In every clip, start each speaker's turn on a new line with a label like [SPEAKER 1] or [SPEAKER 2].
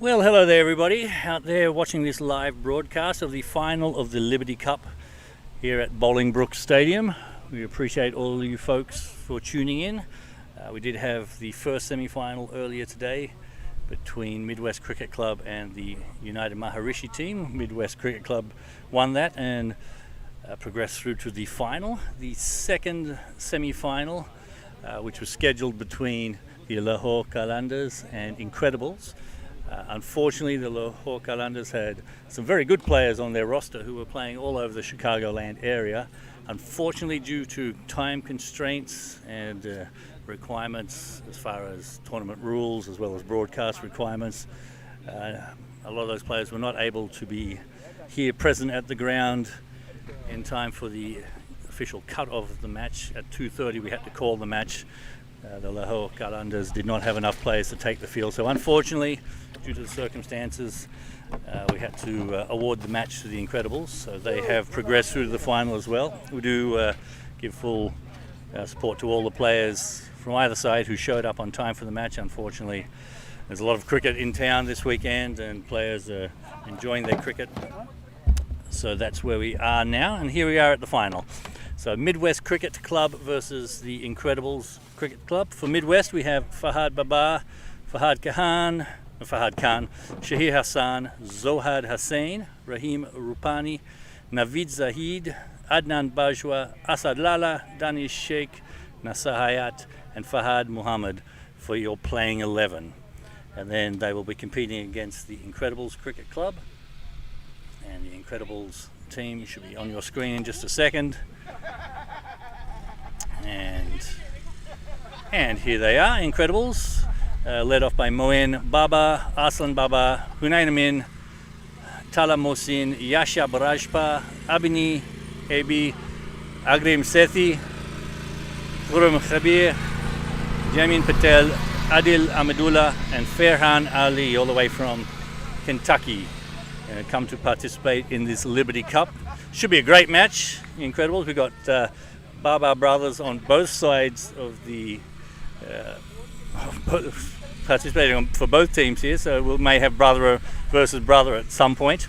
[SPEAKER 1] Well, hello there, everybody out there watching this live broadcast of the final of the Liberty Cup here at Bolingbrook Stadium. We appreciate all of you folks for tuning in. We did have the first semi-final earlier today between Midwest Cricket Club and the United Maharishi team. Midwest Cricket Club won that and progressed through to the final. The second semi-final, which was scheduled between the Lahore Qalandars and Incredibles. Unfortunately, the Lahore Qalandars had some very good players on their roster who were playing all over the Chicagoland area. Unfortunately, due to time constraints and requirements as far as tournament rules as well as broadcast requirements, a lot of those players were not able to be here present at the ground in time for the official cut-off of the match. At 2:30 we had to call the match. The Lahore Qalandars did not have enough players to take the field, so unfortunately, due to the circumstances, we had to award the match to the Incredibles. So they have progressed through to the final as well. We do give full support to all the players from either side who showed up on time for the match. Unfortunately, there's a lot of cricket in town this weekend and players are enjoying their cricket. So that's where we are now, and here we are at the final. So Midwest Cricket Club versus the Incredibles Cricket Club. For Midwest we have Fahad Baba, Fahad Khan, Shahir Hassan, Zohad Hussain, Rahim Rupani, Naveed Zahid, Adnan Bajwa, Asad Lala, Danish Sheikh, Nasser Hayat and Fahad Muhammad for your playing 11. And then they will be competing against the Incredibles Cricket Club. And the Incredibles team should be on your screen in just a second. And here they are, Incredibles, led off by Moen Baba, Aslan Baba, Hunain Amin, Tala Mohsin, Yasha Barajpa, Abini Ebi, Agrim Sethi, Gurum Khabir, Jamin Patel, Adil Ahmedullah, and Farhan Ali, all the way from Kentucky, come to participate in this Liberty Cup. Should be a great match. Incredibles. We've got Baba brothers on both sides of the participating for both teams here, so we may have brother versus brother at some point.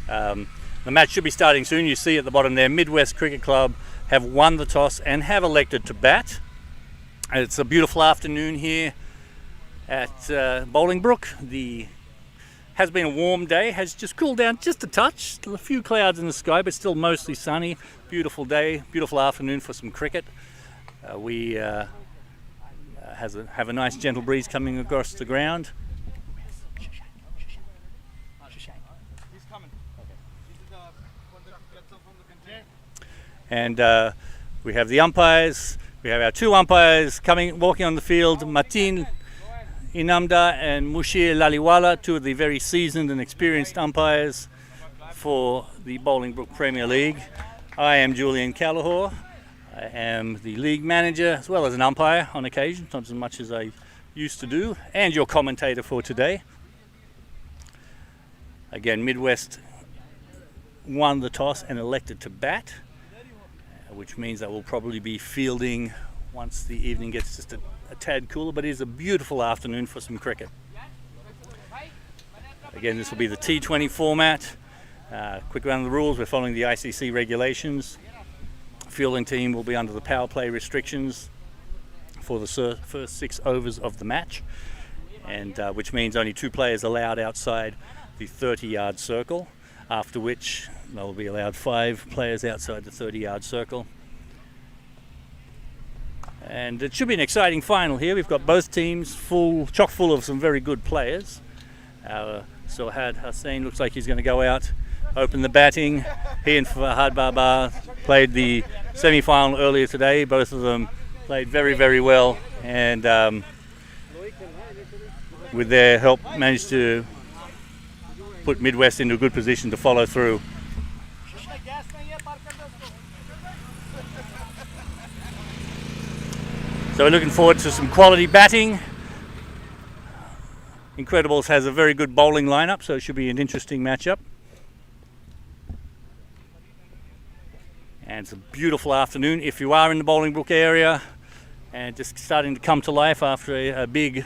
[SPEAKER 1] The match should be starting soon. You see at the bottom there, Midwest Cricket Club have won the toss and have elected to bat. It's a beautiful afternoon here at Bolingbrook. Has been a warm day, has just cooled down just a touch. A few clouds in the sky, but still mostly sunny. Beautiful day, beautiful afternoon for some cricket. We have a nice gentle breeze coming across the ground. And we have the umpires. We have our two umpires walking on the field, Mateen Inamda and Mushir Laliwala, two of the very seasoned and experienced umpires for the Bolingbrook Premier League. I am Julian Callahor. I am the league manager as well as an umpire on occasion, not as much as I used to do, and your commentator for today. Again, Midwest won the toss and elected to bat, which means that we'll probably be fielding once the evening gets just a tad cooler, but it is a beautiful afternoon for some cricket. Again, this will be the T20 format. Quick round of the rules. We're following the ICC regulations. Fielding team will be under the power play restrictions for the first 6 overs of the match, and which means only 2 players allowed outside the 30-yard circle, after which they'll be allowed 5 players outside the 30-yard circle. And it should be an exciting final here. We've got both teams chock full of some very good players. Zohad Hussain looks like he's going to go out, open the batting. He and Fahad Baba played the semi-final earlier today. Both of them played very, very well, and with their help managed to put Midwest into a good position to follow through. So we're looking forward to some quality batting. Incredibles has a very good bowling lineup, so it should be an interesting matchup. And it's a beautiful afternoon. If you are in the Bolingbrook area and just starting to come to life after a big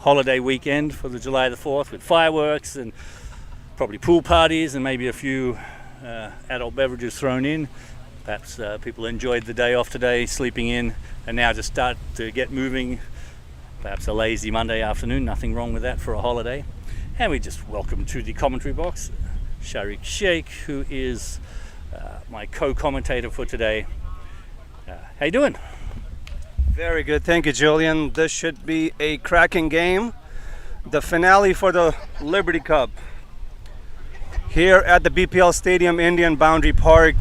[SPEAKER 1] holiday weekend for the July the 4th with fireworks and probably pool parties and maybe a few adult beverages thrown in. Perhaps people enjoyed the day off today, sleeping in, and now just start to get moving. Perhaps a lazy Monday afternoon, nothing wrong with that for a holiday. And we just welcome to the commentary box Sharik Sheikh, who is my co-commentator for today. How you doing?
[SPEAKER 2] Very good, thank you, Julian. This should be a cracking game. The finale for the Liberty Cup here at the BPL Stadium, Indian Boundary Park.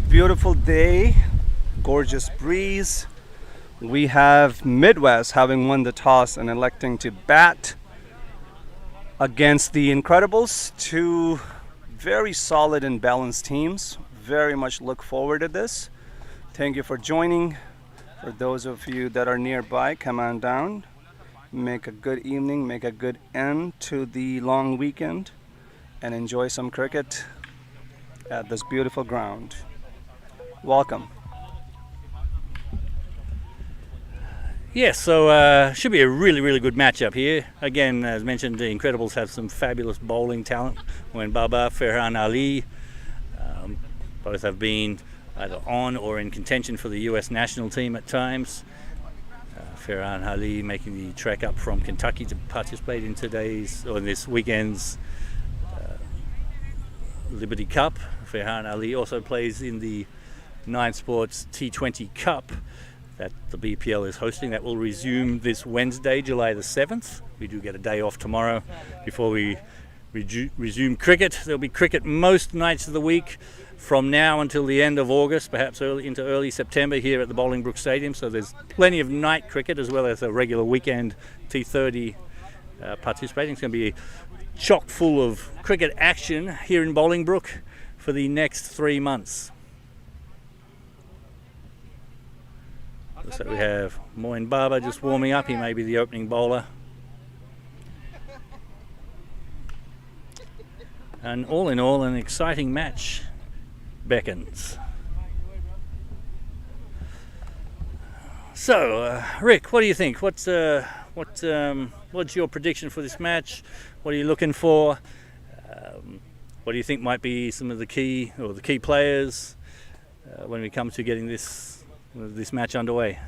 [SPEAKER 2] Beautiful day, gorgeous breeze. We have Midwest having won the toss and electing to bat against the Incredibles. Two very solid and balanced teams. Very much look forward to this. Thank you for joining. For those of you that are nearby, come on down. Make a good evening, make a good end to the long weekend, and enjoy some cricket at this beautiful ground. Welcome.
[SPEAKER 1] Yes, so should be a really good matchup here. Again, as mentioned, the Incredibles have some fabulous bowling talent. Moeen Baba, Farhan Ali, both have been either on or in contention for the US national team at times. Farhan Ali making the trek up from Kentucky to participate in this weekend's Liberty Cup. Farhan Ali also plays in the Nine Sports T20 Cup that the BPL is hosting. That will resume this Wednesday, July the 7th. We do get a day off tomorrow before we resume cricket. There'll be cricket most nights of the week from now until the end of August, perhaps into early September here at the Bolingbrook Stadium. So there's plenty of night cricket as well as a regular weekend T30 participating. It's going to be chock full of cricket action here in Bolingbrook for the next 3 months. So we have Moeen Baba just warming up. He may be the opening bowler. And all in all, an exciting match beckons. So, Rick, what do you think? What's your prediction for this match? What are you looking for? What do you think might be some of the key players when we come to getting this match underway?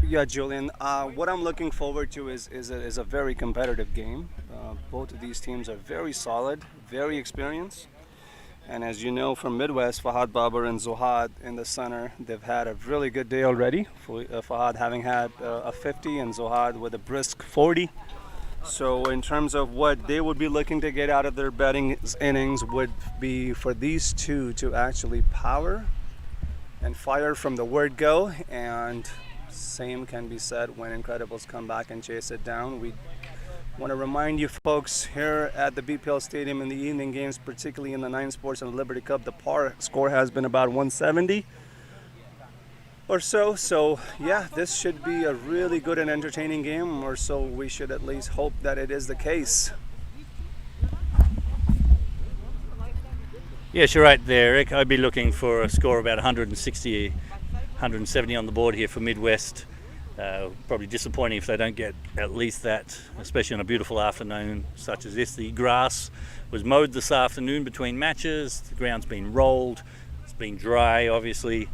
[SPEAKER 2] Yeah, Julian. What I'm looking forward to is a very competitive game. Both of these teams are very solid, very experienced. And as you know from Midwest, Fahad Babar and Zohad in the center, they've had a really good day already. Fahad having had a 50 and Zohad with a brisk 40. So in terms of what they would be looking to get out of their batting innings would be for these two to actually power and fire from the word go, and same can be said when Incredibles come back and chase it down. We want to remind you folks here at the BPL Stadium in the evening games, particularly in the Nine Sports and the Liberty Cup, the par score has been about 170 or so. So yeah, this should be a really good and entertaining game, or so we should at least hope that it is the case.
[SPEAKER 1] Yes, you're right there, Rick. I'd be looking for a score of about 160, 170 on the board here for Midwest. Probably disappointing if they don't get at least that, especially on a beautiful afternoon such as this. The grass was mowed this afternoon between matches. The ground's been rolled. It's been dry, obviously,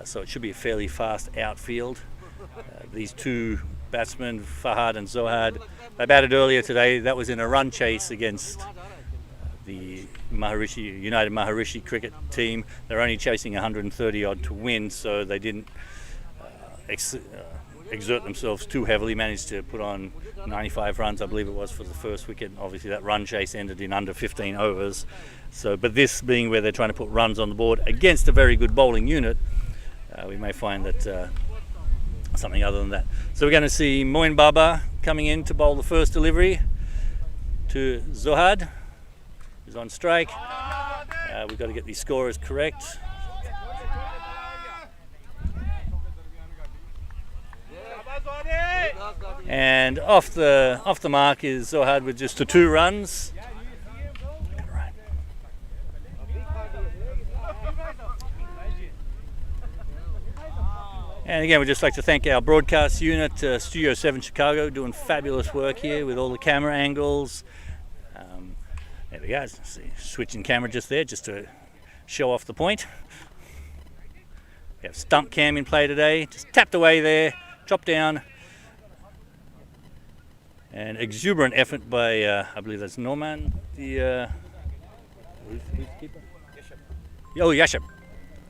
[SPEAKER 1] so it should be a fairly fast outfield. These two batsmen, Fahad and Zohad, they batted earlier today. That was in a run chase against the United Maharishi cricket team. They're only chasing 130 odd to win, so they didn't exert themselves too heavily. Managed to put on 95 runs, I believe it was, for the first wicket. Obviously that run chase ended in under 15 overs. So, but this being where they're trying to put runs on the board against a very good bowling unit, we may find that something other than that. So we're going to see Moeen Baba coming in to bowl the first delivery to Zohad, who's on strike. We've got to get these scorers correct. And off the mark is Zohad with just 2 runs. And again, we'd just like to thank our broadcast unit, Studio 7 Chicago, doing fabulous work here with all the camera angles. There we go, see, switching camera just there, just to show off the point. We have stump cam in play today, just tapped away there, dropped down. And exuberant effort by, I believe that's Norman, who's the keeper? Oh, Yashab.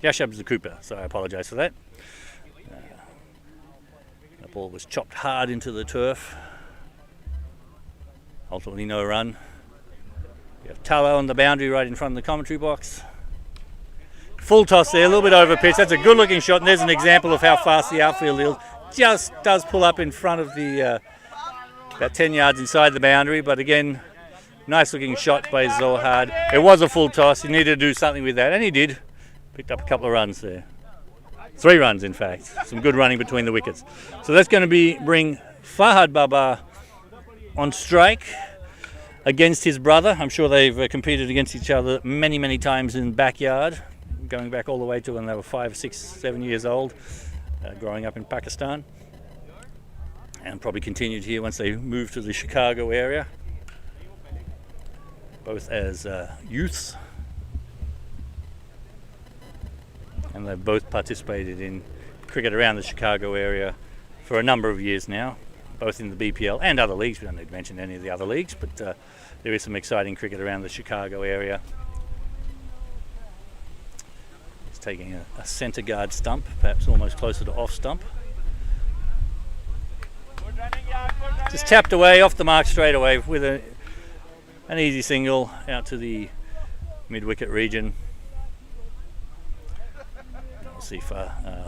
[SPEAKER 1] Yashab's the Cooper, so I apologise for that. The ball was chopped hard into the turf. Ultimately no run. We have Talo on the boundary right in front of the commentary box. Full toss there, a little bit over pitch. That's a good looking shot, and there's an example of how fast the outfield is. Just does pull up in front of the, about 10 yards inside the boundary, but again, nice looking shot by Zohad. It was a full toss, he needed to do something with that, and he did. Picked up a couple of runs there. 3 runs, in fact. Some good running between the wickets. So that's going to bring Fahad Baba on strike against his brother. I'm sure they've competed against each other many, many times in backyard, going back all the way to when they were 5, 6, 7 years old, growing up in Pakistan. And probably continued here once they moved to the Chicago area, both as youths. And they've both participated in cricket around the Chicago area for a number of years now, both in the BPL and other leagues. We don't need to mention any of the other leagues, but there is some exciting cricket around the Chicago area. He's taking a centre guard stump, perhaps almost closer to off stump. Just tapped away, off the mark straight away with an easy single out to the mid-wicket region. We'll see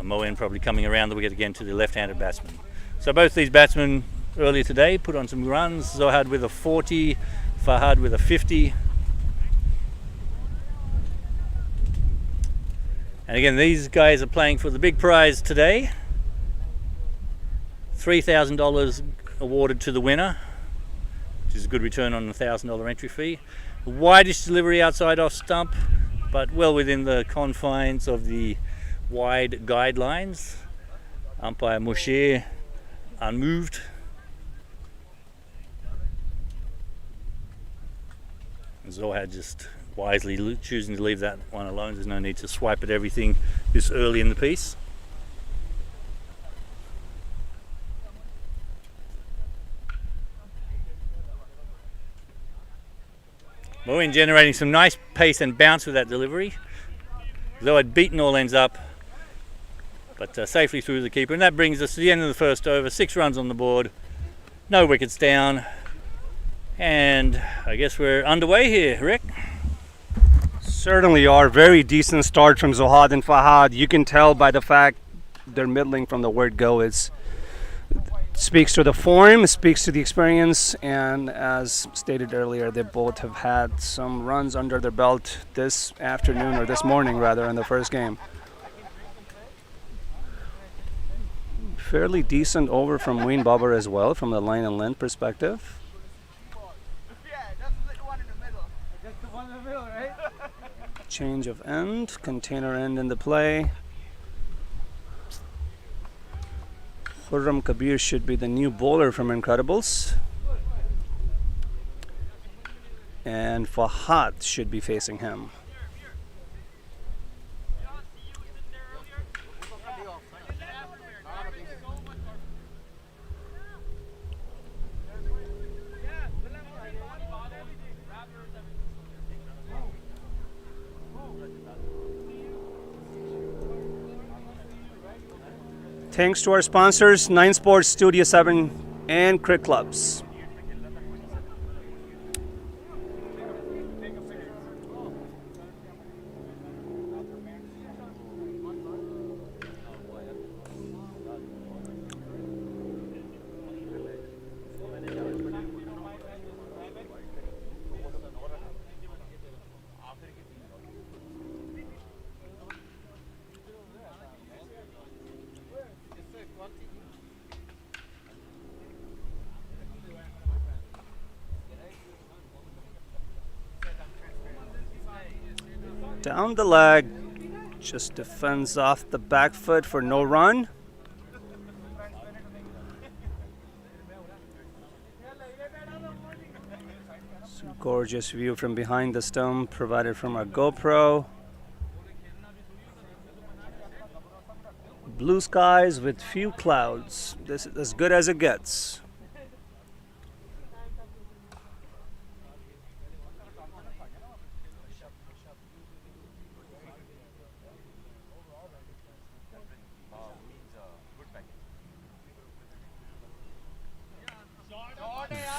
[SPEAKER 1] Moen probably coming around the wicket again to the left-handed batsman. So both these batsmen earlier today put on some runs. Zohad with a 40, Fahad with a 50. And again, these guys are playing for the big prize today. $3,000 awarded to the winner, which is a good return on the $1,000 entry fee. The widest delivery outside off stump, but well within the confines of the wide guidelines. Umpire Moshe unmoved. Zohad just wisely choosing to leave that one alone. There's no need to swipe at everything this early in the piece. Moen generating some nice pace and bounce with that delivery. Zohad beaten all ends up, but safely through the keeper. And that brings us to the end of the first over. 6 runs on the board, no wickets down. And I guess we're underway here, Rick.
[SPEAKER 2] Certainly are. Very decent start from Zohad and Fahad. You can tell by the fact they're middling from the word go. It speaks to the form, it speaks to the experience, and as stated earlier, they both have had some runs under their belt this afternoon, or this morning rather, in the first game. Fairly decent over from Wayne Bobber as well, from the line and length perspective. Change of end, container end in the play. Khurram Kabir should be the new bowler from Incredibles. And Fahad should be facing him. Thanks to our sponsors, 9 Sports, Studio 7, and Cricket Clubs. Down the leg, just defends off the back foot for no run. Gorgeous view from behind the stone provided from our GoPro. Blue skies with few clouds. This is as good as it gets.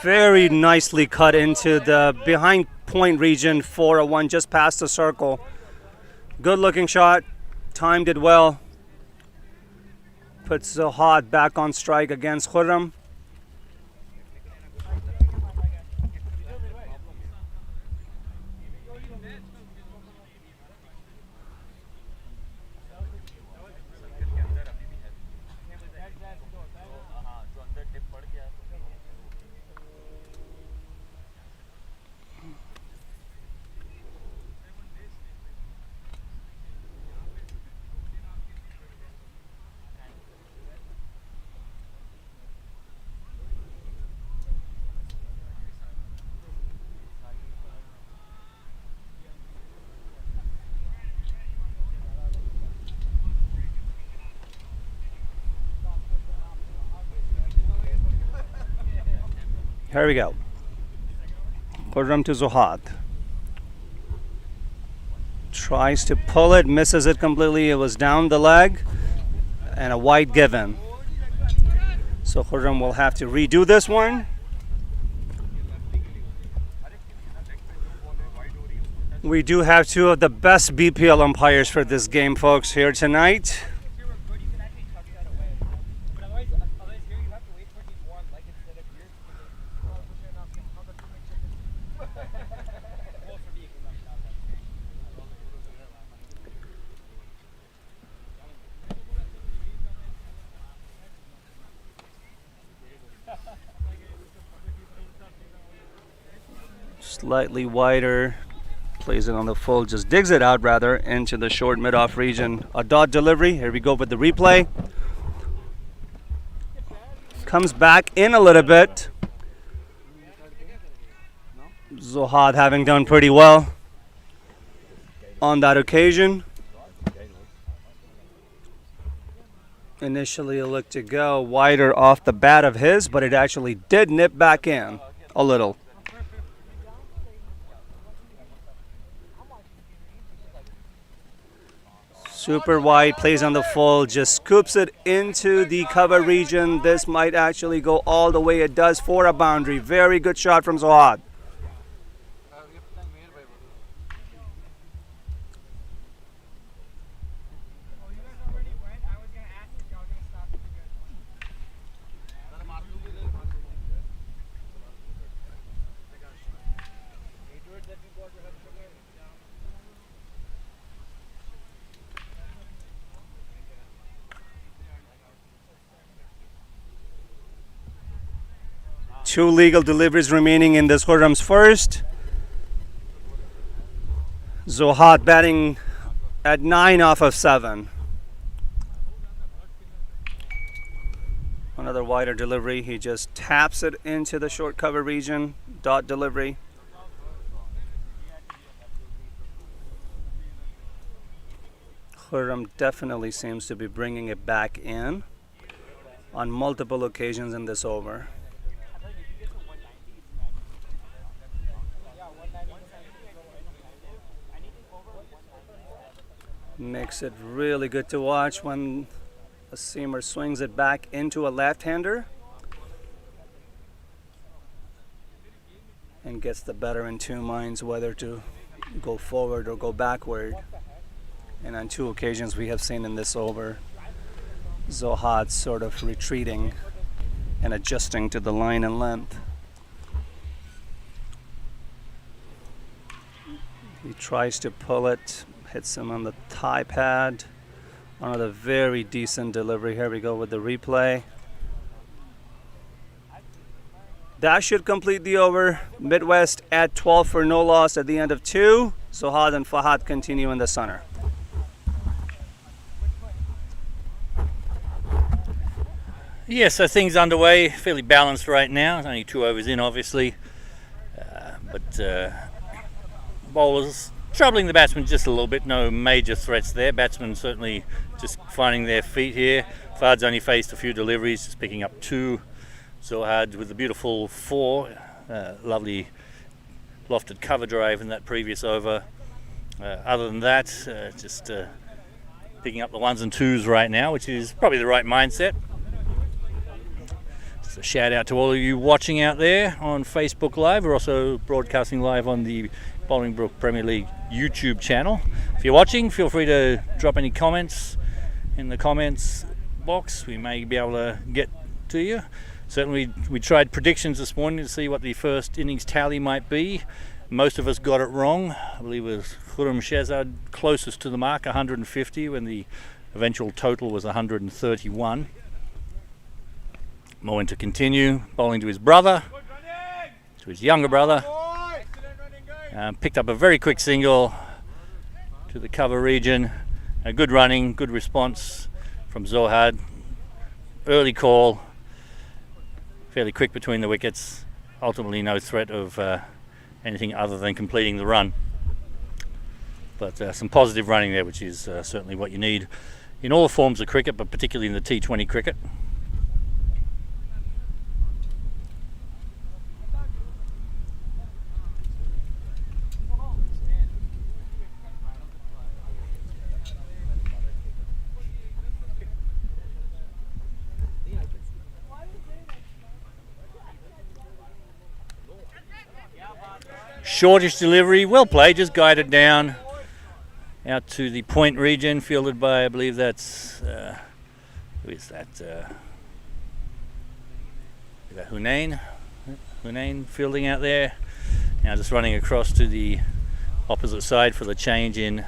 [SPEAKER 2] Very nicely cut into the behind point region, 401, just past the circle. Good looking shot, timed it well. Puts Zohad back on strike against Khurram. Here we go. Khurram to Zohad. Tries to pull it, misses it completely. It was down the leg and a wide given. So Khurram will have to redo this one. We do have two of the best BPL umpires for this game, folks, here tonight. Slightly wider, plays it on the full, just digs it out rather into the short mid-off region. A dot delivery. Here we go with the replay. Comes back in a little bit. Zohad having done pretty well on that occasion. Initially it looked to go wider off the bat of his, but it actually did nip back in a little. Super wide, plays on the full, just scoops it into the cover region. This might actually go all the way. It does for a boundary. Very good shot from Zohad. Two legal deliveries remaining in this Khurram's first. Zohad batting at 9 off of 7. Another wider delivery. He just taps it into the short cover region. Dot delivery. Khurram definitely seems to be bringing it back in on multiple occasions in this over. Makes it really good to watch when a seamer swings it back into a left-hander and gets the better in two minds whether to go forward or go backward. And on two occasions we have seen in this over Zohad sort of retreating and adjusting to the line and length. He tries to pull it, hits him on the thigh pad. Another very decent delivery. Here we go with the replay. That should complete the over. Midwest at 12 for no loss at the end of 2. Zohad and Fahad continue in the center.
[SPEAKER 1] Yeah, so things underway, fairly balanced right now. It's only 2 overs in, obviously. But bowlers troubling the batsmen just a little bit. No major threats there. Batsmen certainly just finding their feet here. Fahad's only faced a few deliveries, just picking up 2. Zohad with a beautiful 4. Lovely lofted cover drive in that previous over. Other than that, just picking up the 1s and 2s right now, which is probably the right mindset. Just a shout out to all of you watching out there on Facebook Live. We're also broadcasting live on the Bolingbrook Premier League YouTube channel. If you're watching, feel free to drop any comments in the comments box. We may be able to get to you. Certainly we tried predictions this morning to see what the first innings tally might be. Most of us got it wrong. I believe it was Khurram Shehzad closest to the mark, 150, when the eventual total was 131. Moen to continue, bowling to his brother, to his younger brother. Picked up a very quick single to the cover region. Good running, good response from Zohad. Early call, fairly quick between the wickets. Ultimately no threat of anything other than completing the run. But some positive running there, which is certainly what you need in all forms of cricket, but particularly in the T20 cricket. Shortish delivery, well played, just guided down out to the point region, fielded by, I believe that's, who is that? Is that Hunain? Hunain fielding out there. Now just running across to the opposite side for the change in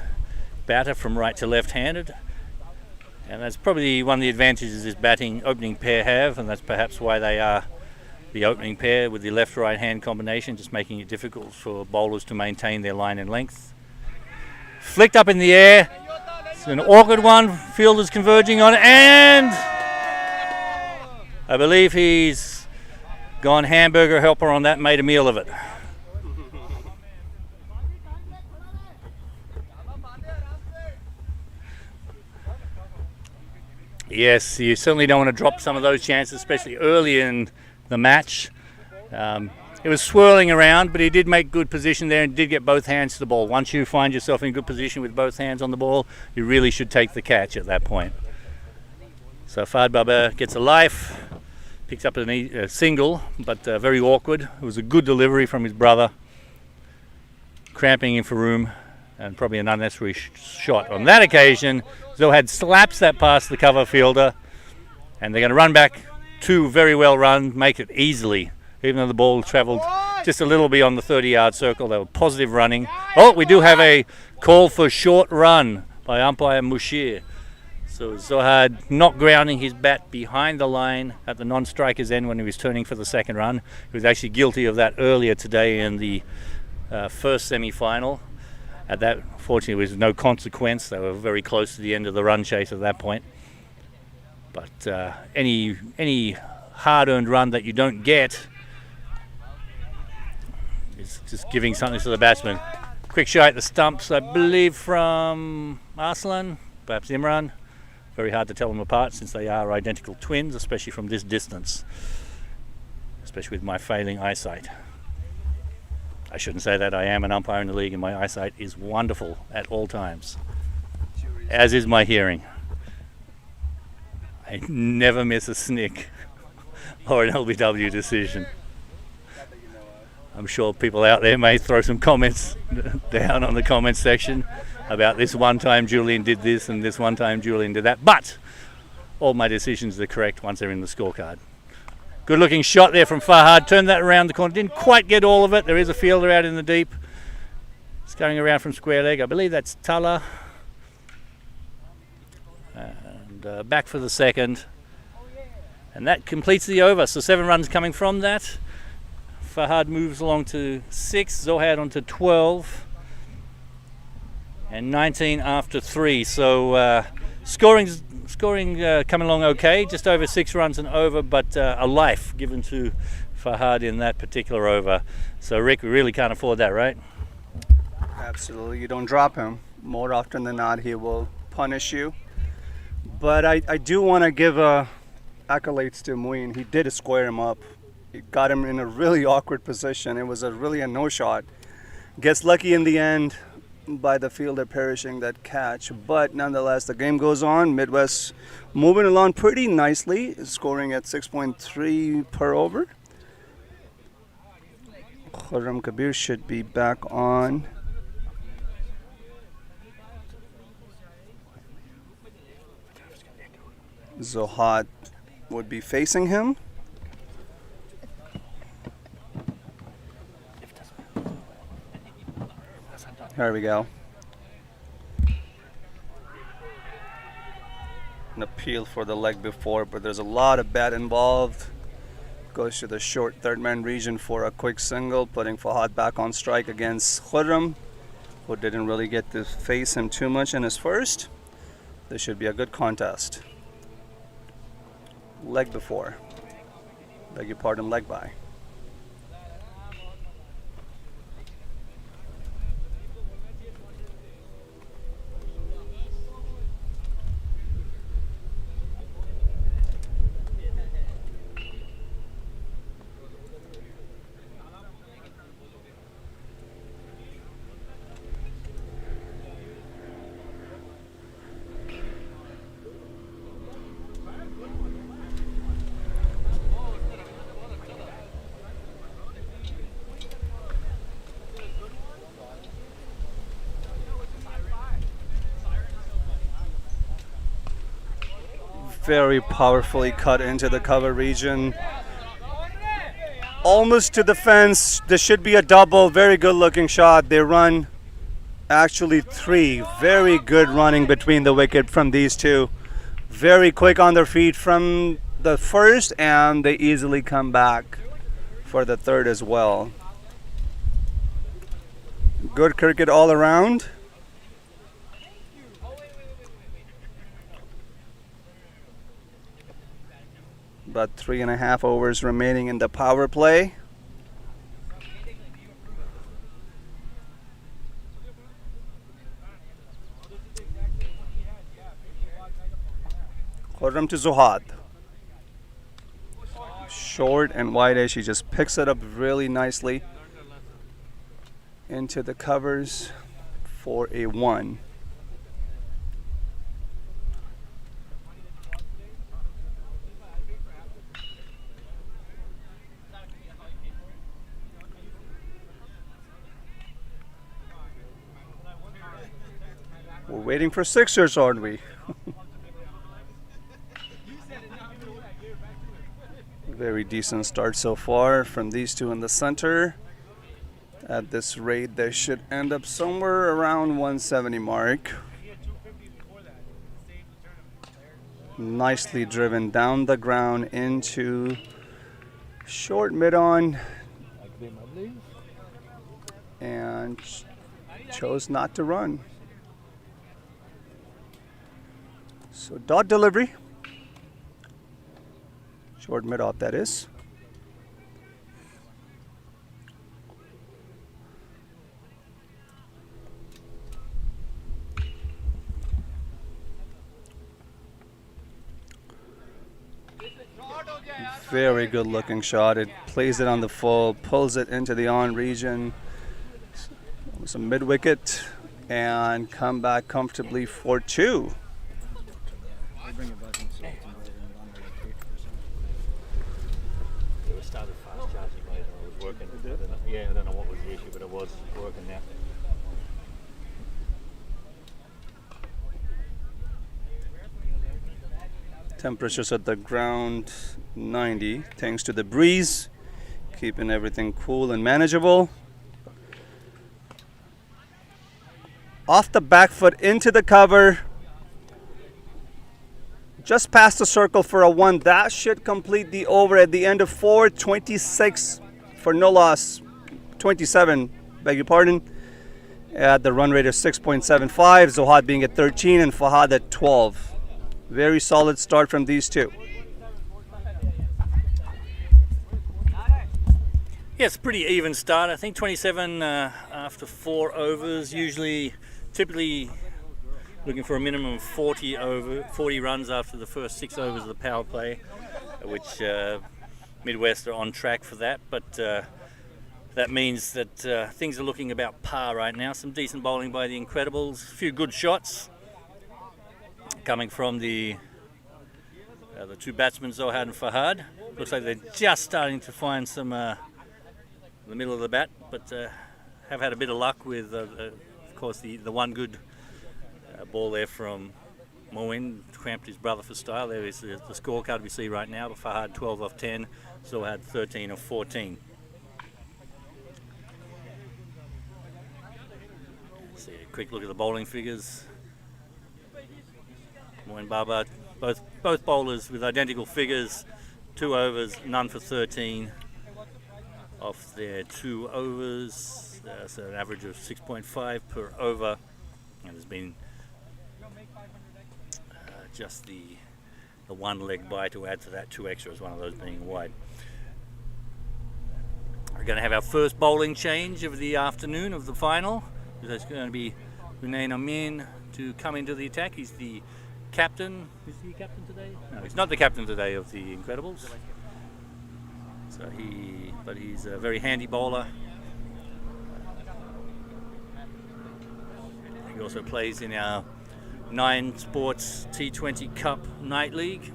[SPEAKER 1] batter from right to left-handed. And that's probably one of the advantages this batting opening pair have, and that's perhaps why they are the opening pair with the left-right hand combination, just making it difficult for bowlers to maintain their line and length. Flicked up in the air. It's an awkward one. Fielder's converging on it, and I believe he's gone hamburger helper on that, made a meal of it. Yes, you certainly don't want to drop some of those chances, especially early in the match. It was swirling around, but he did make good position there and did get both hands to the ball. Once you find yourself in good position with both hands on the ball, you really should take the catch at that point. So Fahad Baba gets a life, picks up a single, but very awkward. It was a good delivery from his brother, cramping in for room, and probably an unnecessary shot. On that occasion, Zohad slaps that past the cover fielder, and they're going to run back. 2 very well run, make it easily, even though the ball travelled just a little beyond the 30-yard circle. They were positive running. Oh, we do have a call for short run by umpire Mushir. So Zohad not grounding his bat behind the line at the non-striker's end when he was turning for the second run. He was actually guilty of that earlier today in the first semi-final. At that, fortunately, there was no consequence. They were very close to the end of the run chase at that point. But any hard-earned run that you don't get is just giving something to the batsman. Quick shot at the stumps, I believe, from Arslan, perhaps Imran. Very hard to tell them apart since they are identical twins, especially from this distance, especially with my failing eyesight. I shouldn't say that. I am an umpire in the league and my eyesight is wonderful at all times, as is my hearing. I never miss a snick or an LBW decision. I'm sure people out there may throw some comments down on the comments section about this one time Julian did this and this one time Julian did that, but all my decisions are correct once they're in the scorecard. Good looking shot there from Fahad, turned that around the corner, didn't quite get all of it. There is a fielder out in the deep. It's going around from square leg, I believe that's Tala. And back for the second. And that completes the over, so 7 runs coming from that. Fahad moves along to 6, Zohad on to 12, and 19 after 3. So scoring coming along okay, just over 6 runs and over, but a life given to Fahad in that particular over. So Rick, we really can't afford that, right?
[SPEAKER 2] Absolutely, you don't drop him. More often than not, he will punish you. But I do want to give accolades to Muin. He did square him up. He got him in a really awkward position. It was really a no shot. Gets lucky in the end by the fielder perishing that catch. But nonetheless, the game goes on. Midwest moving along pretty nicely, scoring at 6.3 per over. Khurram Kabir should be back on. Zohad would be facing him. There we go. An appeal for the leg before, but there's a lot of bat involved. Goes to the short third man region for a quick single, putting Fahad back on strike against Khurram, who didn't really get to face him too much in his first. This should be a good contest. Leg before. Beg your pardon, leg by. Very powerfully cut into the cover region. Almost to the fence. This should be a double. Very good looking shot. They run actually 3. Very good running between the wicket from these two. Very quick on their feet from the first, and they easily come back for the third as well. Good cricket all around. About 3.5 overs remaining in the power play. Khurram to Zohad. Short and wide edge. He just picks it up really nicely into the covers for a 1. We're waiting for sixers, aren't we? Very decent start so far from these two in the center. At this rate, they should end up somewhere around 170 mark. Nicely driven down the ground into short mid-on. And chose not to run. So dot delivery. Short mid-off, that is. Very good looking shot. It plays it on the full, pulls it into the on region. Some mid wicket and come back comfortably for 2.
[SPEAKER 1] It started fast charging later. It was working. I don't know what was the issue, but it was working now.
[SPEAKER 2] Temperatures at the ground 90, thanks to the breeze, keeping everything cool and manageable. Off the back foot into the cover. Just past the circle for a 1. That should complete the over at the end of 4. 26 for no loss. 27, beg your pardon. At the run rate of 6.75. Zohad being at 13 and Fahad at 12. Very solid start from these two.
[SPEAKER 1] Yes, pretty even start. I think 27 after 4 overs. Typically looking for a minimum of 40 runs after the first 6 overs of the power play, which Midwest are on track for that. But that means that things are looking about par right now. Some decent bowling by the Incredibles. A few good shots coming from the two batsmen, Zohad and Fahad. Looks like they're just starting to find some in the middle of the bat, but have had a bit of luck with, of course, the one good ball there from Moin, cramped his brother for style. There is the scorecard we see right now. Fahad 12 off 10, Zohad 13 of 14. See a quick look at the bowling figures. Moin Baba, both bowlers with identical figures, 2 overs, none for 13 off their 2 overs, so an average of 6.5 per over, and there's been just the one leg by to add to that, 2 extras, one of those being wide. We're going to have our first bowling change of the afternoon of the final. There's going to be Hunain Amin to come into the attack. He's the captain. Is he captain today? No, he's not the captain today of the Incredibles. So he's a very handy bowler. He also plays in our 9 Sports T20 Cup Night League.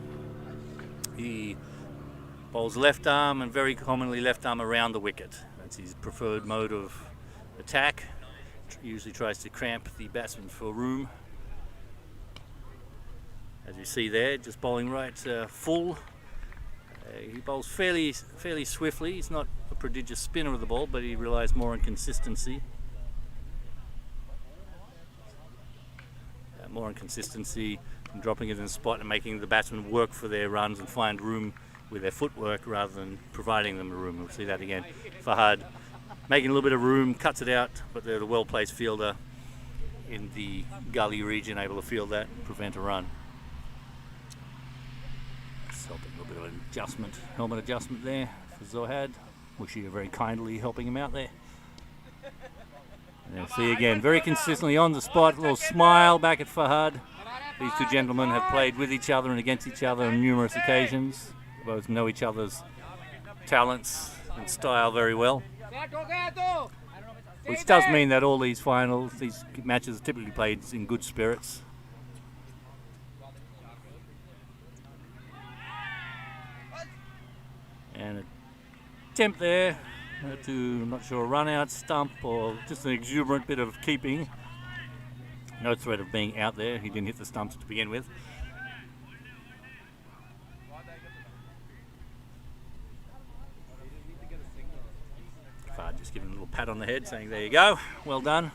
[SPEAKER 1] He bowls left arm and very commonly left arm around the wicket. That's his preferred mode of attack. Usually tries to cramp the batsman for room. As you see there, just bowling right full. He bowls fairly swiftly. He's not a prodigious spinner of the ball, but he relies more on consistency. More on consistency, and dropping it in the spot and making the batsmen work for their runs and find room with their footwork rather than providing them the room. We'll see that again. Fahad making a little bit of room, cuts it out, but they're the well-placed fielder in the gully region, able to field that and prevent a run. A little bit of an adjustment, helmet adjustment there for Zohad. Mushi very kindly helping him out there. And see again, very consistently on the spot, a little smile back at Fahad. These two gentlemen have played with each other and against each other on numerous occasions. Both know each other's talents and style very well. Which does mean that all these matches are typically played in good spirits. And an attempt there to, I'm not sure, a run out, stump, or just an exuberant bit of keeping. No threat of being out there. He didn't hit the stumps to begin with. Fahad just giving a little pat on the head, saying, there you go, well done.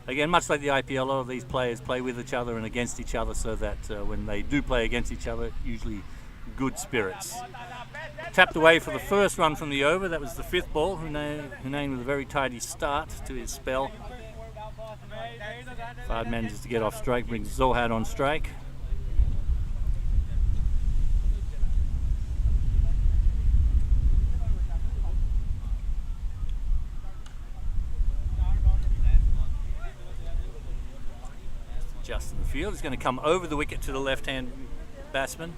[SPEAKER 1] Again, much like the IPL, a lot of these players play with each other and against each other, so that when they do play against each other, usually good spirits. Tapped away for the first run from the over. That was the 5th ball. Hunain with a very tidy start to his spell. Fahad manages to get off strike, brings Zohad on strike. Just in the field. He's going to come over the wicket to the left-hand batsman.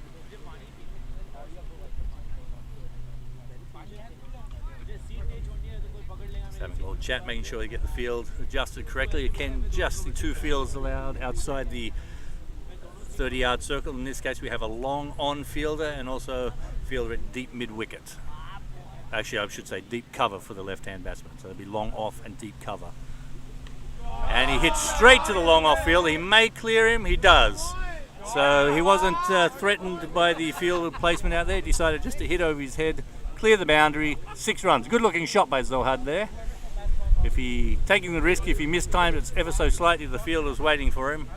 [SPEAKER 1] Having a little chat, making sure you get the field adjusted correctly. Again, just the 2 fields allowed outside the 30-yard circle. In this case, we have a long on fielder and also fielder at deep mid-wicket. Actually, I should say deep cover for the left-hand batsman. So it'll be long off and deep cover. And he hits straight to the long off field. He may clear him. He does. So he wasn't threatened by the field placement out there. He decided just to hit over his head, clear the boundary. 6 runs. Good looking shot by Zohad there. If he taking the risk, if he mistimed it ever so slightly, the fielder was waiting for him.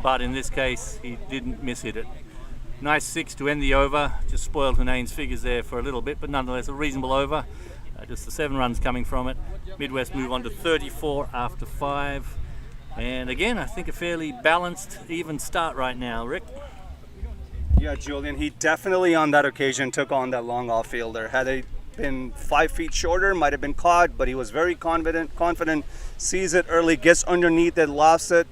[SPEAKER 1] But in this case, he didn't miss-hit it. Nice 6 to end the over. Just spoiled Hunain's figures there for a little bit, but nonetheless a reasonable over. Just the 7 runs coming from it. Midwest move on to 34 after 5. And again, I think a fairly balanced, even start right now, Rick.
[SPEAKER 2] Yeah, Julian, he definitely on that occasion took on that long off fielder. Had been 5 feet shorter, might have been caught, but he was very confident, sees it early, gets underneath it, lost it.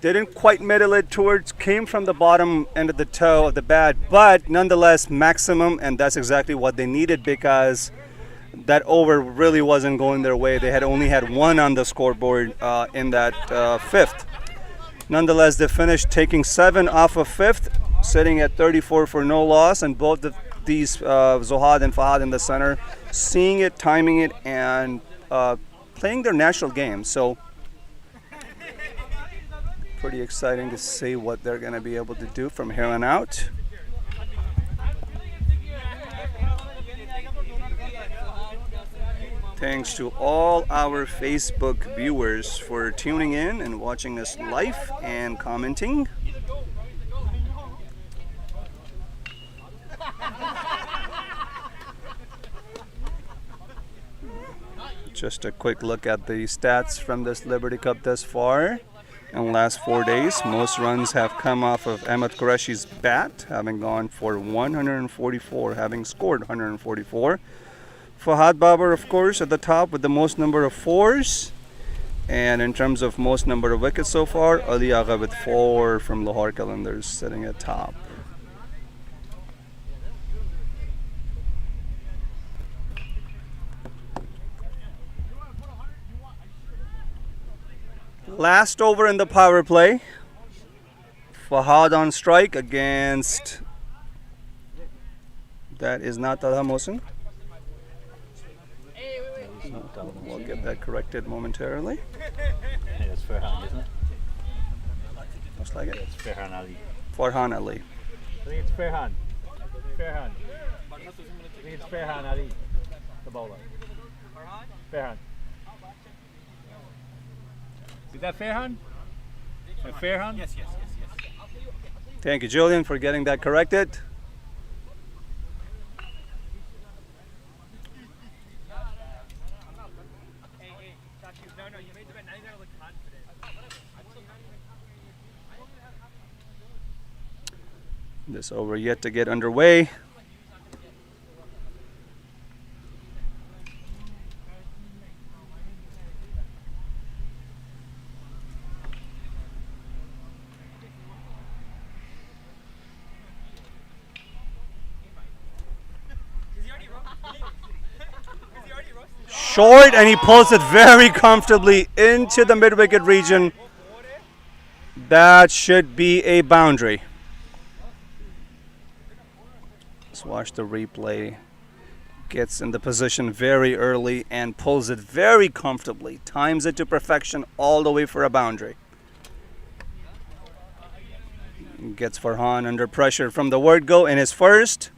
[SPEAKER 2] Didn't quite middle it towards, came from the bottom end of the toe of the bat, but nonetheless maximum, and that's exactly what they needed because that over really wasn't going their way. They had only had 1 on the scoreboard in that 5th. Nonetheless, they finished taking 7 off of 5th, sitting at 34 for no loss, and both of these Zohad and Fahad in the center, seeing it, timing it, and playing their natural game. So pretty exciting to see what they're going to be able to do from here on out. Thanks to all our Facebook viewers for tuning in and watching us live and commenting. Just a quick look at the stats from this Liberty Cup thus far. In the last 4 days, most runs have come off of Ahmed Qureshi's bat, having gone for 144, having scored 144. Fahad Babar, of course, at the top with the most number of 4s. And in terms of most number of wickets so far, Ali Agha with 4 from Lahore Qalandars sitting at top. Last over in the power play. Fahad on strike against, that is not Talha Mohsin. We'll get that corrected momentarily.
[SPEAKER 1] Yeah, it's Farhan, isn't it?
[SPEAKER 2] Looks like it.
[SPEAKER 1] It's Farhan Ali.
[SPEAKER 2] Farhan Ali.
[SPEAKER 1] I think it's Farhan. Farhan. I think it's Farhan Ali, the bowler. Farhan. Is that Farhan? Farhan? Yes.
[SPEAKER 2] Thank you, Julian, for getting that corrected. This over yet to get underway. Short, and he pulls it very comfortably into the mid-wicket region. That should be a boundary. Let's watch the replay. Gets in the position very early and pulls it very comfortably. Times it to perfection all the way for a boundary. Gets Farhan under pressure from the word go in his first.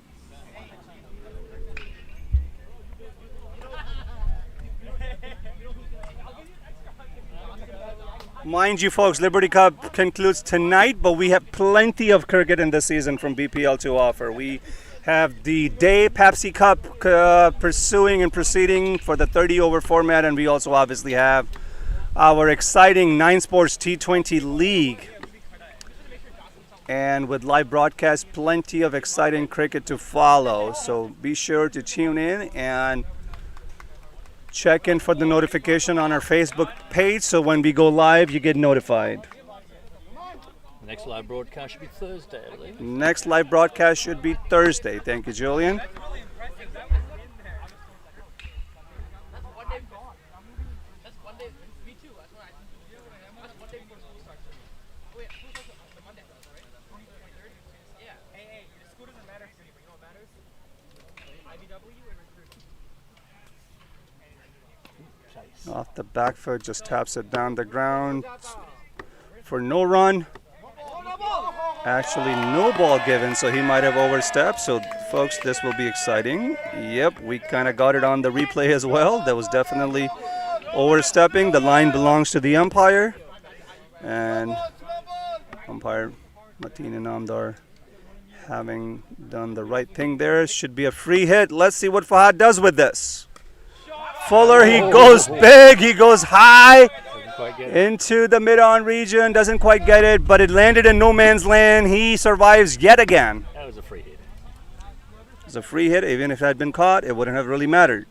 [SPEAKER 2] Mind you, folks, Liberty Cup concludes tonight, but we have plenty of cricket in this season from BPL to offer. We have the Day Pepsi Cup pursuing and proceeding for the 30-over format, and we also obviously have our exciting 9 Sports T20 League. And with live broadcast, plenty of exciting cricket to follow. So be sure to tune in and check in for the notification on our Facebook page, so when we go live, you get notified.
[SPEAKER 1] The next live broadcast should be Thursday, I believe.
[SPEAKER 2] Next live broadcast should be Thursday. Thank you, Julian. Off the back foot, just taps it down the ground for no run. Actually, no ball given, so he might have overstepped. So, folks, this will be exciting. Yep, we kind of got it on the replay as well. That was definitely overstepping. The line belongs to the umpire. And umpire Mateen Inamdar having done the right thing there. Should be a free hit. Let's see what Fahad does with this. Fuller, he goes big, he goes high into the mid-on region, doesn't quite get it, but it landed in no man's land. He survives yet again.
[SPEAKER 1] That was a free hit.
[SPEAKER 2] It's a free hit. Even if it had been caught, it wouldn't have really mattered.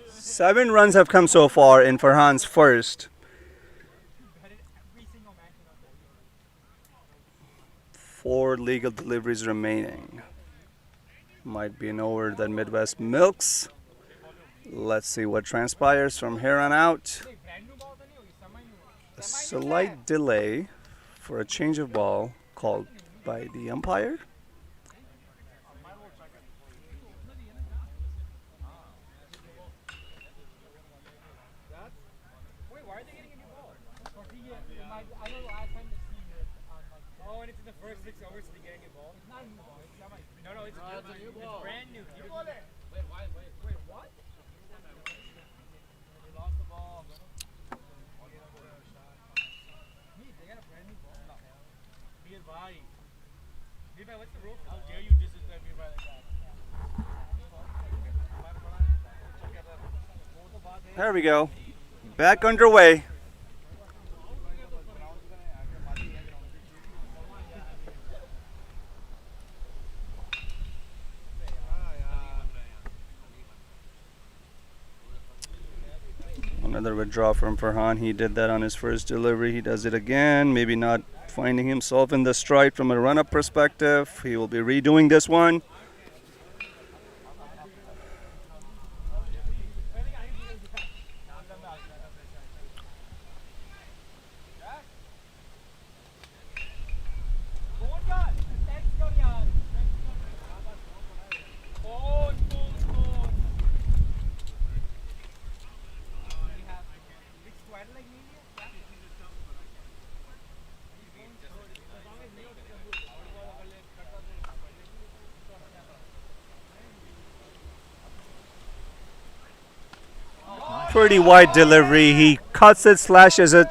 [SPEAKER 2] Seven runs have come so far in Farhan's first. 4 legal deliveries remaining. Might be an over that Midwest milks. Let's see what transpires from here on out. A slight delay for a change of ball called by the umpire. There we go. Back underway. Another withdrawal from Farhan. He did that on his first delivery. He does it again. Maybe not finding himself in the strike from a run-up perspective. He will be redoing this one. Pretty wide delivery. He cuts it, slashes it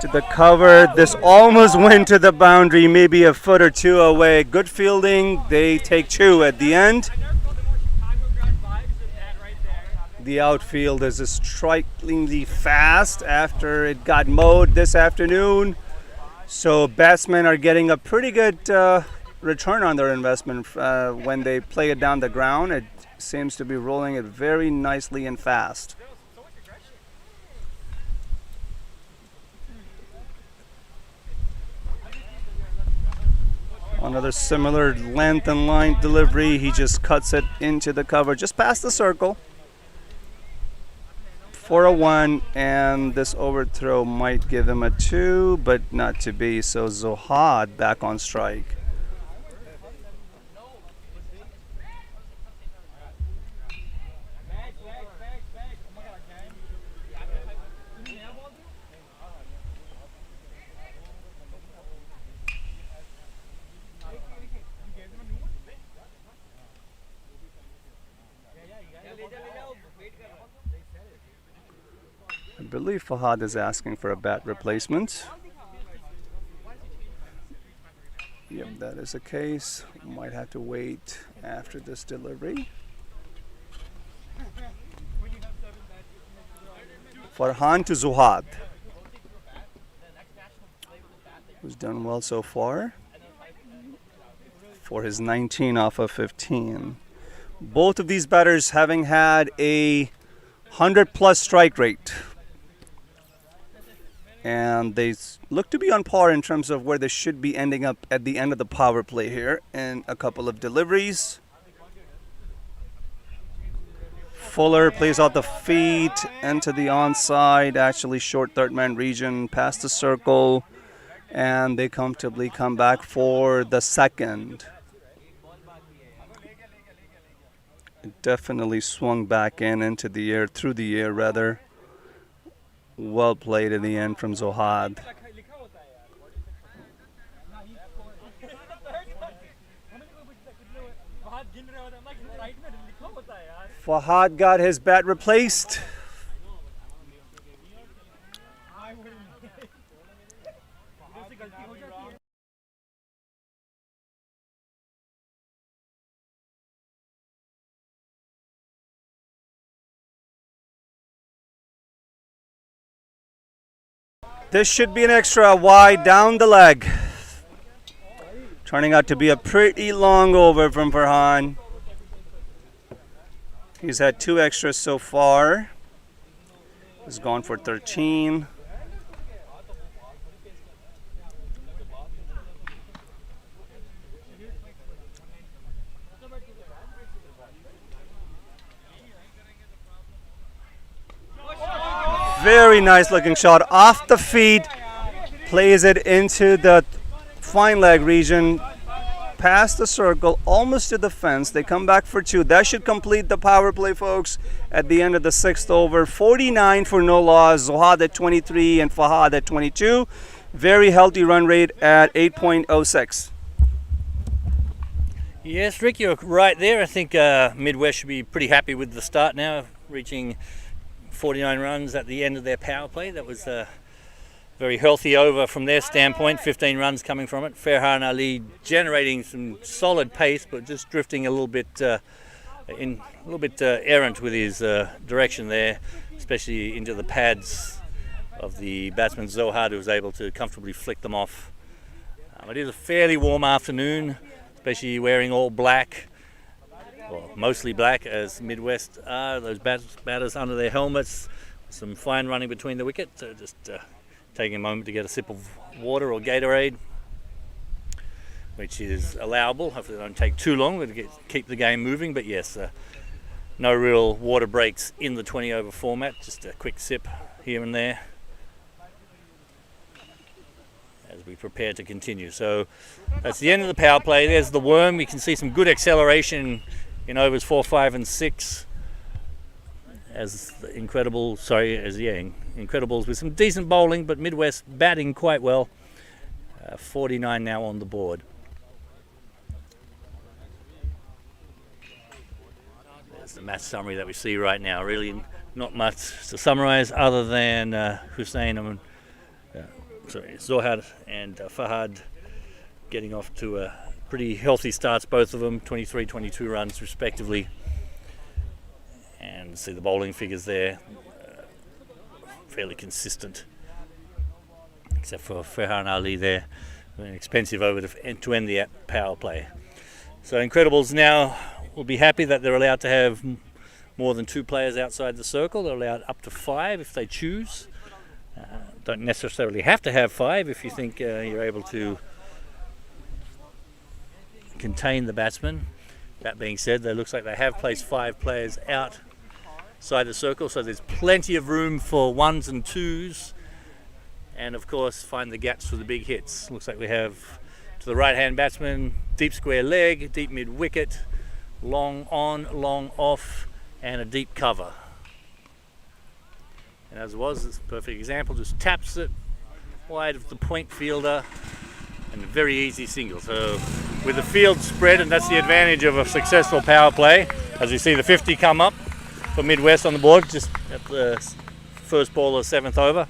[SPEAKER 2] to the cover. This almost went to the boundary, maybe a foot or two away. Good fielding. They take 2 at the end. The outfield is strikingly fast after it got mowed this afternoon. So batsmen are getting a pretty good return on their investment when they play it down the ground. It seems to be rolling it very nicely and fast. Another similar length and line delivery. He just cuts it into the cover, just past the circle. For a 1, and this overthrow might give him a 2, but not to be. So Zohad back on strike. I believe Fahad is asking for a bat replacement. Yep, that is the case. Might have to wait after this delivery. Farhan to Zuhad, who's done well so far for his 19 off of 15. Both of these batters having had a 100+ strike rate. And they look to be on par in terms of where they should be ending up at the end of the power play here in a couple of deliveries. Fuller plays out the feet into the onside, actually short third man region, past the circle, and they comfortably come back for the second. It definitely swung back into the air, through the air rather. Well played in the end from Zohad. Fahad got his bat replaced. This should be an extra wide down the leg. Turning out to be a pretty long over from Farhan. He's had 2 extras so far. He's gone for 13. Very nice looking shot off the feet. Plays it into the fine leg region. Past the circle, almost to the fence. They come back for 2. That should complete the power play, folks, at the end of the 6th over. 49 for no loss. Zohad at 23 and Fahad at 22. Very healthy run rate at 8.06.
[SPEAKER 1] Yes, Rick, you're right there. I think Midwest should be pretty happy with the start now, reaching 49 runs at the end of their power play. That was very healthy over from their standpoint. 15 runs coming from it. Farhan Ali generating some solid pace, but just drifting a little bit errant with his direction there, especially into the pads of the batsman Zohad, who was able to comfortably flick them off. It is a fairly warm afternoon, especially wearing all black. Well, mostly black, as Midwest are. Those batters under their helmets. Some fine running between the wickets. So just taking a moment to get a sip of water or Gatorade, which is allowable. Hopefully they don't take too long to keep the game moving. But yes, no real water breaks in the 20 over format. Just a quick sip here and there as we prepare to continue. So that's the end of the power play. There's the worm. You can see some good acceleration in overs 4, 5 and 6 as Incredibles with some decent bowling, but Midwest batting quite well. 49 now on the board. There's the match summary that we see right now. Really not much to summarize other than Zohad and Fahad getting off to pretty healthy starts, both of them, 23, 22 runs respectively. And see the bowling figures there, fairly consistent, except for Farhan Ali there, an expensive over to end the power play. So Incredibles now will be happy that they're allowed to have more than 2 players outside the circle. They're allowed up to 5 if they choose. Don't necessarily have to have 5 if you think you're able to contain the batsman. That being said, it looks like they have placed 5 players outside the circle, so there's plenty of room for 1s and 2s, and of course find the gaps for the big hits. Looks like we have to the right hand batsman, deep square leg, deep mid wicket, long on, long off, and a deep cover. And as it was, it's a perfect example, just taps it wide of the point fielder, and a very easy single. So with the field spread, and that's the advantage of a successful power play, as you see the 50 come up for Midwest on the board just at the first ball of 7th over.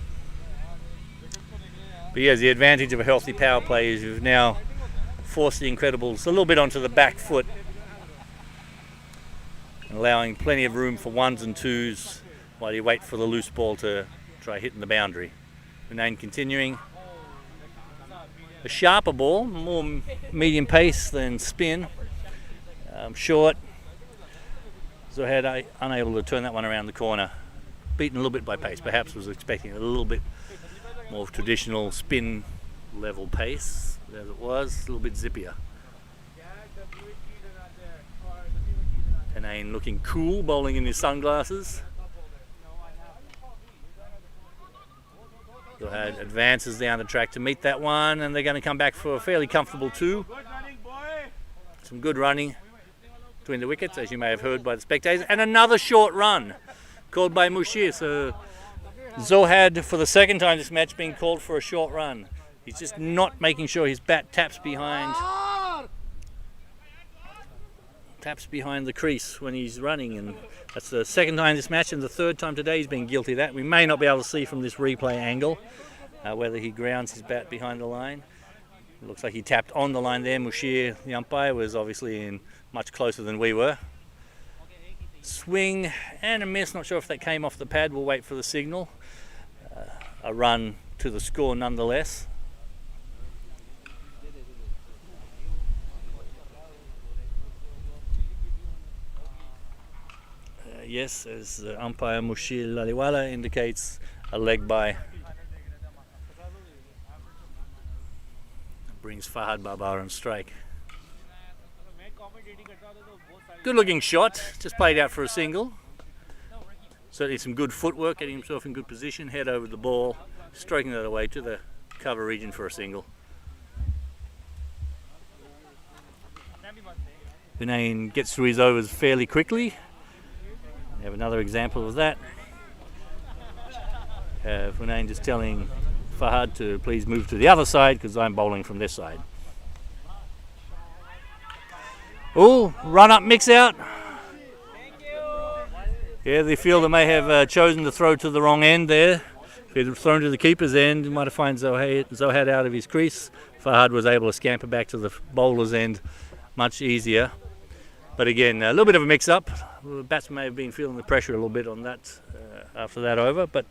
[SPEAKER 1] But yeah, the advantage of a healthy power play is you've now forced the Incredibles a little bit onto the back foot, allowing plenty of room for 1s and 2s while you wait for the loose ball to try hitting the boundary. Hunain continuing. A sharper ball, more medium pace than spin. Short. Zohad unable to turn that one around the corner. Beaten a little bit by pace. Perhaps was expecting a little bit more traditional spin level pace. As it was, a little bit zippier. Hunain looking cool, bowling in his sunglasses. Zohad advances down the track to meet that one, and they're going to come back for a fairly comfortable 2. Some good running between the wickets, as you may have heard by the spectators, and another short run called by Mushir. So Zohad, for the second time this match, being called for a short run. He's just not making sure his bat taps behind the crease when he's running, and that's the second time this match and the third time today he's been guilty of that. We may not be able to see from this replay angle whether he grounds his bat behind the line. It looks like he tapped on the line there. Mushir, the umpire, was obviously in much closer than we were. Swing and a miss, not sure if that came off the pad. We'll wait for the signal. A run to the score nonetheless. Yes, as umpire Mushil Laliwala indicates, a leg by. Brings Fahad Babar on strike. Good looking shot, just played out for a single. Certainly some good footwork, getting himself in good position, head over the ball, stroking that away to the cover region for a single. Hunain gets through his overs fairly quickly. We have another example of that. Hunain just telling Fahad to please move to the other side because I'm bowling from this side. Oh, run up, mix out. Yeah, the fielder may have chosen to throw to the wrong end there. If he'd thrown to the keeper's end, he might have found Zohad out of his crease. Fahad was able to scamper back to the bowler's end much easier. But again, a little bit of a mix-up. The batsman may have been feeling the pressure a little bit on that after that over, but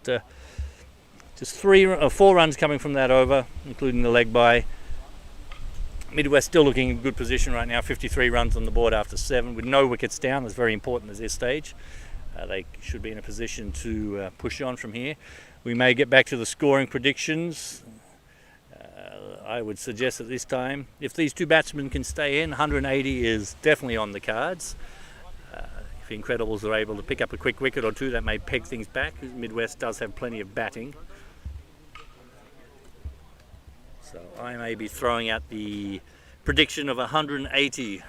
[SPEAKER 1] just 4 runs coming from that over, including the leg by. Midwest still looking in good position right now, 53 runs on the board after 7, with no wickets down. That's very important at this stage. They should be in a position to push on from here. We may get back to the scoring predictions. I would suggest at this time, if these two batsmen can stay in, 180 is definitely on the cards. If the Incredibles are able to pick up a quick wicket or two, that may peg things back. Midwest does have plenty of batting. So I may be throwing out the prediction of 180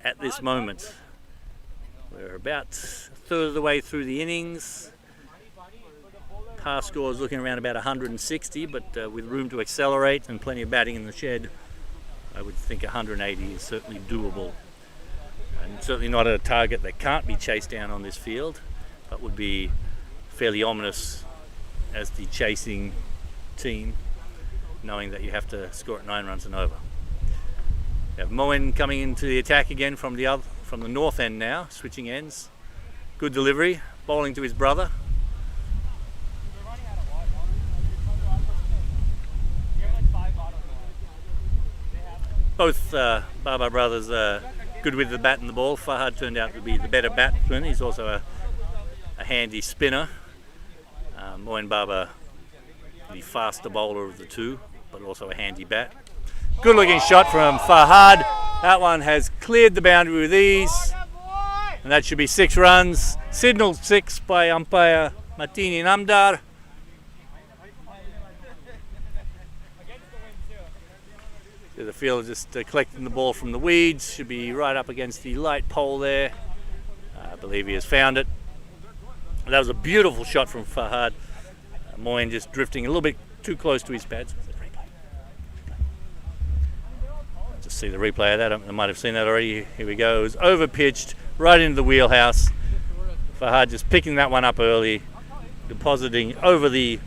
[SPEAKER 1] at this moment. We're about a third of the way through the innings. Past score is looking around about 160, but with room to accelerate and plenty of batting in the shed, I would think 180 is certainly doable. And certainly not a target that can't be chased down on this field, but would be fairly ominous as the chasing team, knowing that you have to score at 9 runs and over. We have Moen coming into the attack again from the north end now, switching ends. Good delivery, bowling to his brother. Both Baba brothers are good with the bat and the ball. Fahad turned out to be the better batsman. He's also a handy spinner. Moen Baba, the faster bowler of the two, but also a handy bat. Good looking shot from Fahad. That one has cleared the boundary with ease. And that should be 6 runs. Signal 6 by umpire Martini Namdar. The fielder just collecting the ball from the weeds. Should be right up against the light pole there. I believe he has found it. That was a beautiful shot from Fahad. Moen just drifting a little bit too close to his pads. Just see the replay of that. I might have seen that already. Here we go. It was over pitched right into the wheelhouse. Fahad just picking that one up early, depositing over the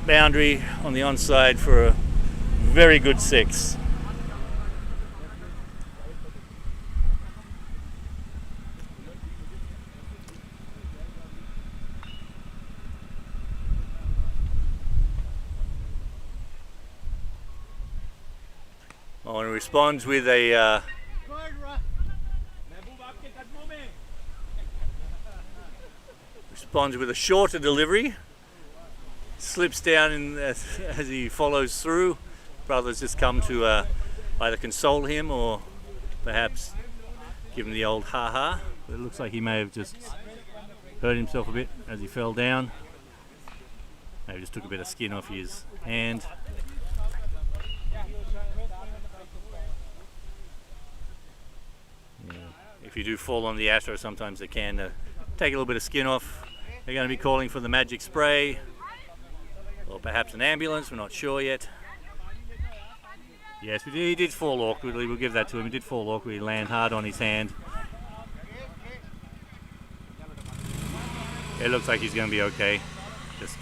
[SPEAKER 1] boundary on the onside for a very good 6. Moen responds with a shorter delivery. Slips down as he follows through. Brothers just come to either console him or perhaps give him the old ha-ha. But it looks like he may have just hurt himself a bit as he fell down. Maybe just took a bit of skin off his hand. Yeah. If you do fall on the Astro, sometimes they can take a little bit of skin off. They're going to be calling for the magic spray or perhaps an ambulance, we're not sure yet. Yes, he did fall awkwardly, we'll give that to him. He did fall awkwardly, land hard on his hand. It looks like he's going to be okay. Just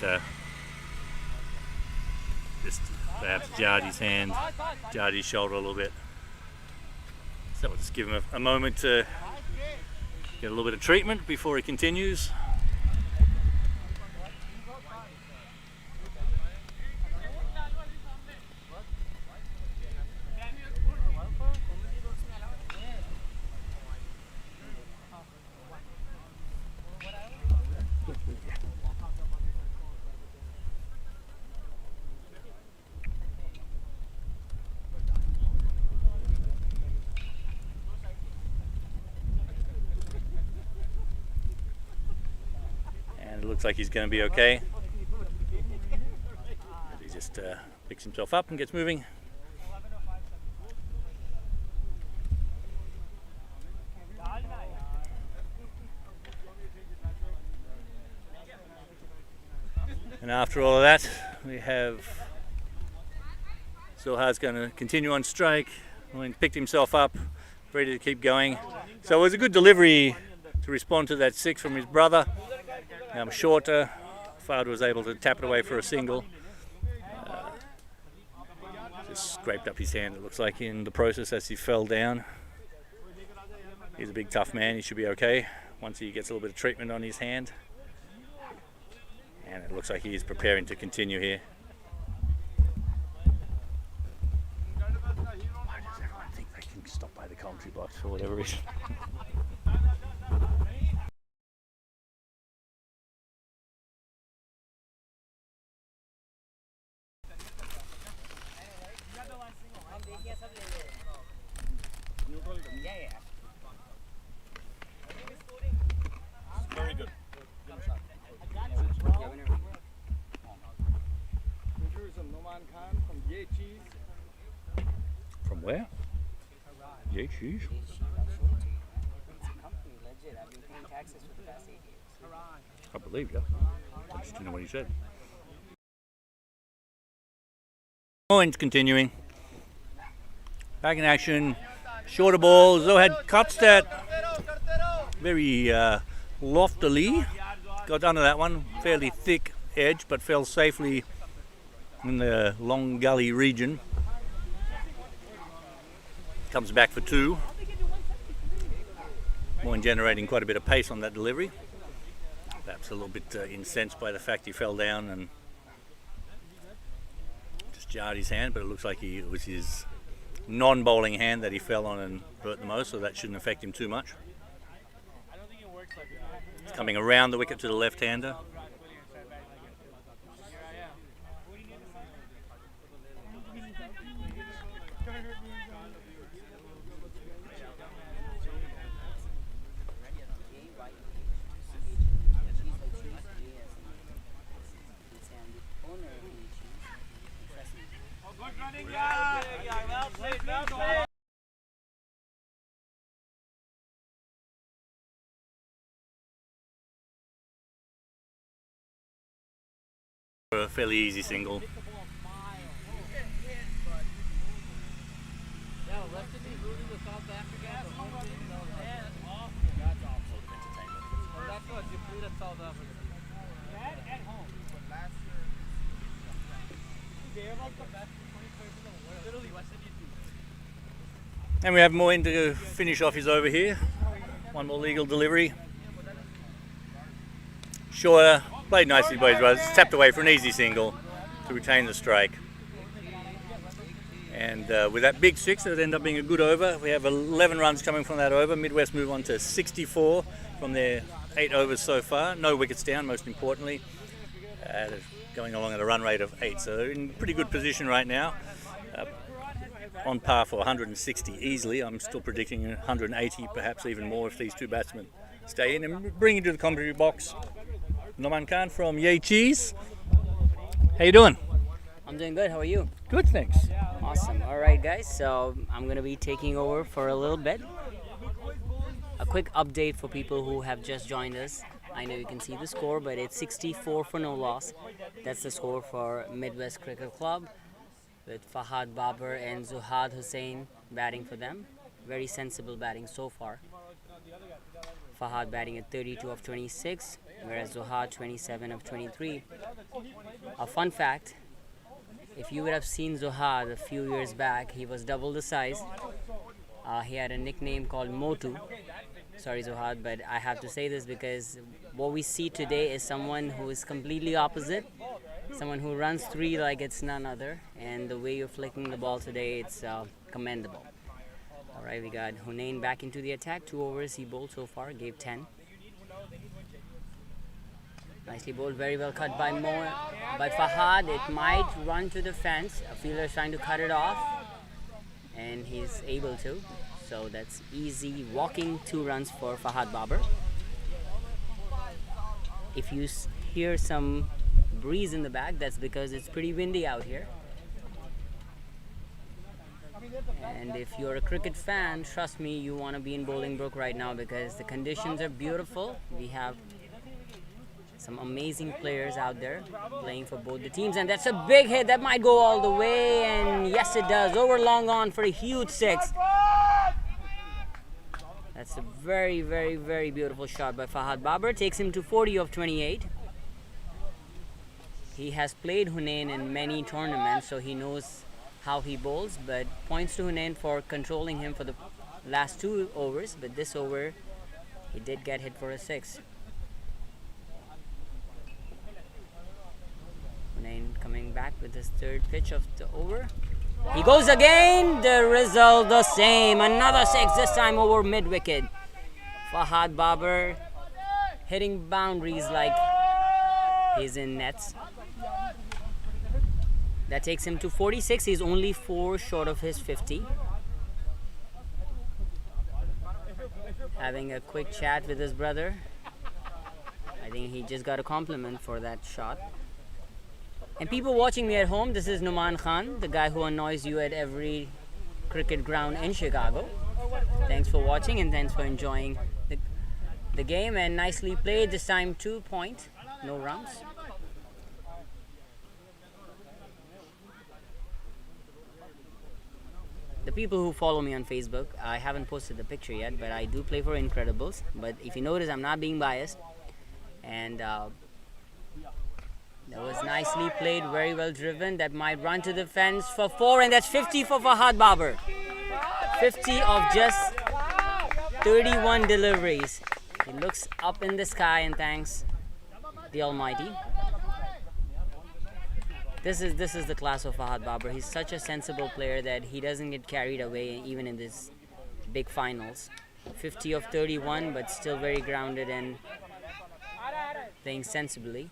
[SPEAKER 1] perhaps jarred his hand, jarred his shoulder a little bit. So we'll just give him a moment to get a little bit of treatment before he continues. it looks like he's going to be okay. He just picks himself up and gets moving. And after all of that, we have Zohad's going to continue on strike. He picked himself up, ready to keep going. So it was a good delivery to respond to that 6 from his brother. Shorter, Fahad was able to tap it away for a single. Just scraped up his hand, it looks like, in the process as he fell down. He's a big tough man, he should be okay once he gets a little bit of treatment on his hand. And it looks like he is preparing to continue here. Why does everyone think they can stop by the commentary box for whatever reason?
[SPEAKER 3] Very good.
[SPEAKER 1] From where? Yeah, cheese. I believe you. I just didn't know what he said. Points continuing. Back in action. Shorter ball. Zohad cuts that very loftily. Got under that one. Fairly thick edge, but fell safely in the long gully region. Comes back for 2. Moin generating quite a bit of pace on that delivery. Perhaps a little bit incensed by the fact he fell down and just jarred his hand, but it looks like it was his non-bowling hand that he fell on and hurt the most, so that shouldn't affect him too much. He's coming around the wicket to the left-hander. A fairly easy single. And we have Moin to finish off his over here. One more legal delivery. Shorter, played nicely by his brothers, tapped away for an easy single to retain the strike. And with that big 6, it ended up being a good over. We have 11 runs coming from that over. Midwest move on to 64 from their 8 overs so far. No wickets down, most importantly. Going along at a run rate of 8, so they're in pretty good position right now. On par for 160 easily. I'm still predicting 180, perhaps even more if these two batsmen stay in. And bring into the commentary box Noman Khan from Yay Cheese. How you doing?
[SPEAKER 4] I'm doing good. How are you?
[SPEAKER 1] Good, thanks.
[SPEAKER 4] Awesome. All right, guys. So I'm going to be taking over for a little bit. A quick update for people who have just joined us. I know you can see the score, but it's 64 for no loss. That's the score for Midwest Cricket Club, with Fahad Babar and Zuhad Hussain batting for them. Very sensible batting so far. Fahad batting at 32 of 26, whereas Zuhad 27 of 23. A fun fact, if you would have seen Zuhad a few years back, he was double the size. He had a nickname called Motu. Sorry Zuhad, but I have to say this because what we see today is someone who is completely opposite. Someone who runs 3 like it's none other, and the way you're flicking the ball today, it's commendable. All right, we got Hunain back into the attack. 2 overs he bowled so far, gave 10. Nicely bowled, very well cut by Fahad. It might run to the fence. A fielder is trying to cut it off, and he's able to. So that's easy walking 2 runs for Fahad Babar. If you hear some breeze in the back, that's because it's pretty windy out here. And if you're a cricket fan, trust me, you want to be in Bolingbroke right now because the conditions are beautiful. We have some amazing players out there playing for both the teams, and that's a big hit that might go all the way, and yes it does, over long on for a huge 6. That's a very, very, very beautiful shot by Fahad Babar. Takes him to 40 of 28. He has played Hunain in many tournaments, so he knows how he bowls, but points to Hunain for controlling him for the last 2 overs, but this over he did get hit for a 6. Hunain coming back with his 3rd pitch of the over. He goes again, the result the same, another 6, this time over mid-wicket. Fahad Babar hitting boundaries like he's in nets. That takes him to 46, he's only 4 short of his 50. Having a quick chat with his brother. I think he just got a compliment for that shot. And people watching me at home, this is Numan Khan, the guy who annoys you at every cricket ground in Chicago. Thanks for watching and thanks for enjoying the game, and nicely played, this time 2 point, no runs. The people who follow me on Facebook, I haven't posted the picture yet, but I do play for Incredibles. But if you notice, I'm not being biased. And that was nicely played, very well driven. That might run to the fence for 4, and that's 50 for Fahad Babar. 50 of just 31 deliveries. He looks up in the sky and thanks the Almighty. This is the class of Fahad Babar. He's such a sensible player that he doesn't get carried away even in these big finals. 50 of 31, but still very grounded and playing sensibly.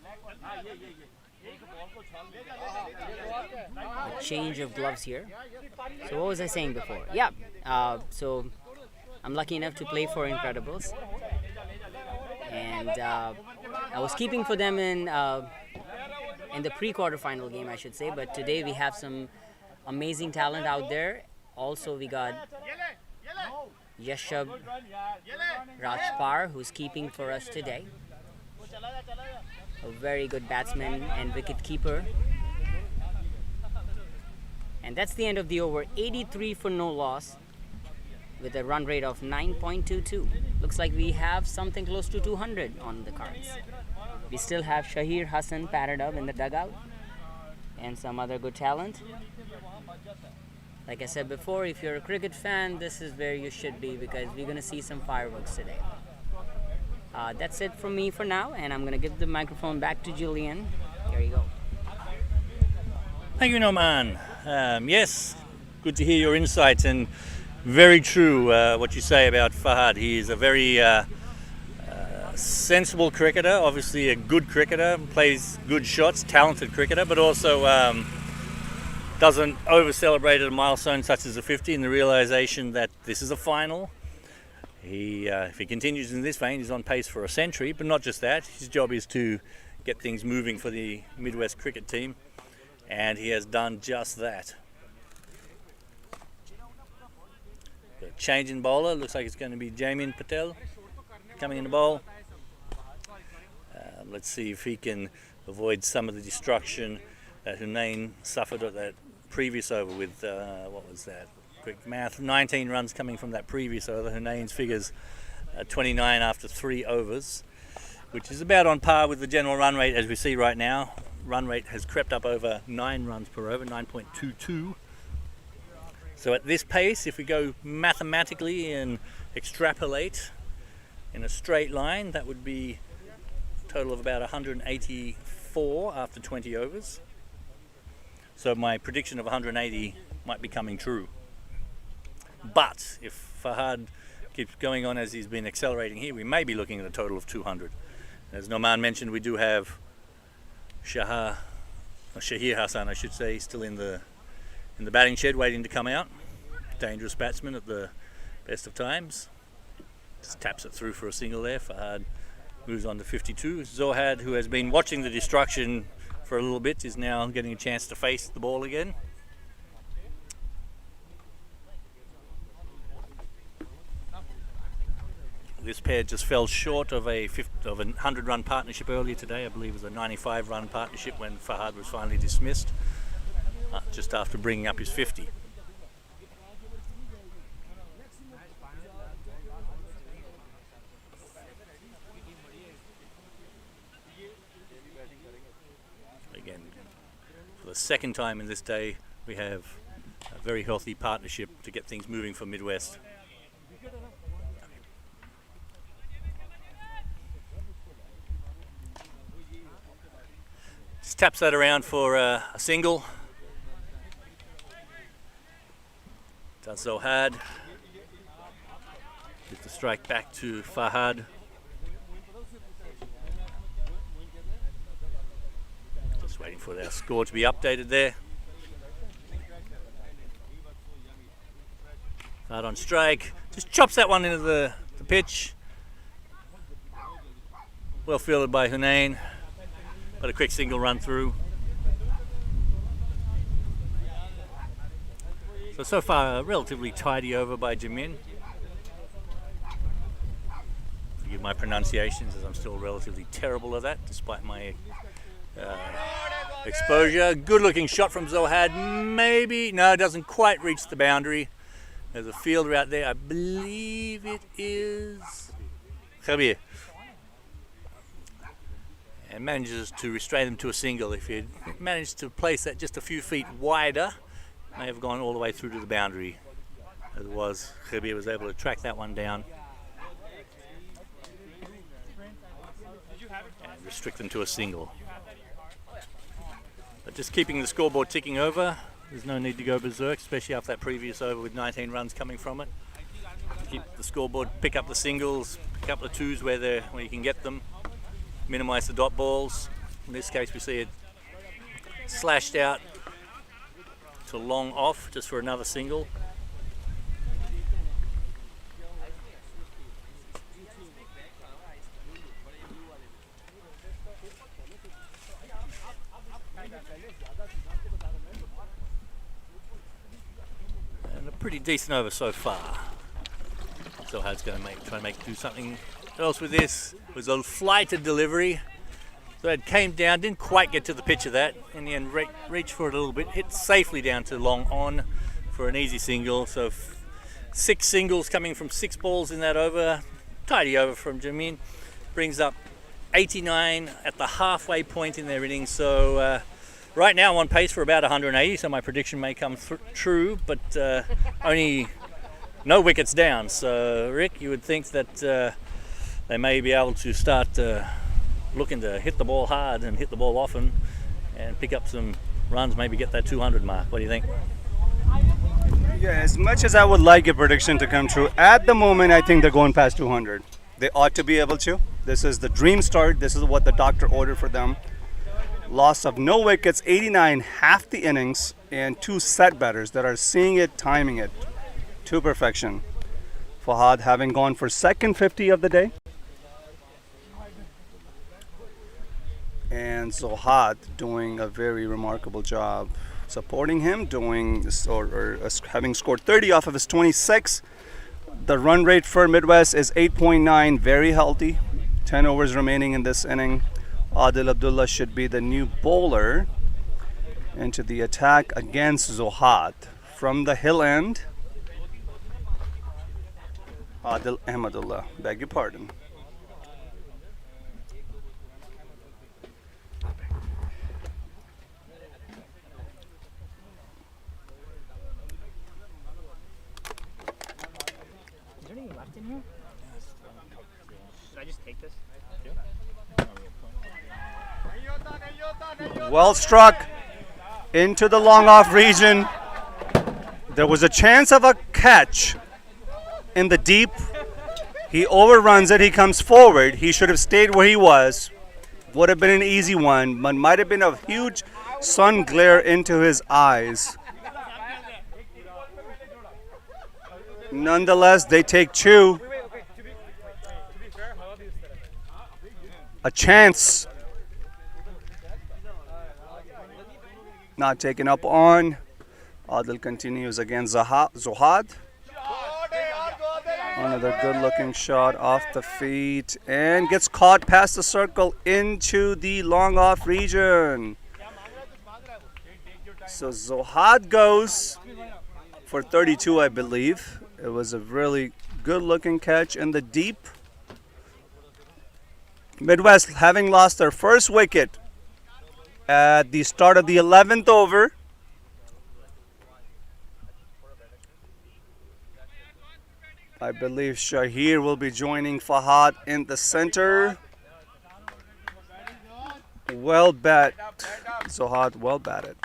[SPEAKER 4] A change of gloves here. So what was I saying before? Yeah, so I'm lucky enough to play for Incredibles. And I was keeping for them in the pre-quarterfinal game, I should say. But today we have some amazing talent out there. Also, we got Yashab Rajpar, who's keeping for us today. A very good batsman and wicket keeper. And that's the end of the over. 83 for no loss with a run rate of 9.22. Looks like we have something close to 200 on the cards. We still have Shahir Hassan padded up in the dugout and some other good talent. Like I said before, if you're a cricket fan, this is where you should be because we're going to see some fireworks today. That's it from me for now, and I'm going to give the microphone back to Julian. Here you go.
[SPEAKER 1] Thank you, Noman. Yes, good to hear your insights, and very true what you say about Fahad. He is a very sensible cricketer, obviously a good cricketer, plays good shots, talented cricketer, but also doesn't over-celebrate at a milestone such as a 50 in the realisation that this is a final. If he continues in this vein, he's on pace for a century, but not just that. His job is to get things moving for the Midwest cricket team, and he has done just that. Got a change in bowler, looks like it's going to be Jamin Patel coming in the bowl. Let's see if he can avoid some of the destruction that Hunain suffered at that previous over with, what was that? Quick math, 19 runs coming from that previous over. Hunain's figures 29 after 3 overs, which is about on par with the general run rate as we see right now. Run rate has crept up over 9 runs per over, 9.22. So at this pace, if we go mathematically and extrapolate in a straight line, that would be a total of about 184 after 20 overs. So my prediction of 180 might be coming true. But if Fahad keeps going on as he's been accelerating here, we may be looking at a total of 200. As Noman mentioned, we do have Shahir Hassan, I should say, still in the batting shed waiting to come out. Dangerous batsman at the best of times. Just taps it through for a single there. Fahad moves on to 52. Zohad, who has been watching the destruction for a little bit, is now getting a chance to face the ball again. This pair just fell short of a 100-run partnership earlier today. I believe it was a 95-run partnership when Fahad was finally dismissed, just after bringing up his 50. Again, for the second time in this day, we have a very healthy partnership to get things moving for Midwest. Just taps that around for a single. Does Zohad. Gives the strike back to Fahad. Just waiting for their score to be updated there. Fahad on strike. Just chops that one into the pitch. Well fielded by Hunain. But a quick single run through. So far, a relatively tidy over by Jamin. Forgive my pronunciations, as I'm still relatively terrible at that, despite my exposure. Good looking shot from Zohad. Maybe, no, it doesn't quite reach the boundary. There's a fielder out there. I believe it is Javier. And manages to restrain them to a single. If he'd managed to place that just a few feet wider, may have gone all the way through to the boundary. As it was, Javier was able to track that one down and restrict them to a single. But just keeping the scoreboard ticking over. There's no need to go berserk, especially after that previous over with 19 runs coming from it. Keep the scoreboard, pick up the singles, pick up the twos where you can get them. Minimize the dot balls. In this case, we see it slashed out to long off just for another single. And a pretty decent over so far. Zohad's going to try and do something else with this. It was a flighted delivery. So it came down, didn't quite get to the pitch of that. In the end, reached for it a little bit, hit safely down to long on for an easy single. So 6 singles coming from 6 balls in that over. Tidy over from Jamin. Brings up 89 at the halfway point in their innings. So right now I'm on pace for about 180, so my prediction may come true, but only no wickets down. So Rick, you would think that they may be able to start looking to hit the ball hard and hit the ball often and pick up some runs, maybe get that 200 mark. What do you think?
[SPEAKER 2] Yeah, as much as I would like your prediction to come true, at the moment I think they're going past 200. They ought to be able to. This is the dream start. This is what the doctor ordered for them. Loss of no wickets, 89, half the innings, and 2 set batters that are seeing it, timing it to perfection. Fahad having gone for second 50 of the day. And Zohad doing a very remarkable job supporting him, having scored 30 off of his 26. The run rate for Midwest is 8.9, very healthy. 10 overs remaining in this inning. Adil Abdullah should be the new bowler into the attack against Zohad. From the hill end, Adil Ahmadullah, beg your pardon.
[SPEAKER 4] Is there anything left in here? Should I just take this?
[SPEAKER 2] Well struck into the long off region. There was a chance of a catch in the deep. He overruns it. He comes forward. He should have stayed where he was. Would have been an easy one, but might have been a huge sun glare into his eyes. Nonetheless, they take 2. a chance. Not taken up on. Adil continues against Zohad. Another good looking shot off the feet and gets caught past the circle into the long off region. So Zohad goes for 32, I believe. It was a really good looking catch in the deep. Midwest having lost their first wicket at the start of the 11th over. I believe Shahir will be joining Fahad in the center. Well bat, Zohad, well batted.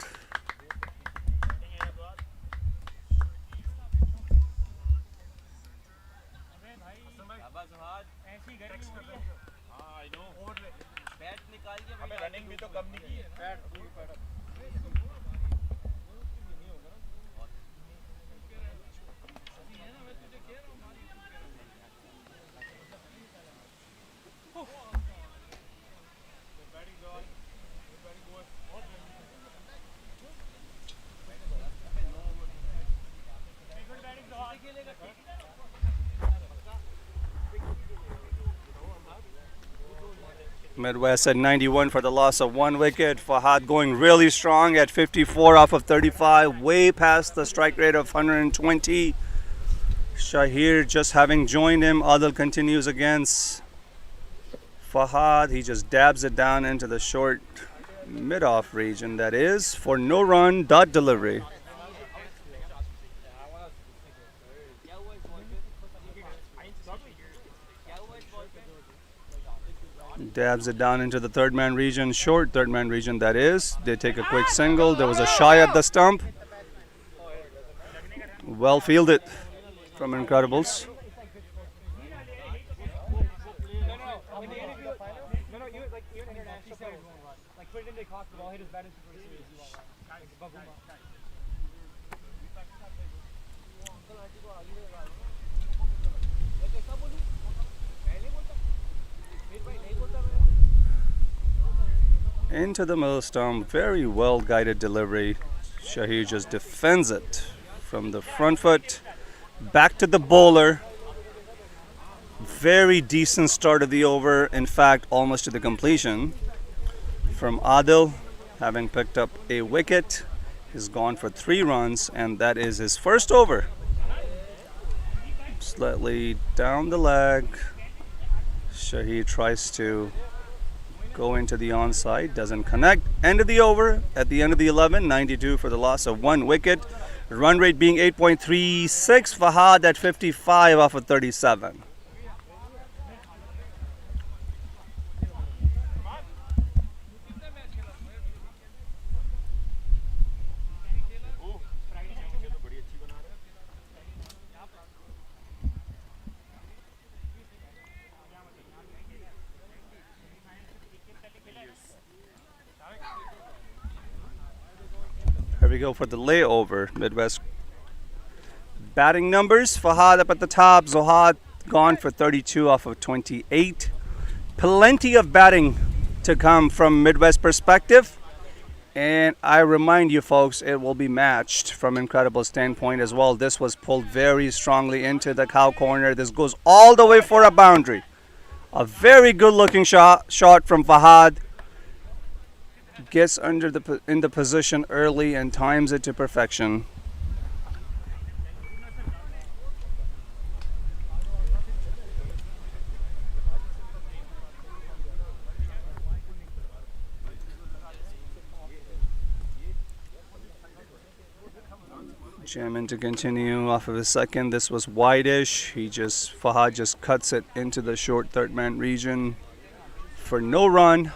[SPEAKER 2] Midwest at 91 for the loss of 1 wicket. Fahad going really strong at 54 off of 35, way past the strike rate of 120. Shahir just having joined him. Adil continues against Fahad. He just dabs it down into the short mid-off region, that is, for no run, dot delivery. Dabs it down into the third man region, short third man region, that is. They take a quick single. There was a shy at the stump. Well fielded from Incredibles. Into the middle stump, very well guided delivery. Shahir just defends it from the front foot, back to the bowler. Very decent start of the over, in fact almost to the completion from Adil, having picked up a wicket. He's gone for 3 runs and that is his first over. Slightly down the leg, Shahir tries to go into the onside, doesn't connect. End of the over at the end of the 11, 92 for the loss of 1 wicket. Run rate being 8.36. Fahad at 55 off of 37. Here we go for the layover. Midwest batting numbers. Fahad up at the top. Zohad gone for 32 off of 28. Plenty of batting to come from Midwest perspective. And I remind you folks, it will be matched from Incredible standpoint as well. This was pulled very strongly into the cow corner. This goes all the way for a boundary. A very good looking shot from Fahad. Gets in the position early and times it to perfection. Jamin to continue off of his second. This was wide-ish. Fahad just cuts it into the short third man region for no run.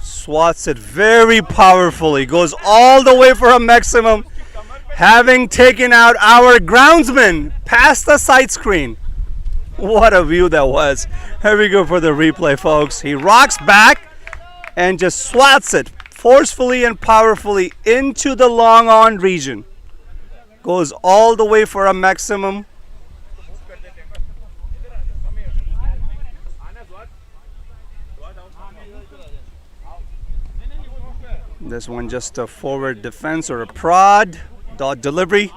[SPEAKER 2] Swats it very powerfully, goes all the way for a maximum, having taken out our groundsman past the side screen. What a view that was. Here we go for the replay, folks. He rocks back and just swats it forcefully and powerfully into the long on region. Goes all the way for a maximum. This one just a forward defense or a prod. Dot delivery.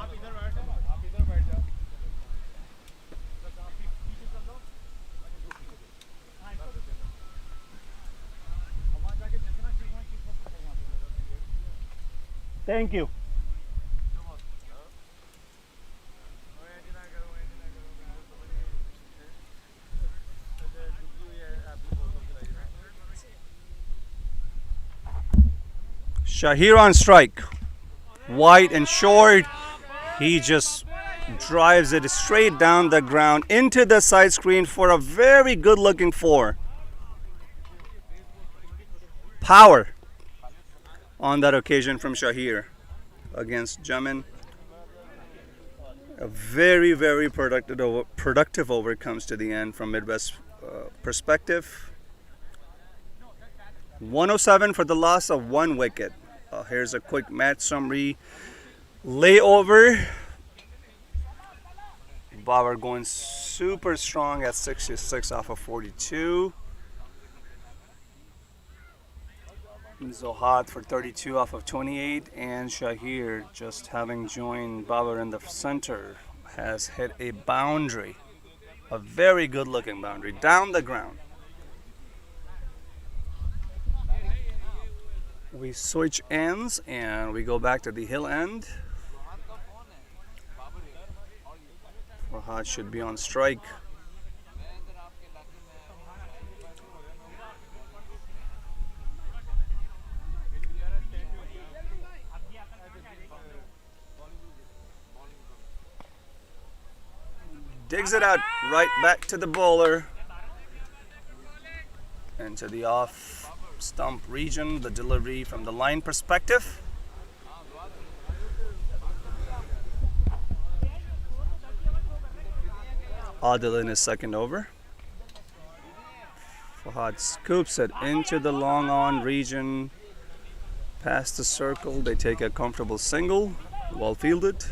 [SPEAKER 2] Thank you. Shahir on strike. Wide and short. He just drives it straight down the ground into the side screen for a very good looking four. Power on that occasion from Shahir against Jamin. A very, very productive over comes to the end from Midwest perspective. 107 for the loss of 1 wicket. Here's a quick match summary. Layover. Bauer going super strong at 66 off of 42. Zohad for 32 off of 28, and Shahir, just having joined Bauer in the center, has hit a boundary, a very good looking boundary, down the ground. We switch ends and we go back to the hill end. Farhad should be on strike. Digs it out right back to the bowler. Into the off stump region, the delivery from the line perspective. Adil in his second over. Fahad scoops it into the long on region. Past the circle, they take a comfortable single, well fielded.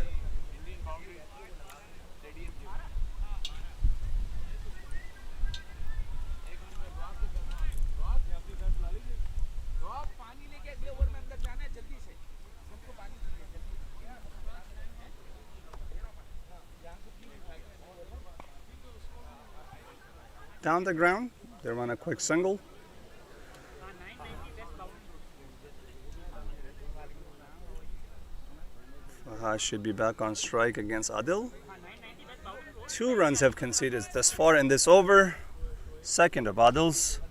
[SPEAKER 2] Down the ground, they run a quick single. Fahad should be back on strike against Adil. 2 runs have conceded thus far in this over. Second of Adil's.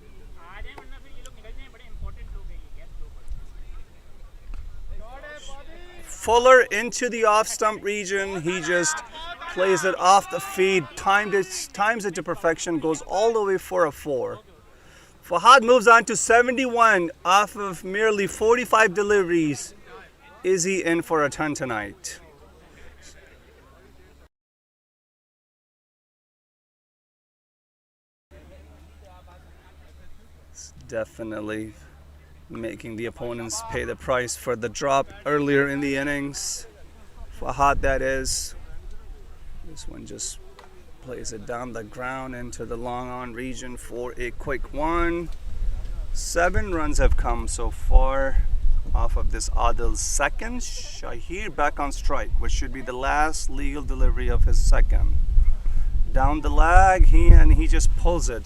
[SPEAKER 2] Fuller into the off stump region. He just plays it off the feed, times it to perfection, goes all the way for a 4. Fahad moves on to 71 off of merely 45 deliveries. Is he in for a ton tonight? It's definitely making the opponents pay the price for the drop earlier in the innings. Fahad, that is. This one just plays it down the ground into the long on region for a quick 1. 7 runs have come so far off of this Adil's second. Shahir back on strike, which should be the last legal delivery of his second. Down the lag, he just pulls it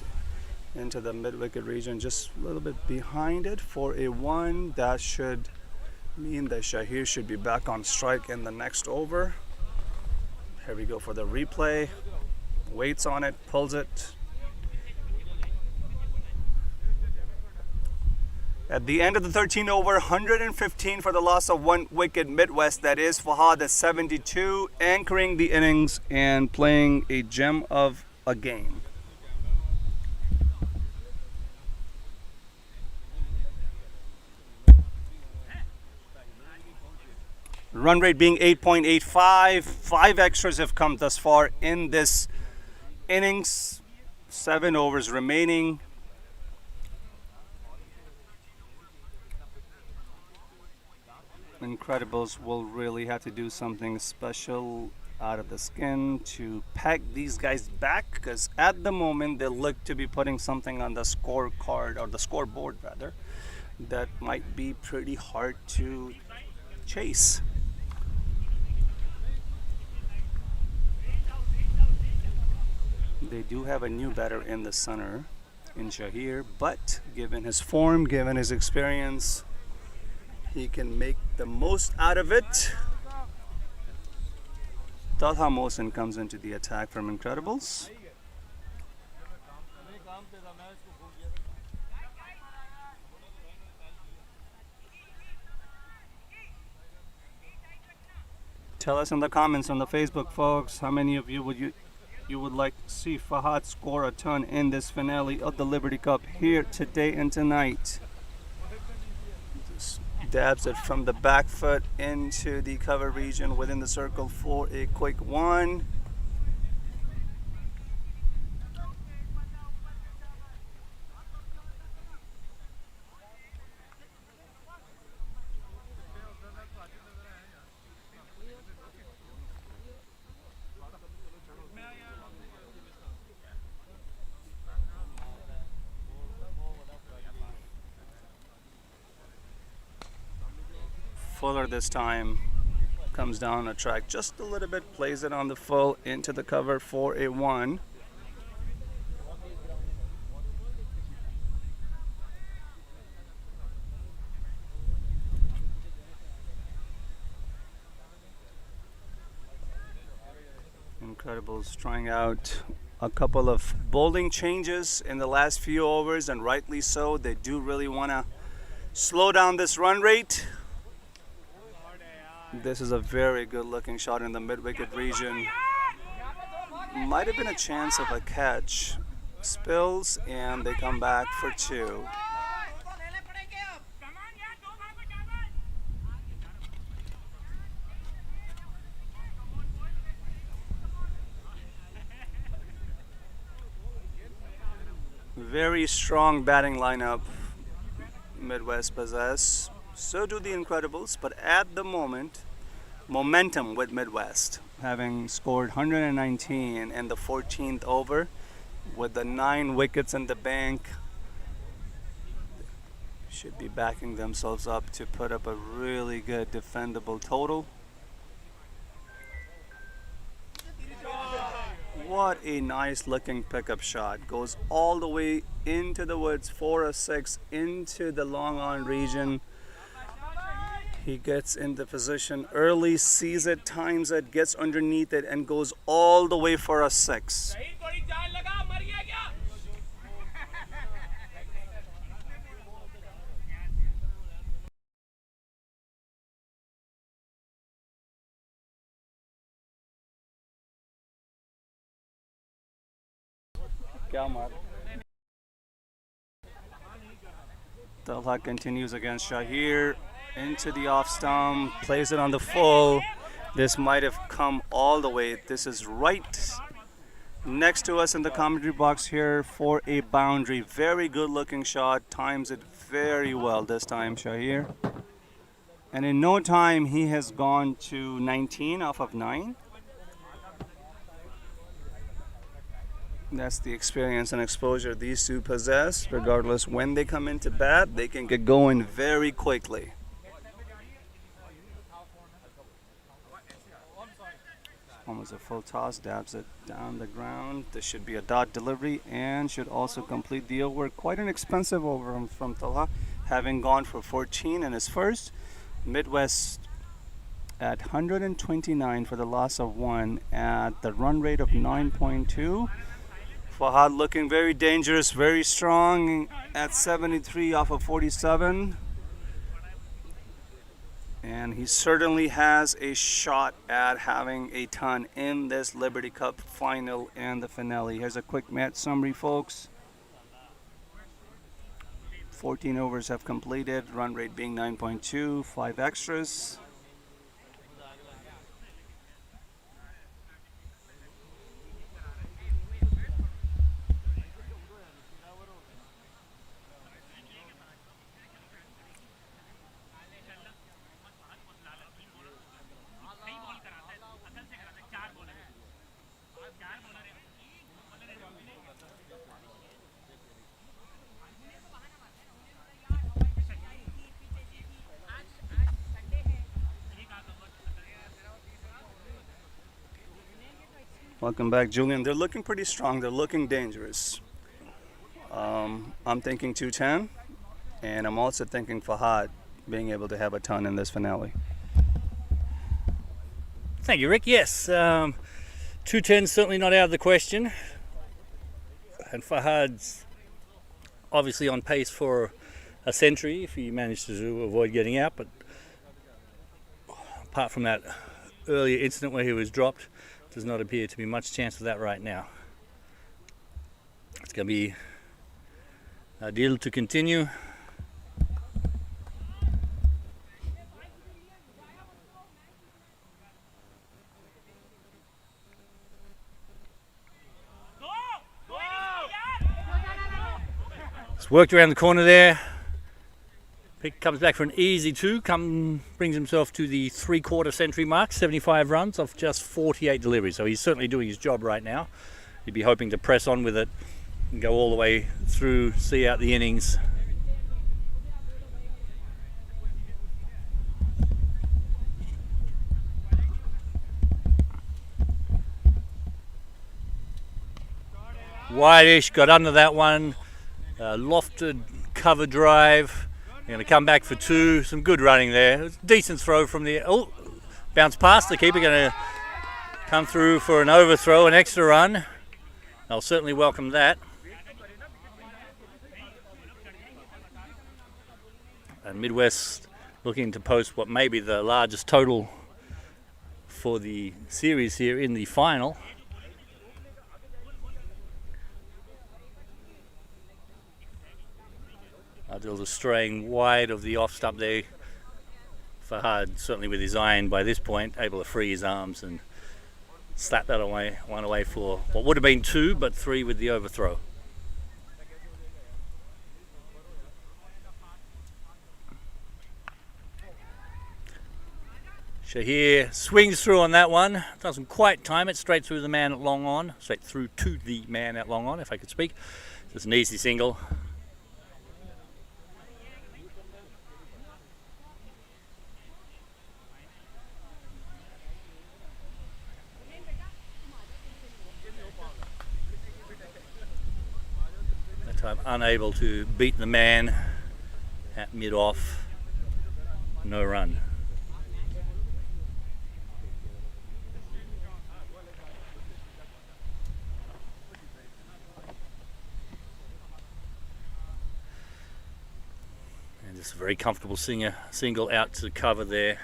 [SPEAKER 2] into the mid-wicket region, just a little bit behind it for a 1. That should mean that Shahir should be back on strike in the next over. Here we go for the replay. Waits on it, pulls it. At the end of the 13 over, 115 for the loss of 1 wicket. Midwest, that is. Fahad at 72, anchoring the innings and playing a gem of a game. Run rate being 8.85. 5 extras have come thus far in this innings. 7 overs remaining. Incredibles will really have to do something special out of the skin to peg these guys back, because at the moment they look to be putting something on the scorecard, or the scoreboard rather, that might be pretty hard to chase. They do have a new batter in the center in Shahir, but given his form, given his experience, he can make the most out of it. Talha Mohsen comes into the attack from Incredibles. Tell us in the comments on the Facebook, folks, how many of you would like to see Fahad score a ton in this finale of the Liberty Cup here today and tonight. Just dabs it from the back foot into the cover region within the circle for a quick one. Fuller this time comes down a track just a little bit, plays it on the full into the cover for a one. Incredibles trying out a couple of bowling changes in the last few overs, and rightly so. They do really want to slow down this run rate. This is a very good looking shot in the mid-wicket region. Might have been a chance of a catch. Spills, and they come back for two. Very strong batting lineup Midwest possess. So do the Incredibles, but at the moment, momentum with Midwest, having scored 119 in the 14th over with the 9 wickets in the bank, should be backing themselves up to put up a really good defendable total. What a nice looking pickup shot. Goes all the way into the woods for a 6 into the long on region. He gets into position early, sees it, times it, gets underneath it, and goes all the way for a 6. Talha continues against Shahir. Into the off stump, plays it on the full. This might have come all the way. This is right next to us in the commentary box here for a boundary. Very good looking shot. Times it very well this time, Shahir. And in no time, he has gone to 19 off of 9. That's the experience and exposure these two possess. Regardless when they come into bat, they can get going very quickly. Almost a full toss, dabs it down the ground. This should be a dot delivery and should also complete the over. Quite an expensive over from Talha, having gone for 14 in his first. Midwest at 129 for the loss of 1 at the run rate of 9.2. Fahad looking very dangerous, very strong at 73 off of 47. And he certainly has a shot at having a ton in this Liberty Cup final and the finale. Here's a quick match summary, folks. 14 overs have completed, run rate being 9.2, 5 extras. Welcome back, Julian. They're looking pretty strong. They're looking dangerous. I'm thinking 210, and I'm also thinking Fahad being able to have a ton in this finale.
[SPEAKER 1] Thank you, Rick. Yes, 210 certainly not out of the question. And Fahad's obviously on pace for a century if he managed to avoid getting out. But apart from that earlier incident where he was dropped, does not appear to be much chance of that right now. It's going to be a deal to continue. It's worked around the corner there. Pick comes back for an easy two. Brings himself to the 3/4 century mark, 75 runs off just 48 deliveries. So he's certainly doing his job right now. He'd be hoping to press on with it and go all the way through, see out the innings. Wide-ish, got under that one. Lofted cover drive. They're going to come back for two. Some good running there. Decent throw from the... Oh, bounce past the keeper. Going to come through for an overthrow, an extra run. They'll certainly welcome that. And Midwest looking to post what may be the largest total for the series here in the final. Adil is straying wide of the off stump there. Fahad, certainly with his iron by this point, able to free his arms and slap that one away for what would have been two, but three with the overthrow. Shahir swings through on that one. Doesn't quite time it. Straight through the man at long on. Straight through to the man at long on, if I could speak. Just an easy single. Time unable to beat the man at mid-off, no run. And just a very comfortable single out to cover there.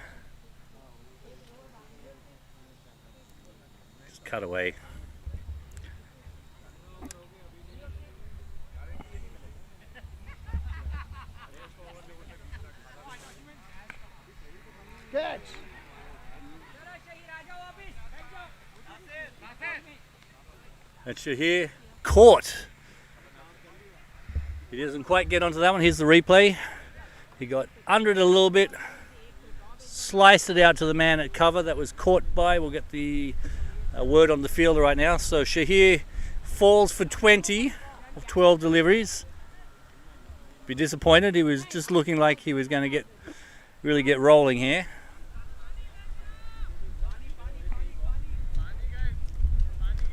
[SPEAKER 1] Just cut away.
[SPEAKER 3] Catch.
[SPEAKER 1] And Shahir caught. He doesn't quite get onto that one. Here's the replay. He got under it a little bit, sliced it out to the man at cover that was caught by. We'll get the word on the field right now. So Shahir falls for 20 of 12 deliveries. Be disappointed. He was just looking like he was going to really get rolling here.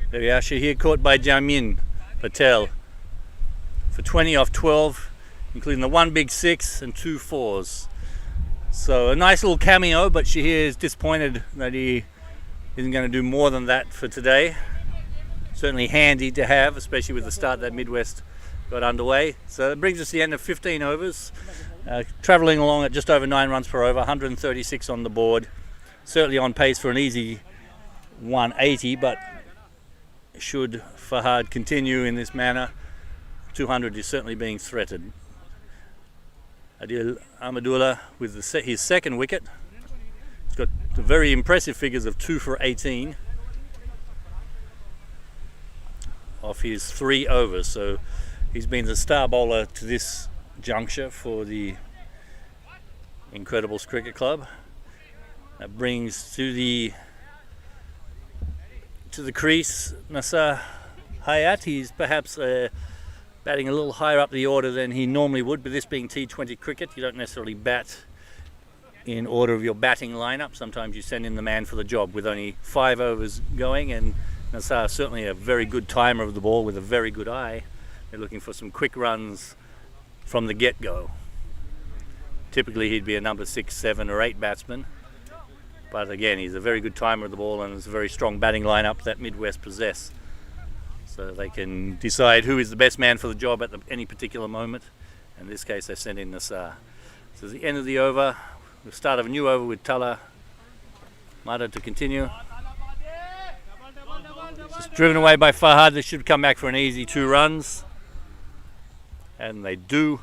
[SPEAKER 1] There we are, Shahir caught by Jamin Patel for 20 off 12, including the one big six and two fours. So a nice little cameo, but Shahir is disappointed that he isn't going to do more than that for today. Certainly handy to have, especially with the start that Midwest got underway. So that brings us to the end of 15 overs. Travelling along at just over 9 runs per over, 136 on the board. Certainly on pace for an easy 180, but should Fahad continue in this manner, 200 is certainly being threatened. Adil Ahmadullah with his second wicket. He's got very impressive figures of 2 for 18 off his 3 overs. So he's been the star bowler to this juncture for the Incredibles Cricket Club. That brings to the crease Nasser Hayat. He's perhaps batting a little higher up the order than he normally would, but this being T20 cricket, you don't necessarily bat in order of your batting lineup. Sometimes you send in the man for the job with only 5 overs going and Nassar certainly a very good timer of the ball with a very good eye. They're looking for some quick runs from the get-go. Typically he'd be a number 6, 7 or 8 batsman, but again he's a very good timer of the ball, and it's a very strong batting lineup that Midwest possess, so they can decide who is the best man for the job at any particular moment. In this case they sent in Nassar. So it's the end of the over, the start of a new over with Tala Mada to continue. Just driven away by Fahad. They should come back for an easy 2 runs, and they do.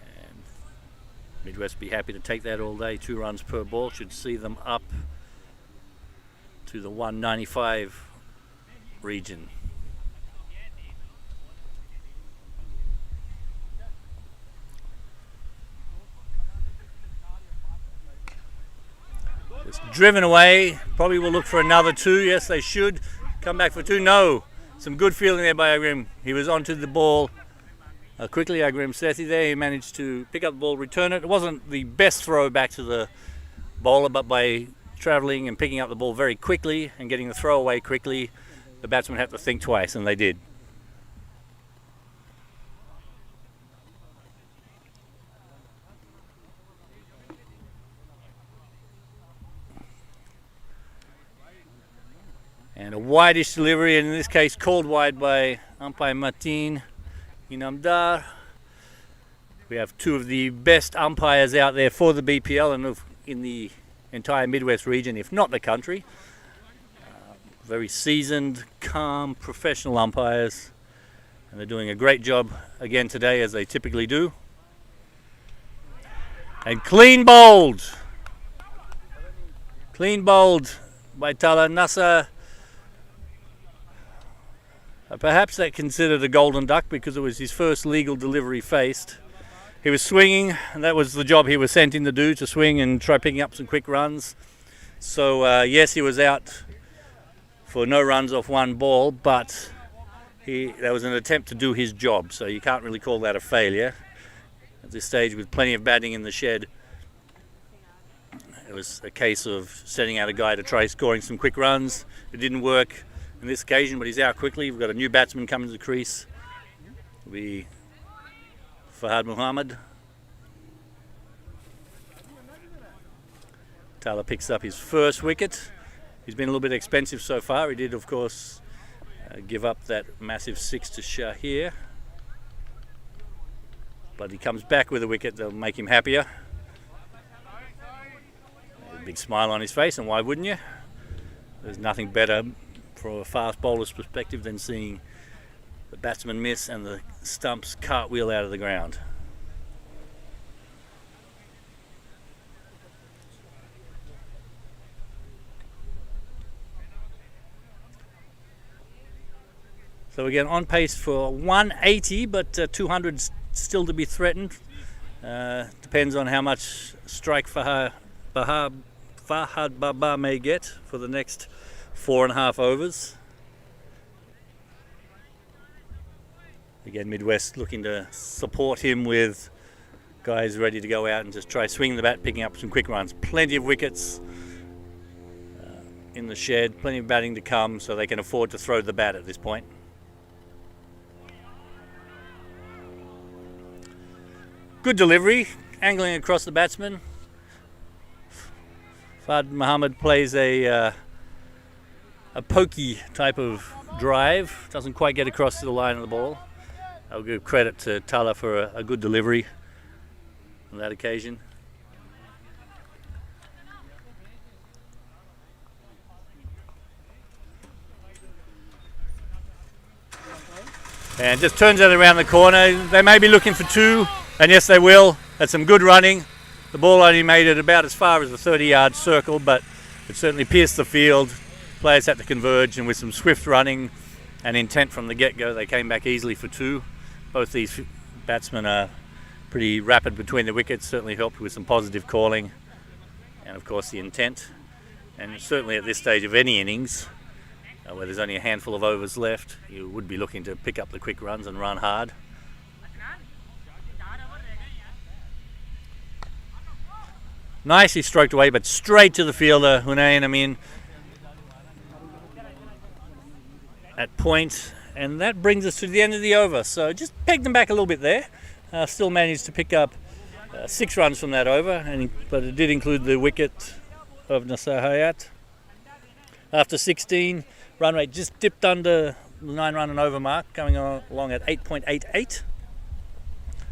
[SPEAKER 1] And Midwest be happy to take that all day. 2 runs per ball should see them up to the 195 region. Just driven away, probably will look for another 2. Yes, they should come back for 2. No, some good fielding there by Agrim. He was onto the ball quickly. Agrim Sethi there, he managed to pick up the ball, return it. It wasn't the best throw back to the bowler, but by travelling and picking up the ball very quickly and getting the throw away quickly, the batsmen had to think twice, and they did. And a wide-ish delivery, and in this case called wide by umpire Martin Inamdar. We have 2 of the best umpires out there for the BPL and in the entire Midwest region, if not the country. Very seasoned, calm, professional umpires, and they're doing a great job again today, as they typically do. And clean bowled by Tala Nasser. Perhaps they considered a golden duck because it was his first legal delivery faced. He was swinging, and that was the job he was sent in to do, to swing and try picking up some quick runs. So yes, he was out for no runs off 1 ball, but that was an attempt to do his job, so you can't really call that a failure. At this stage, with plenty of batting in the shed, it was a case of setting out a guy to try scoring some quick runs. It didn't work on this occasion, but he's out quickly. We've got a new batsman coming to the crease. It'll be Fahad Muhammad. Tala picks up his first wicket. He's been a little bit expensive so far. He did, of course, give up that massive 6 to Shahir, but he comes back with a wicket that'll make him happier. A big smile on his face, and why wouldn't you? There's nothing better from a fast bowler's perspective than seeing the batsman miss and the stumps cartwheel out of the ground. So again, on pace for 180, but 200 still to be threatened. Depends on how much strike Fahad Baba may get for the next 4.5 overs. Again, Midwest looking to support him with guys ready to go out and just try swinging the bat, picking up some quick runs. Plenty of wickets in the shed, plenty of batting to come, so they can afford to throw the bat at this point. Good delivery, angling across the batsman. Fahad Muhammad plays a pokey type of drive, doesn't quite get across to the line of the ball. I'll give credit to Tala for a good delivery on that occasion. And just turns it around the corner. They may be looking for 2, and yes they will. That's some good running. The ball only made it about as far as the 30-yard circle, but it certainly pierced the field. Players had to converge, and with some swift running and intent from the get-go, they came back easily for 2. Both these batsmen are pretty rapid between the wickets, certainly helped with some positive calling and of course the intent. And certainly at this stage of any innings, where there's only a handful of overs left, you would be looking to pick up the quick runs and run hard. Nicely stroked away, but straight to the fielder, Hunayn Amin, at point. And that brings us to the end of the over. So just pegged them back a little bit there. Still managed to pick up 6 runs from that over, but it did include the wicket of Nasser Hayat. After 16, run rate just dipped under the 9 run and over mark, coming along at 8.88.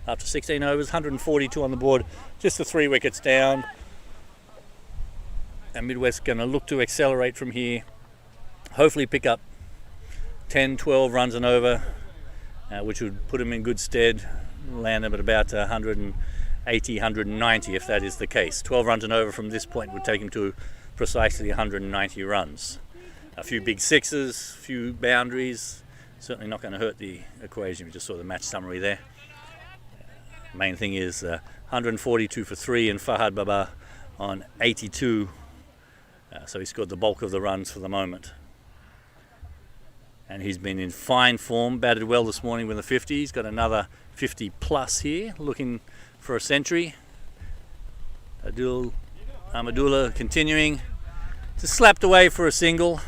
[SPEAKER 1] After 16 overs, 142 on the board, just the 3 wickets down. And Midwest going to look to accelerate from here. Hopefully pick up 10, 12 runs and over, which would put them in good stead. Land them at about 180, 190 if that is the case. 12 runs and over from this point would take him to precisely 190 runs. A few big sixes, a few boundaries, certainly not going to hurt the equation. We just saw the match summary there. Main thing is 142 for 3 and Fahad Baba on 82. So he scored the bulk of the runs for the moment. And he's been in fine form, batted well this morning with the 50. He's got another 50 plus here, looking for a century. Ahmadullah continuing, just slapped away for a single.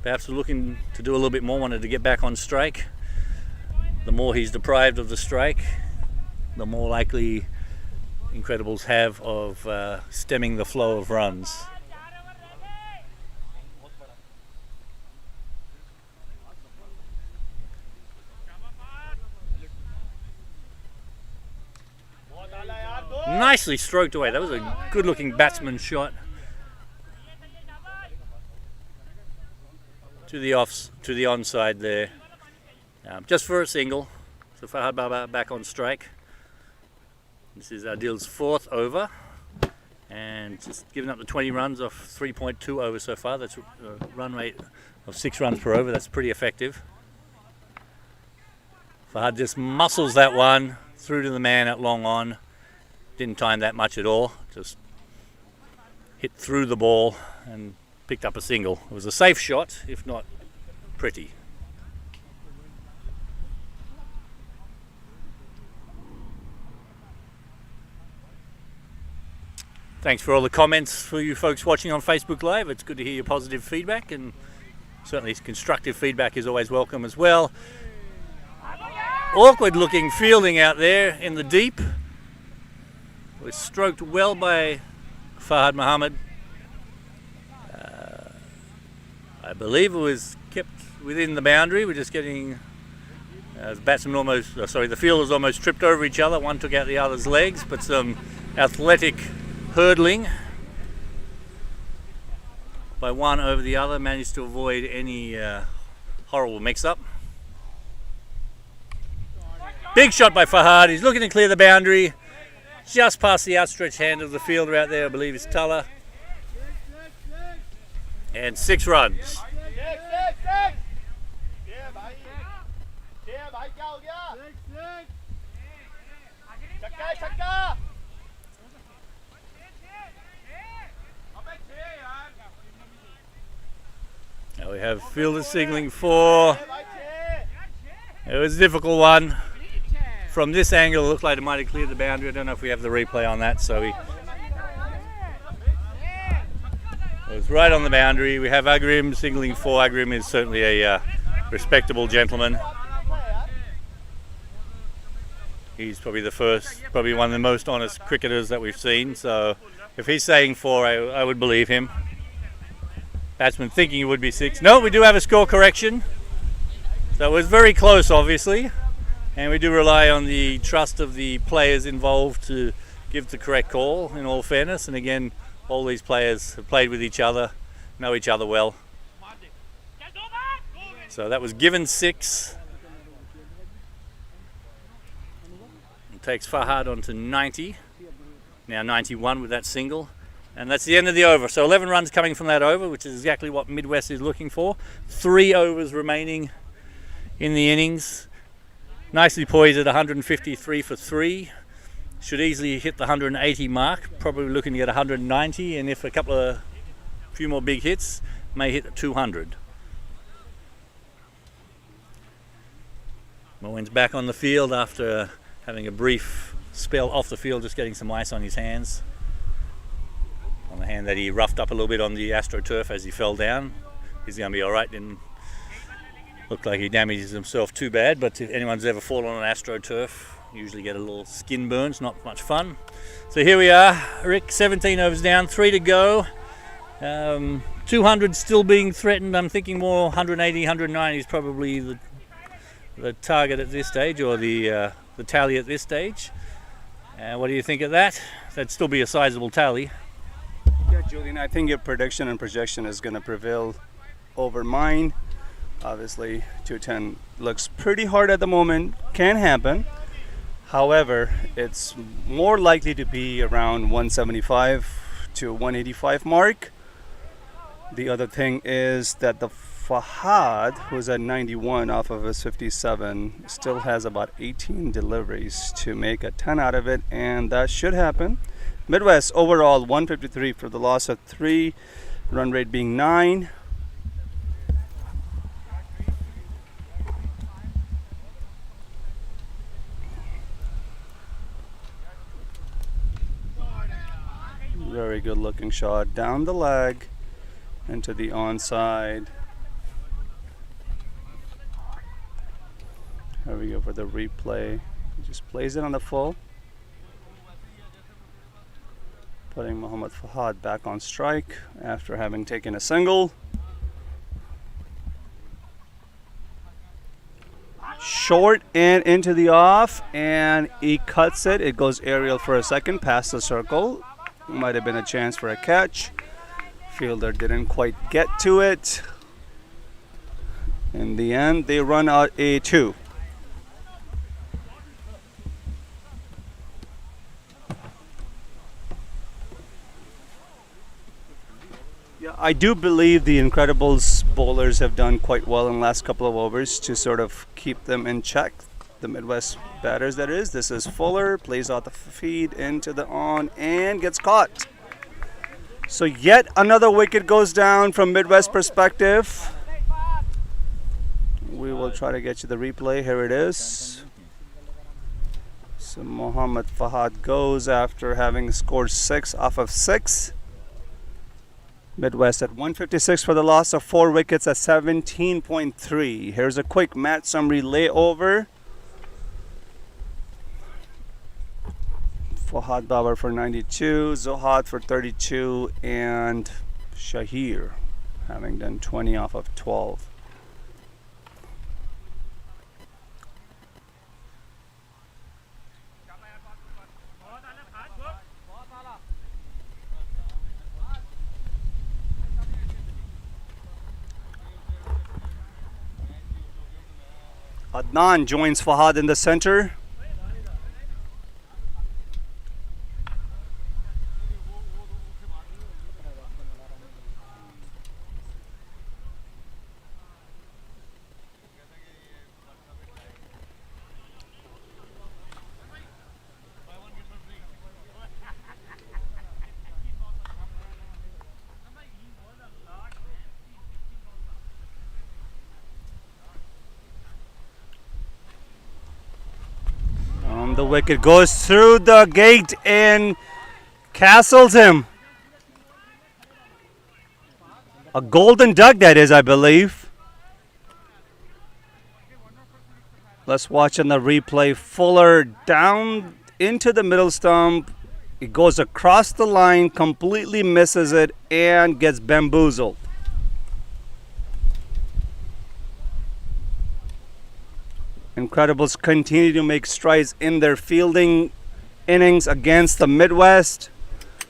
[SPEAKER 1] Perhaps looking to do a little bit more, wanted to get back on strike. The more he's deprived of the strike, the more likely Incredibles have of stemming the flow of runs. Nicely stroked away. That was a good looking batsman shot. To the onside there. Just for a single. So Fahad Baba back on strike. This is Adil's 4th over. And just giving up the 20 runs off 3.2 overs so far. That's a run rate of 6 runs per over. That's pretty effective. Fahad just muscles that one through to the man at long on. Didn't time that much at all. Just hit through the ball and picked up a single. It was a safe shot, if not pretty. Thanks for all the comments for you folks watching on Facebook Live. It's good to hear your positive feedback, and certainly constructive feedback is always welcome as well. Awkward looking fielding out there in the deep. It was stroked well by Fahad Mohammed. I believe it was kept within the boundary. We're just getting the batsman the fielders almost tripped over each other. One took out the other's legs, but some athletic hurdling by one over the other managed to avoid any horrible mix-up. Big shot by Fahad. He's looking to clear the boundary. Just past the outstretched hand of the fielder out there, I believe is Tulla. And 6 runs. Now we have fielder signaling 4. It was a difficult one. From this angle, it looked like it might have cleared the boundary. I don't know if we have the replay on that. So it was right on the boundary. We have Agrim signaling 4. Agrim is certainly a respectable gentleman. He's probably one of the most honest cricketers that we've seen. So if he's saying 4, I would believe him. Batsman thinking it would be 6. No, we do have a score correction. So it was very close, obviously. And we do rely on the trust of the players involved to give the correct call, in all fairness. And again, all these players have played with each other, know each other well. So that was given 6. It takes Fahad on to 90. Now 91 with that single. And that's the end of the over. So 11 runs coming from that over, which is exactly what Midwest is looking for. 3 overs remaining in the innings. Nicely poised at 153 for 3. Should easily hit the 180 mark. Probably looking to get 190, and if a few more big hits, may hit 200. Moen's back on the field after having a brief spell off the field, just getting some ice on his hands. On the hand that he roughed up a little bit on the AstroTurf as he fell down. He's going to be alright. Didn't look like he damages himself too bad, but if anyone's ever fallen on AstroTurf, usually get a little skin burns, not much fun. So here we are, Rick, 17 overs down, 3 to go. 200 still being threatened. I'm thinking more 180, 190 is probably the target at this stage, or the tally at this stage. What do you think of that? That'd still be a sizable tally.
[SPEAKER 2] Yeah, Julian, I think your prediction and projection is going to prevail over mine. Obviously, 210 looks pretty hard at the moment. Can happen. However, it's more likely to be around 175 to 185 mark. The other thing is that the Fahad, who's at 91 off of his 57, still has about 18 deliveries to make a 10 out of it, and that should happen. Midwest overall 153 for the loss of 3, run rate being 9. Very good looking shot down the leg into the onside. Here we go for the replay. Just plays it on the full, putting Mohammad Fahad back on strike after having taken a single. Short and into the off, and he cuts it. It goes aerial for a second past the circle. Might have been a chance for a catch. Fielder didn't quite get to it. In the end, they run out a 2. Yeah, I do believe the Incredibles bowlers have done quite well in the last couple of overs to sort of keep them in check. The Midwest batters, that is. This is Fuller, plays out the feed into the on and gets caught. So yet another wicket goes down from Midwest perspective. We will try to get you the replay. Here it is. So Mohammad Fahad goes after having scored 6 off of 6. Midwest at 156 for the loss of 4 wickets at 17.3. Here's a quick match summary layover. Fahad Babar for 92, Zohad for 32, and Shahir having done 20 off of 12. Adnan joins Fahad in the center. The wicket goes through the gate and castles him. A golden duck, that is, I believe. Let's watch on the replay. Fuller down into the middle stump. It goes across the line, completely misses it, and gets bamboozled. Incredibles continue to make strides in their fielding innings against the Midwest.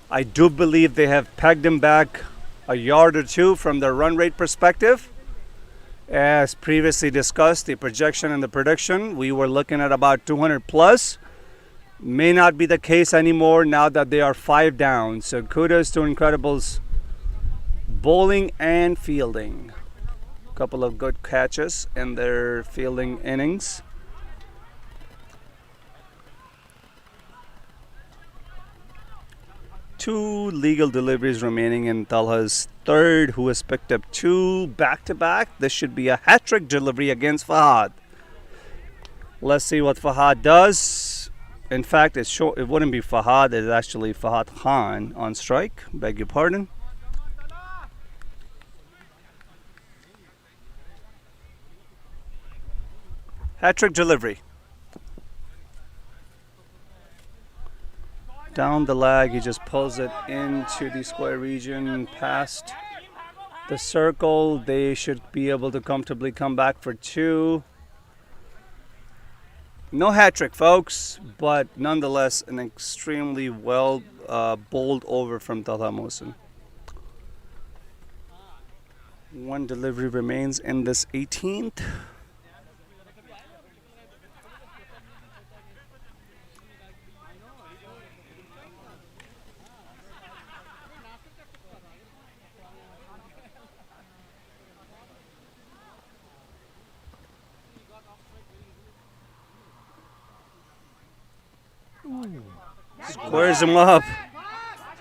[SPEAKER 2] I do believe they have pegged him back a yard or two from the run rate perspective. As previously discussed, the projection and the prediction, we were looking at about 200 plus. May not be the case anymore now that they are 5 down. So kudos to Incredibles bowling and fielding. Couple of good catches in their fielding innings. Two legal deliveries remaining in Talha's third, who has picked up 2 back-to-back. This should be a hat-trick delivery against Fahad. Let's see what Fahad does. In fact, it wouldn't be Fahad, it's actually Fahad Khan on strike. Beg your pardon. Hat-trick delivery. Down the leg, he just pulls it into the square region, past the circle. They should be able to comfortably come back for 2. No hat trick, folks, but nonetheless an extremely well bowled over from Talha Mohsin. 1 delivery remains in this 18th. Squares him up.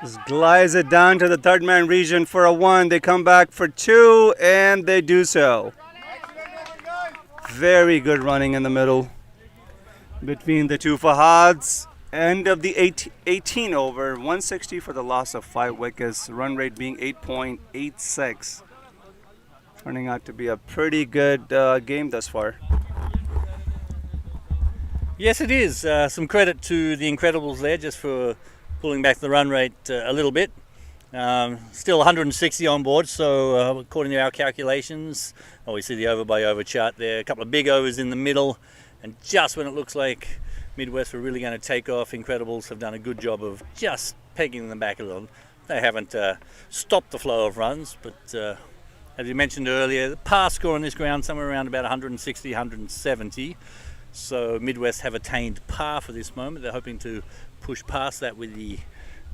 [SPEAKER 2] Just glides it down to the third man region for a 1. They come back for 2, and they do so. Very good running in the middle between the two Fahads. End of the 18 over, 160 for the loss of 5 wickets. Run rate being 8.86. Turning out to be a pretty good game thus far.
[SPEAKER 1] Yes, it is. Some credit to the Incredibles there just for pulling back the run rate a little bit. Still 160 on board, so according to our calculations, we see the over by over chart there. A couple of big overs in the middle, and just when it looks like Midwest were really going to take off, Incredibles have done a good job of just pegging them back a little. They haven't stopped the flow of runs, but as you mentioned earlier, the par score on this ground somewhere around about 160, 170. So Midwest have attained par for this moment. They're hoping to push past that with the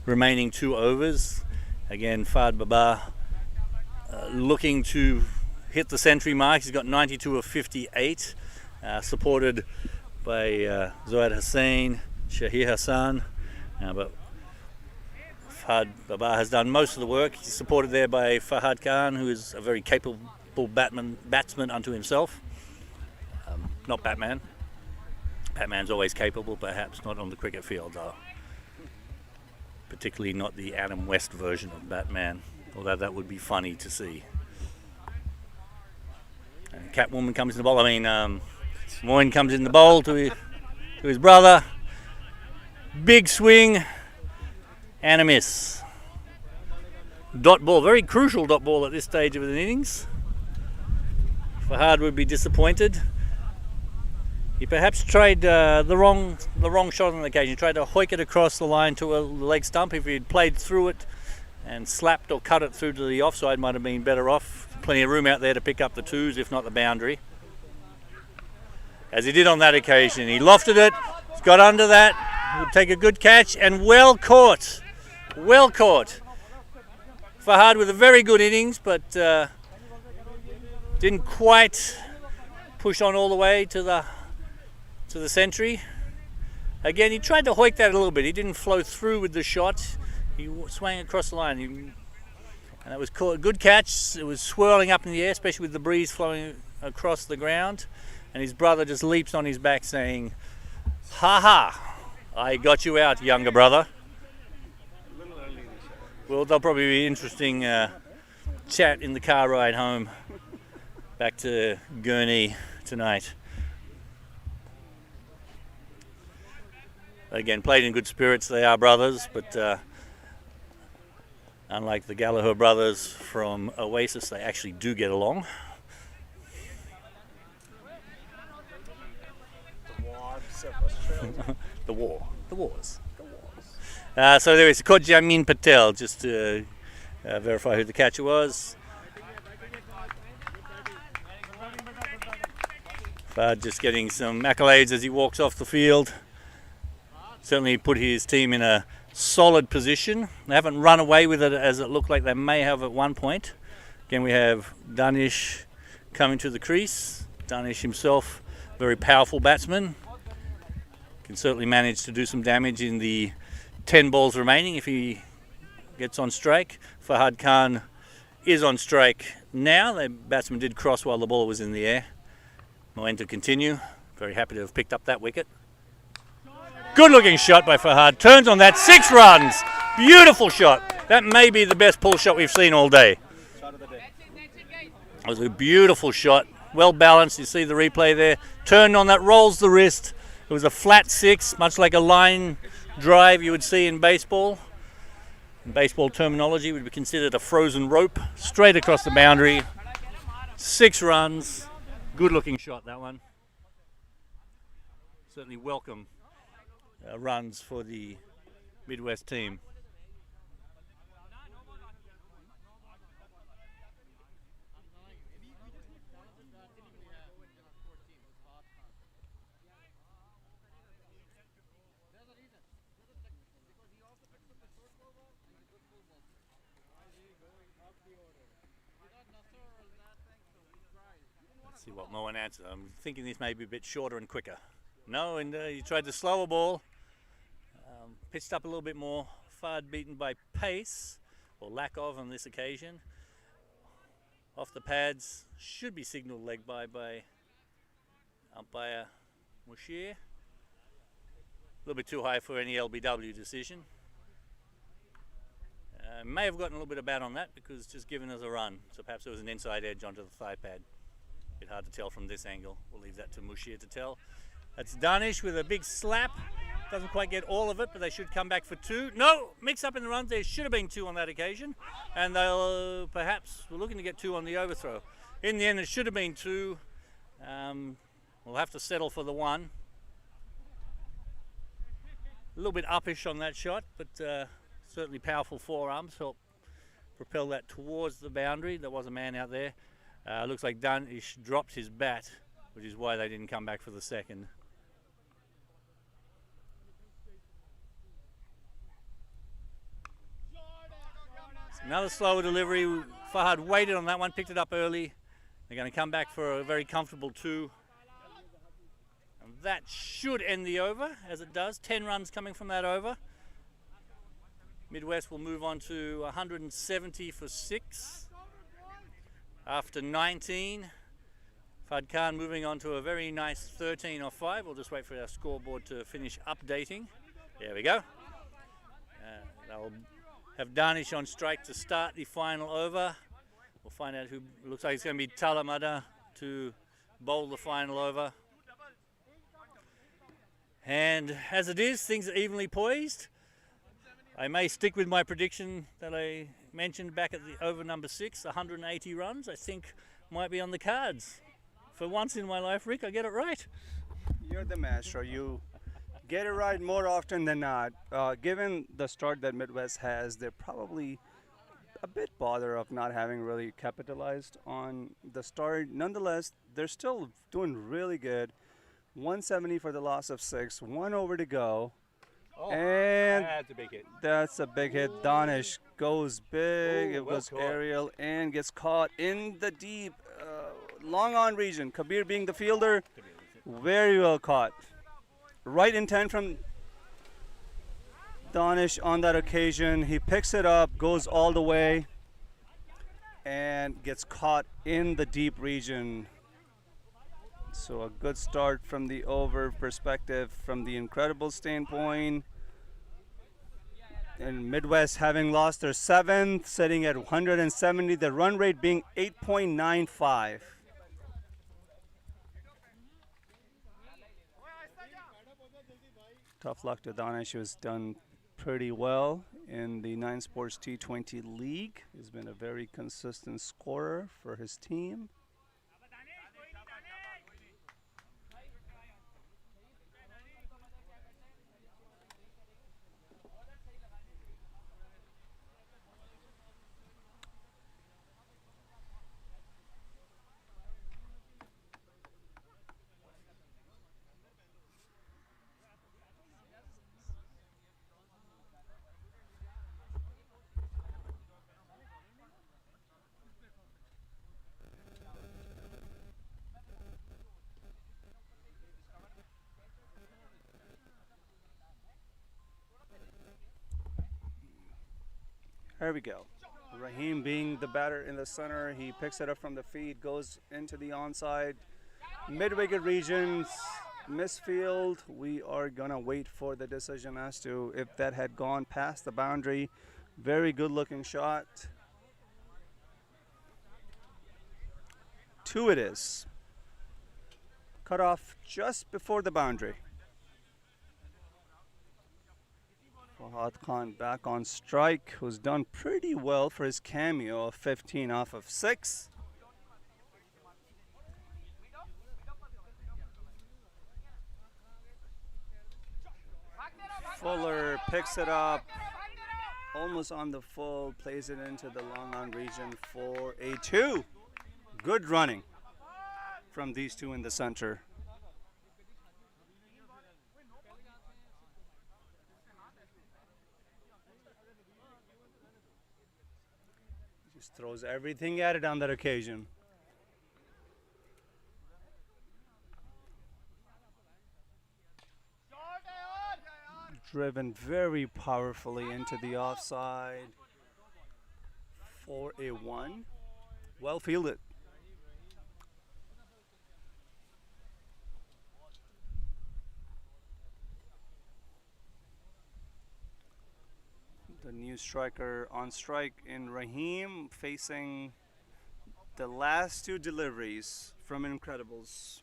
[SPEAKER 1] remaining 2 overs. Again, Fahad Baba looking to hit the century mark. He's got 92 of 58, supported by Zoad Hussain, Shahir Hassan. But Fahad Baba has done most of the work. He's supported there by Fahad Khan, who is a very capable batsman unto himself. Not Batman. Batman's always capable, perhaps not on the cricket field, though. Particularly not the Adam West version of Batman, although that would be funny to see. And Catwoman comes in the bowl. Moyne comes in the bowl to his brother. Big swing and a miss. Dot ball, very crucial dot ball at this stage of the innings. Fahad would be disappointed. He perhaps tried the wrong shot on the occasion. He tried to hoik it across the line to a leg stump. If he had played through it and slapped or cut it through to the offside, might have been better off. Plenty of room out there to pick up the 2s, if not the boundary. As he did on that occasion, he lofted it. He's got under that. Would take a good catch and well caught. Well caught. Fahad with a very good innings, but didn't quite push on all the way to the century. Again, he tried to hoik that a little bit. He didn't flow through with the shot. He swung across the line. And it was a good catch. It was swirling up in the air, especially with the breeze flowing across the ground. And his brother just leaps on his back saying, "Ha ha, I got you out, younger brother." Well, there'll probably be interesting chat in the car ride home back to Gurney tonight. Again, played in good spirits. They are brothers, but unlike the Gallagher brothers from Oasis, they actually do get along. The wars. So there is Kodjamin Patel, just to verify who the catcher was. Fahad just getting some accolades as he walks off the field. Certainly put his team in a solid position. They haven't run away with it as it looked like they may have at one point. Again, we have Danish coming to the crease. Danish himself, very powerful batsman. Can certainly manage to do some damage in the 10 balls remaining if he gets on strike. Fahad Khan is on strike now. The batsman did cross while the ball was in the air. Moen to continue. Very happy to have picked up that wicket. Good looking shot by Fahad. Turns on that. 6 runs. Beautiful shot. That may be the best pull shot we've seen all day. It was a beautiful shot. Well balanced. You see the replay there. Turned on that. Rolls the wrist. It was a flat 6, much like a line drive you would see in baseball. In baseball terminology, would be considered a frozen rope. Straight across the boundary. 6 runs. Good looking shot, that one. Certainly welcome runs for the Midwest team. Let's see what Moen answers. I'm thinking this may be a bit shorter and quicker. No, and he tried the slower ball. Pitched up a little bit more. Fahad beaten by pace, or lack of on this occasion. Off the pads, should be signalled leg by umpire Mushir. A little bit too high for any LBW decision. May have gotten a little bit of bat on that because it's just given us a run. So perhaps it was an inside edge onto the thigh pad. A bit hard to tell from this angle. We'll leave that to Mushir to tell. That's Danish with a big slap. Doesn't quite get all of it, but they should come back for 2. No, mix up in the runs. There should have been 2 on that occasion. And they'll perhaps, we're looking to get 2 on the overthrow. In the end, it should have been 2. We'll have to settle for the 1. A little bit uppish on that shot, but certainly powerful forearms help propel that towards the boundary. There was a man out there. Looks like Danish dropped his bat, which is why they didn't come back for the second. Another slower delivery. Fahad waited on that one, picked it up early. They're going to come back for a very comfortable 2. And that should end the over, as it does. 10 runs coming from that over. Midwest will move on to 170 for 6. After 19. Fahad Khan moving on to a very nice 13 off 5. We'll just wait for our scoreboard to finish updating. There we go. They'll have Danish on strike to start the final over. We'll find out who. Looks like it's going to be Talamada to bowl the final over. And as it is, things are evenly poised. I may stick with my prediction that I mentioned back at the over number 6, 180 runs. I think might be on the cards. For once in my life, Rick, I get it right.
[SPEAKER 2] You're the master. You get it right more often than not. Given the start that Midwest has, they're probably a bit bothered of not having really capitalized on the start. Nonetheless, they're still doing really good. 170 for the loss of 6, 1 over to go.
[SPEAKER 1] Oh,
[SPEAKER 2] and
[SPEAKER 1] that's a big hit.
[SPEAKER 2] That's a big hit. Danish goes big.
[SPEAKER 1] Ooh,
[SPEAKER 2] it was
[SPEAKER 1] well
[SPEAKER 2] aerial and gets caught in the deep long on region. Kabir being the fielder, very well caught. Right intent from Danish on that occasion. He picks it up, goes all the way, and gets caught in the deep region. So a good start from the over perspective, from the incredible standpoint. And Midwest having lost their 7th, sitting at 170, the run rate being 8.95. Tough luck to Danish, who's done pretty well in the 9 Sports T20 League. He's been a very consistent scorer for his team. There we go. Rahim being the batter in the center. He picks it up from the feed, goes into the onside. Mid-wicket regions, misfield. We are gonna wait for the decision as to if that had gone past the boundary. Very good looking shot. 2 it is. Cut off just before the boundary. Fahad Khan back on strike, who's done pretty well for his cameo of 15 off of 6. Fuller picks it up, almost on the full, plays it into the long on region for a 2. Good running from these two in the center. Just throws everything at it on that occasion. Driven very powerfully into the offside for a 1. Well fielded. The new striker on strike in Raheem, facing the last 2 deliveries from Incredibles.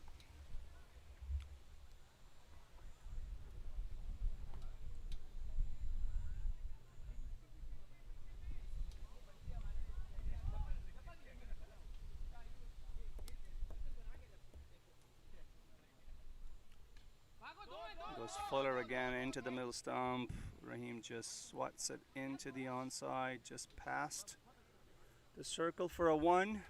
[SPEAKER 2] Goes Fuller again into the middle stump. Raheem just swats it into the onside, just past the circle for a 1.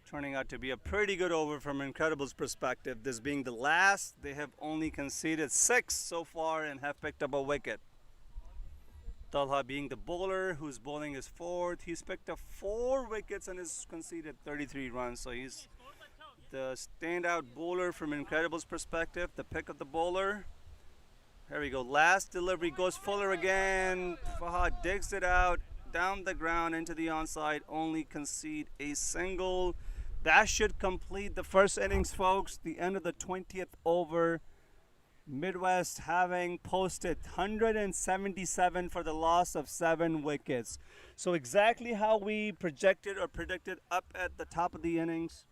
[SPEAKER 2] Turning out to be a pretty good over from Incredibles' perspective. This being the last, they have only conceded 6 so far and have picked up a wicket. Talha being the bowler, who's bowling his 4th. He's picked up 4 wickets and has conceded 33 runs. So he's the standout bowler from Incredibles' perspective. The pick of the bowler. Here we go. Last delivery goes Fuller again. Fahad digs it out down the ground into the onside. Only concede a single. That should complete the first innings, folks. The end of the 20th over. Midwest having posted 177 for the loss of 7 wickets. So exactly how we projected or predicted up at the top of the innings.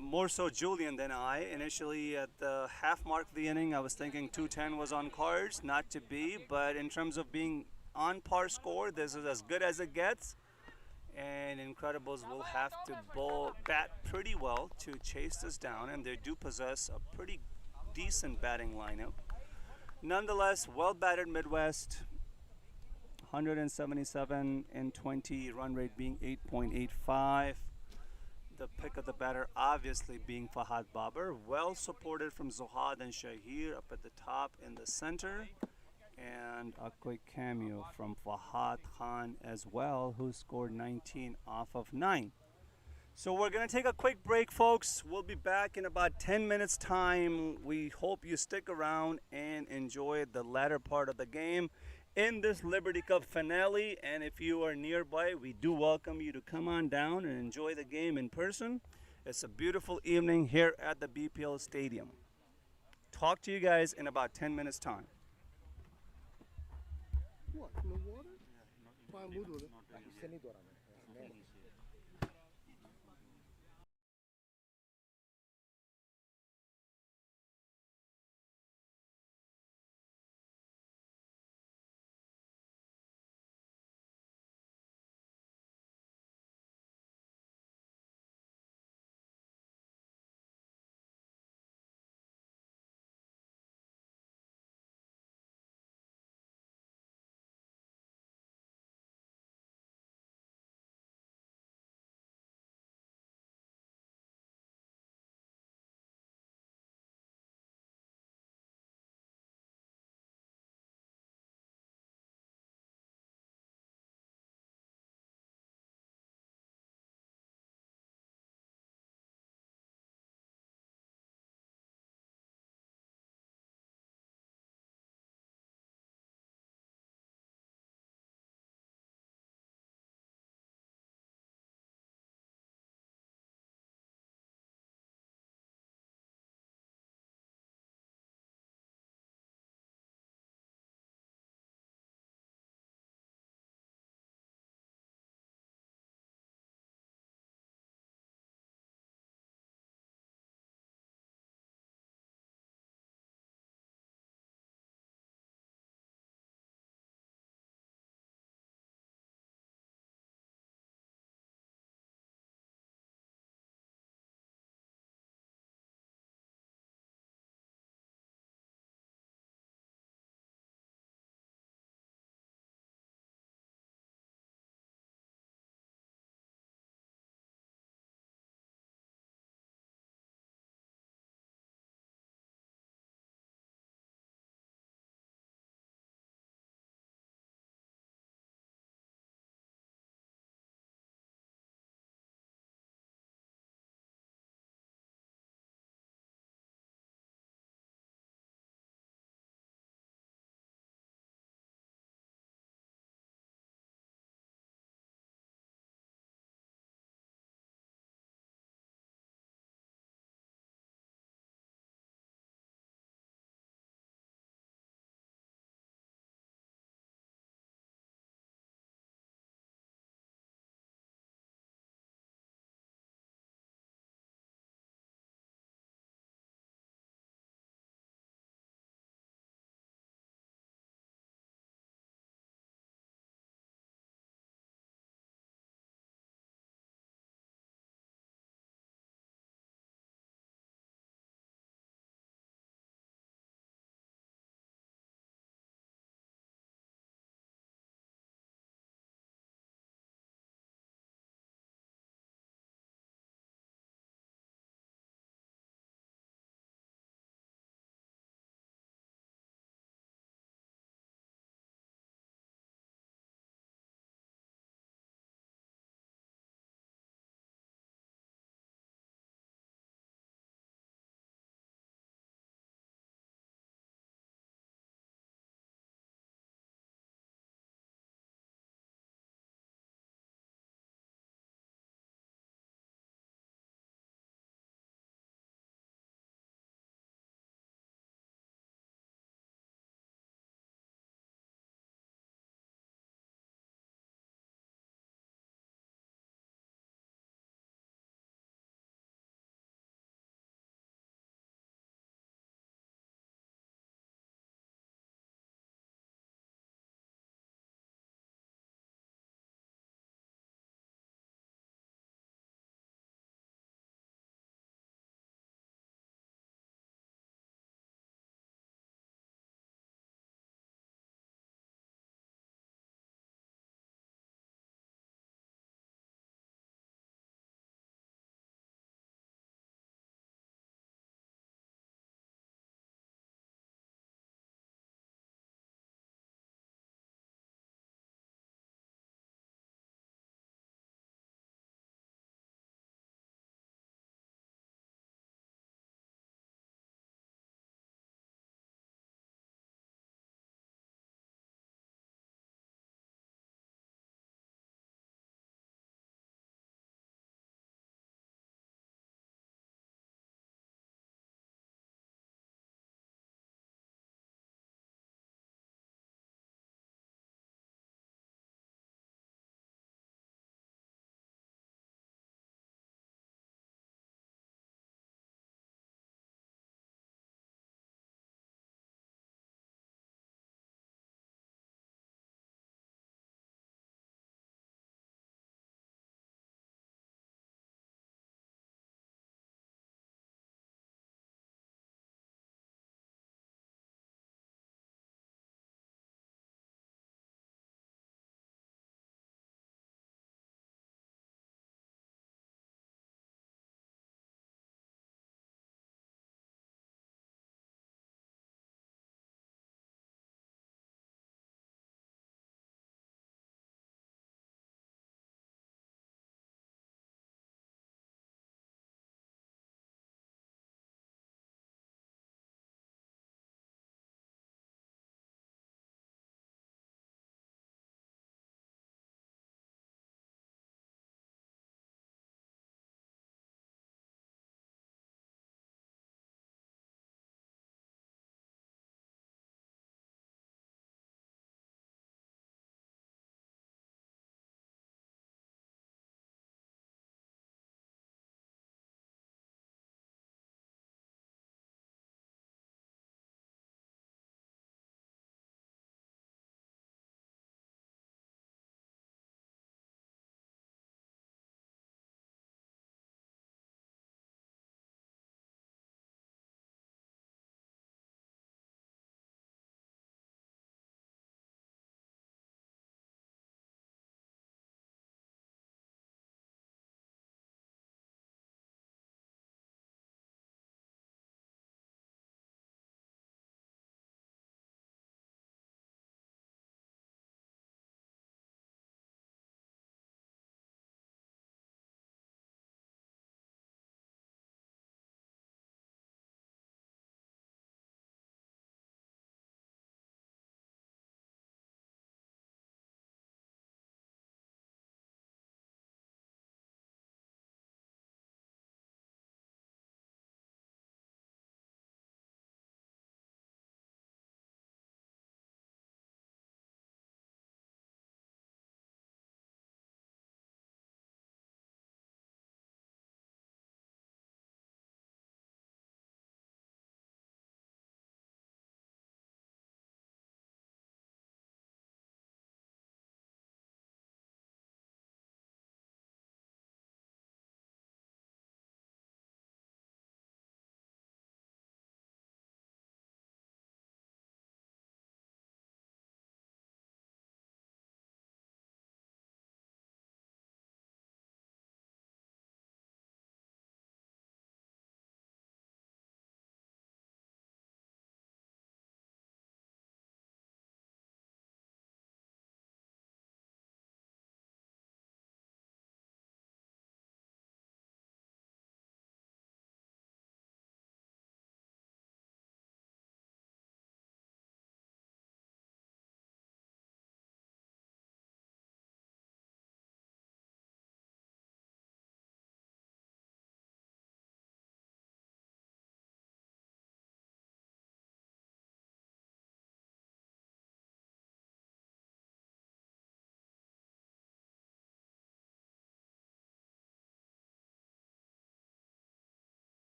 [SPEAKER 2] More so Julian than I. Initially at the half mark of the inning, I was thinking 210 was on cards, not to be. But in terms of being on par score, this is as good as it gets. And Incredibles will have to bat pretty well to chase this down. And they do possess a pretty decent batting lineup. Nonetheless, well batted Midwest. 177 and 20, run rate being 8.85. The pick of the batter obviously being Fahad Babar, well supported from Zohad and Shahir up at the top in the center, and a quick cameo from Fahad Khan as well, who scored 19 off of 9. So we're going to take a quick break, folks. We'll be back in about 10 minutes time. We hope you stick around and enjoy the latter part of the game in this Liberty Cup finale. And if you are nearby, we do welcome you to come on down and enjoy the game in person. It's a beautiful evening here at the BPL Stadium. Talk to you guys in about 10 minutes time.
[SPEAKER 3] What? No water?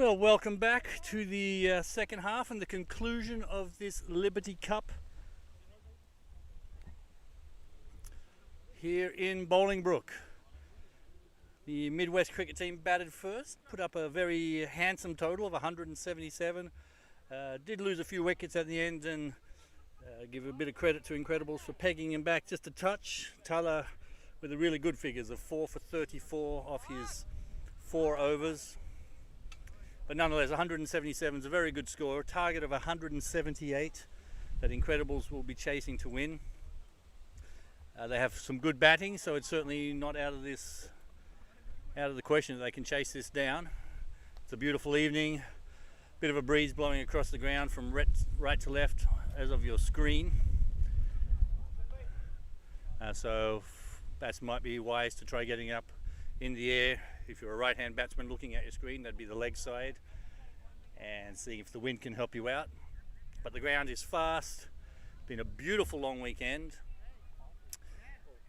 [SPEAKER 1] Well, welcome back to the second half and the conclusion of this Liberty Cup here in Bolingbrook. The Midwest cricket team batted first, put up a very handsome total of 177. Did lose a few wickets at the end, and give a bit of credit to Incredibles for pegging him back just a touch. Tala with the really good figures of 4 for 34 off his 4 overs. But nonetheless, 177 is a very good score. A target of 178 that Incredibles will be chasing to win. They have some good batting, so it's certainly not out of the question that they can chase this down. It's a beautiful evening. Bit of a breeze blowing across the ground from right to left as of your screen. So bats might be wise to try getting up in the air. If you're a right-hand batsman looking at your screen, that'd be the leg side, and seeing if the wind can help you out. But the ground is fast. Been a beautiful long weekend,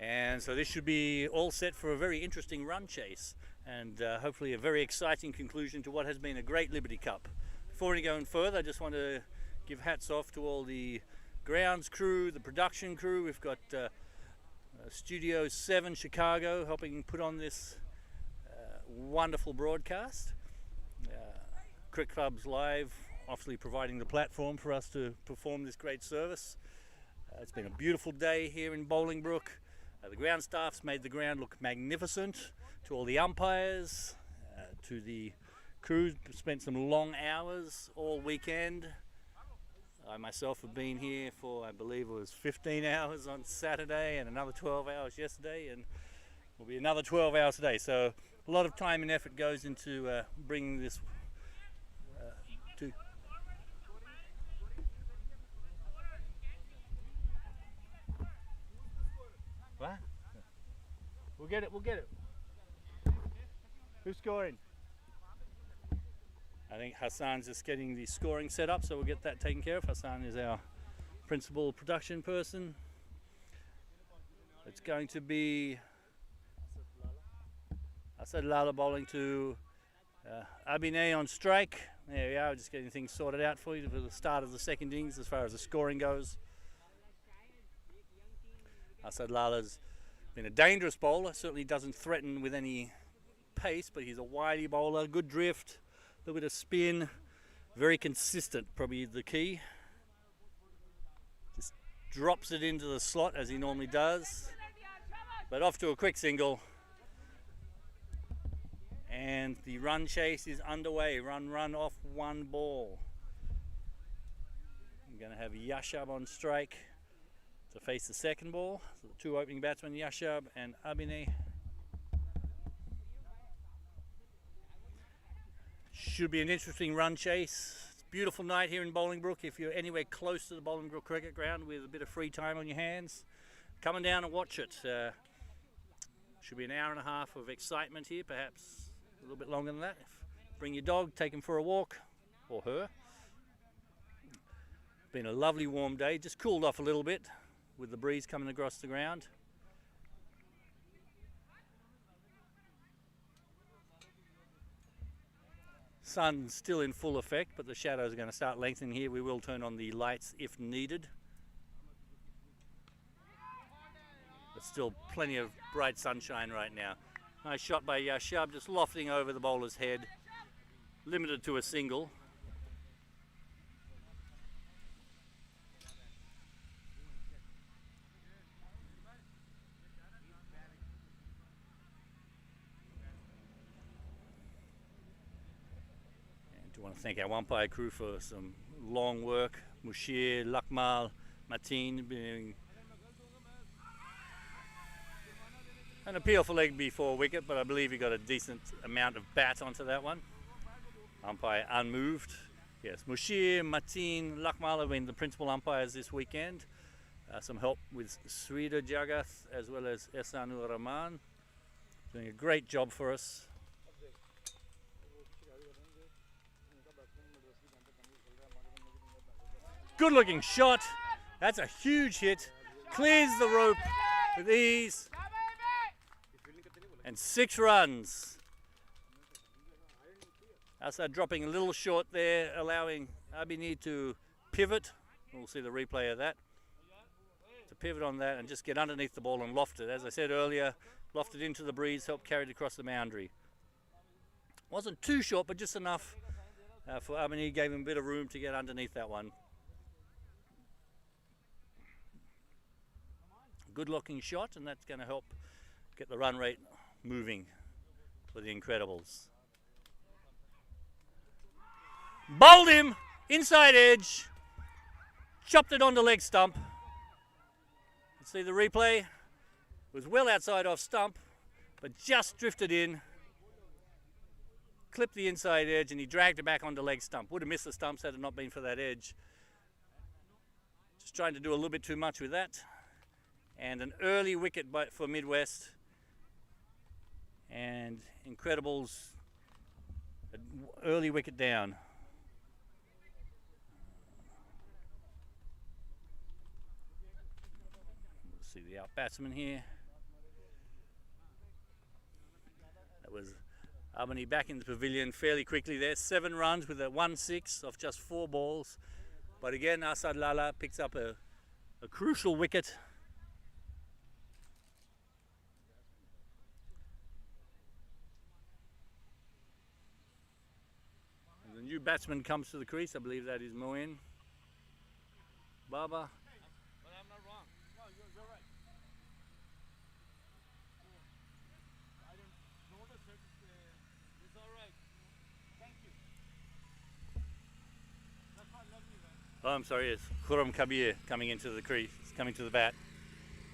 [SPEAKER 1] and so this should be all set for a very interesting run chase, and hopefully a very exciting conclusion to what has been a great Liberty Cup. Before we go any further, I just want to give hats off to all the grounds crew, the production crew. We've got Studio 7 Chicago helping put on this wonderful broadcast. Cricket Clubs Live obviously providing the platform for us to perform this great service. It's been a beautiful day here in Bolingbrook. The ground staff's made the ground look magnificent. To all the umpires, to the crew, spent some long hours all weekend. I myself have been here for, I believe it was 15 hours on Saturday and another 12 hours yesterday, and will be another 12 hours today. So a lot of time and effort goes into bringing this to. What? We'll get it. Who's scoring? I think Hassan's just getting the scoring set up, so we'll get that taken care of. Hassan is our principal production person. It's going to be Asad Lala bowling to Abhinay on strike. There we are, just getting things sorted out for you for the start of the second innings as far as the scoring goes. Asad Lala's been a dangerous bowler, certainly doesn't threaten with any pace, but he's a widey bowler, good drift, a little bit of spin, very consistent, probably the key. Just drops it into the slot as he normally does, but off to a quick single. And the run chase is underway. Run off one ball. I'm going to have Yashab on strike to face the second ball. So the two opening batsmen, Yashab and Abhinay. Should be an interesting run chase. It's a beautiful night here in Bolingbrook. If you're anywhere close to the Bolingbrook Cricket Ground with a bit of free time on your hands, come on down and watch it. Should be an hour and a half of excitement here, perhaps a little bit longer than that. Bring your dog, take him for a walk, or her. Been a lovely warm day, just cooled off a little bit with the breeze coming across the ground. Sun's still in full effect, but the shadows are going to start lengthening here. We will turn on the lights if needed. But still plenty of bright sunshine right now. Nice shot by Yashab, just lofting over the bowler's head. Limited to a single. And I want to thank our umpire crew for some long work. Mushir, Lakmal, Mateen being an appeal for leg before wicket, but I believe he got a decent amount of bat onto that one. Umpire unmoved. Yes, Mushir, Mateen, Lakmal have been the principal umpires this weekend. Some help with Sridhar Jagath as well as Ehsanur Rahman. Doing a great job for us. Good looking shot. That's a huge hit. Clears the rope with ease. And 6 runs. Assad dropping a little short there, allowing Abini to pivot. We'll see the replay of that. To pivot on that and just get underneath the ball and loft it. As I said earlier, loft it into the breeze, help carry it across the boundary. Wasn't too short, but just enough for Abini, gave him a bit of room to get underneath that one. Good looking shot, and that's going to help get the run rate moving for the Incredibles. Bowled him, inside edge, chopped it onto leg stump. Let's see the replay. It was well outside off stump, but just drifted in, clipped the inside edge, and he dragged it back onto leg stump. Would have missed the stumps had it not been for that edge. Just trying to do a little bit too much with that. And an early wicket for Midwest. And Incredibles, an early wicket down. We'll see the out batsman here. That was Abani back in the pavilion fairly quickly there. 7 runs with a 1-6 off just 4 balls. But again, Asad Lala picks up a crucial wicket. And the new batsman comes to the crease. I believe that is Moin Baba.
[SPEAKER 5] But I'm not wrong. No, you're right. I didn't notice it. It's all right. Thank you. That's why I love you, man.
[SPEAKER 1] Oh, I'm sorry, it's Khurram Kabir coming into the crease, coming to the bat.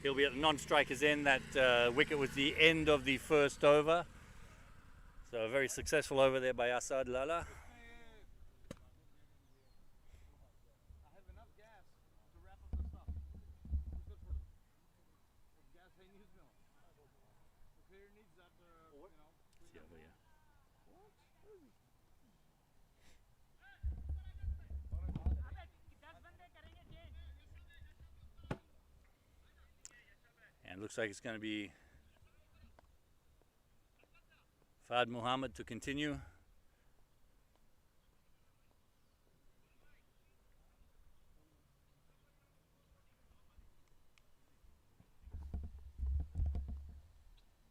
[SPEAKER 1] He'll be at the non-striker's end. That wicket was the end of the first over. So a very successful over there by Asad Lala.
[SPEAKER 5] I have enough gas to wrap up the stuff. It's good for gas he needs now. The player needs that,
[SPEAKER 1] See over here. And looks like it's going to be Fahd Muhammad to continue.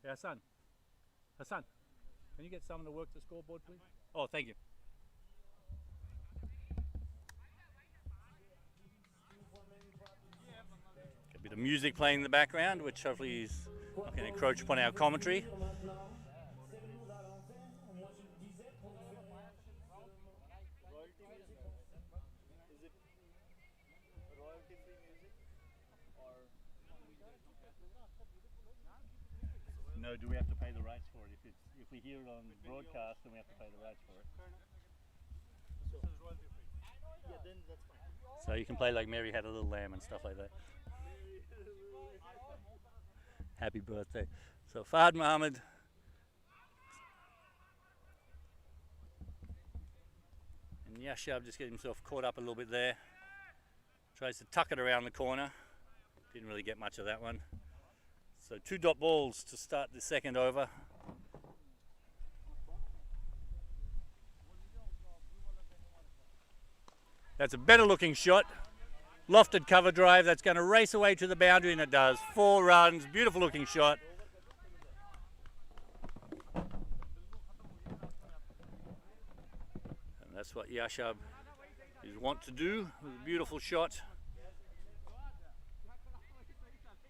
[SPEAKER 1] Hey Hassan, can you get someone to work the scoreboard, please? Oh, thank you. A bit of music playing in the background, which hopefully is not going to encroach upon our commentary. No, do we have to pay the rights for it? If we hear it on broadcast, then we have to pay the rights for it.
[SPEAKER 3] Yeah, then that's fine.
[SPEAKER 1] So you can play like Mary Had a Little Lamb and stuff like that. Happy birthday. So Fahd Muhammad. And Yashab just getting himself caught up a little bit there. Tries to tuck it around the corner. Didn't really get much of that one. So 2 dot balls to start the second over. That's a better looking shot. Lofted cover drive. That's going to race away to the boundary, and it does. 4 runs. Beautiful looking shot. And that's what Yashab is wont to do with a beautiful shot.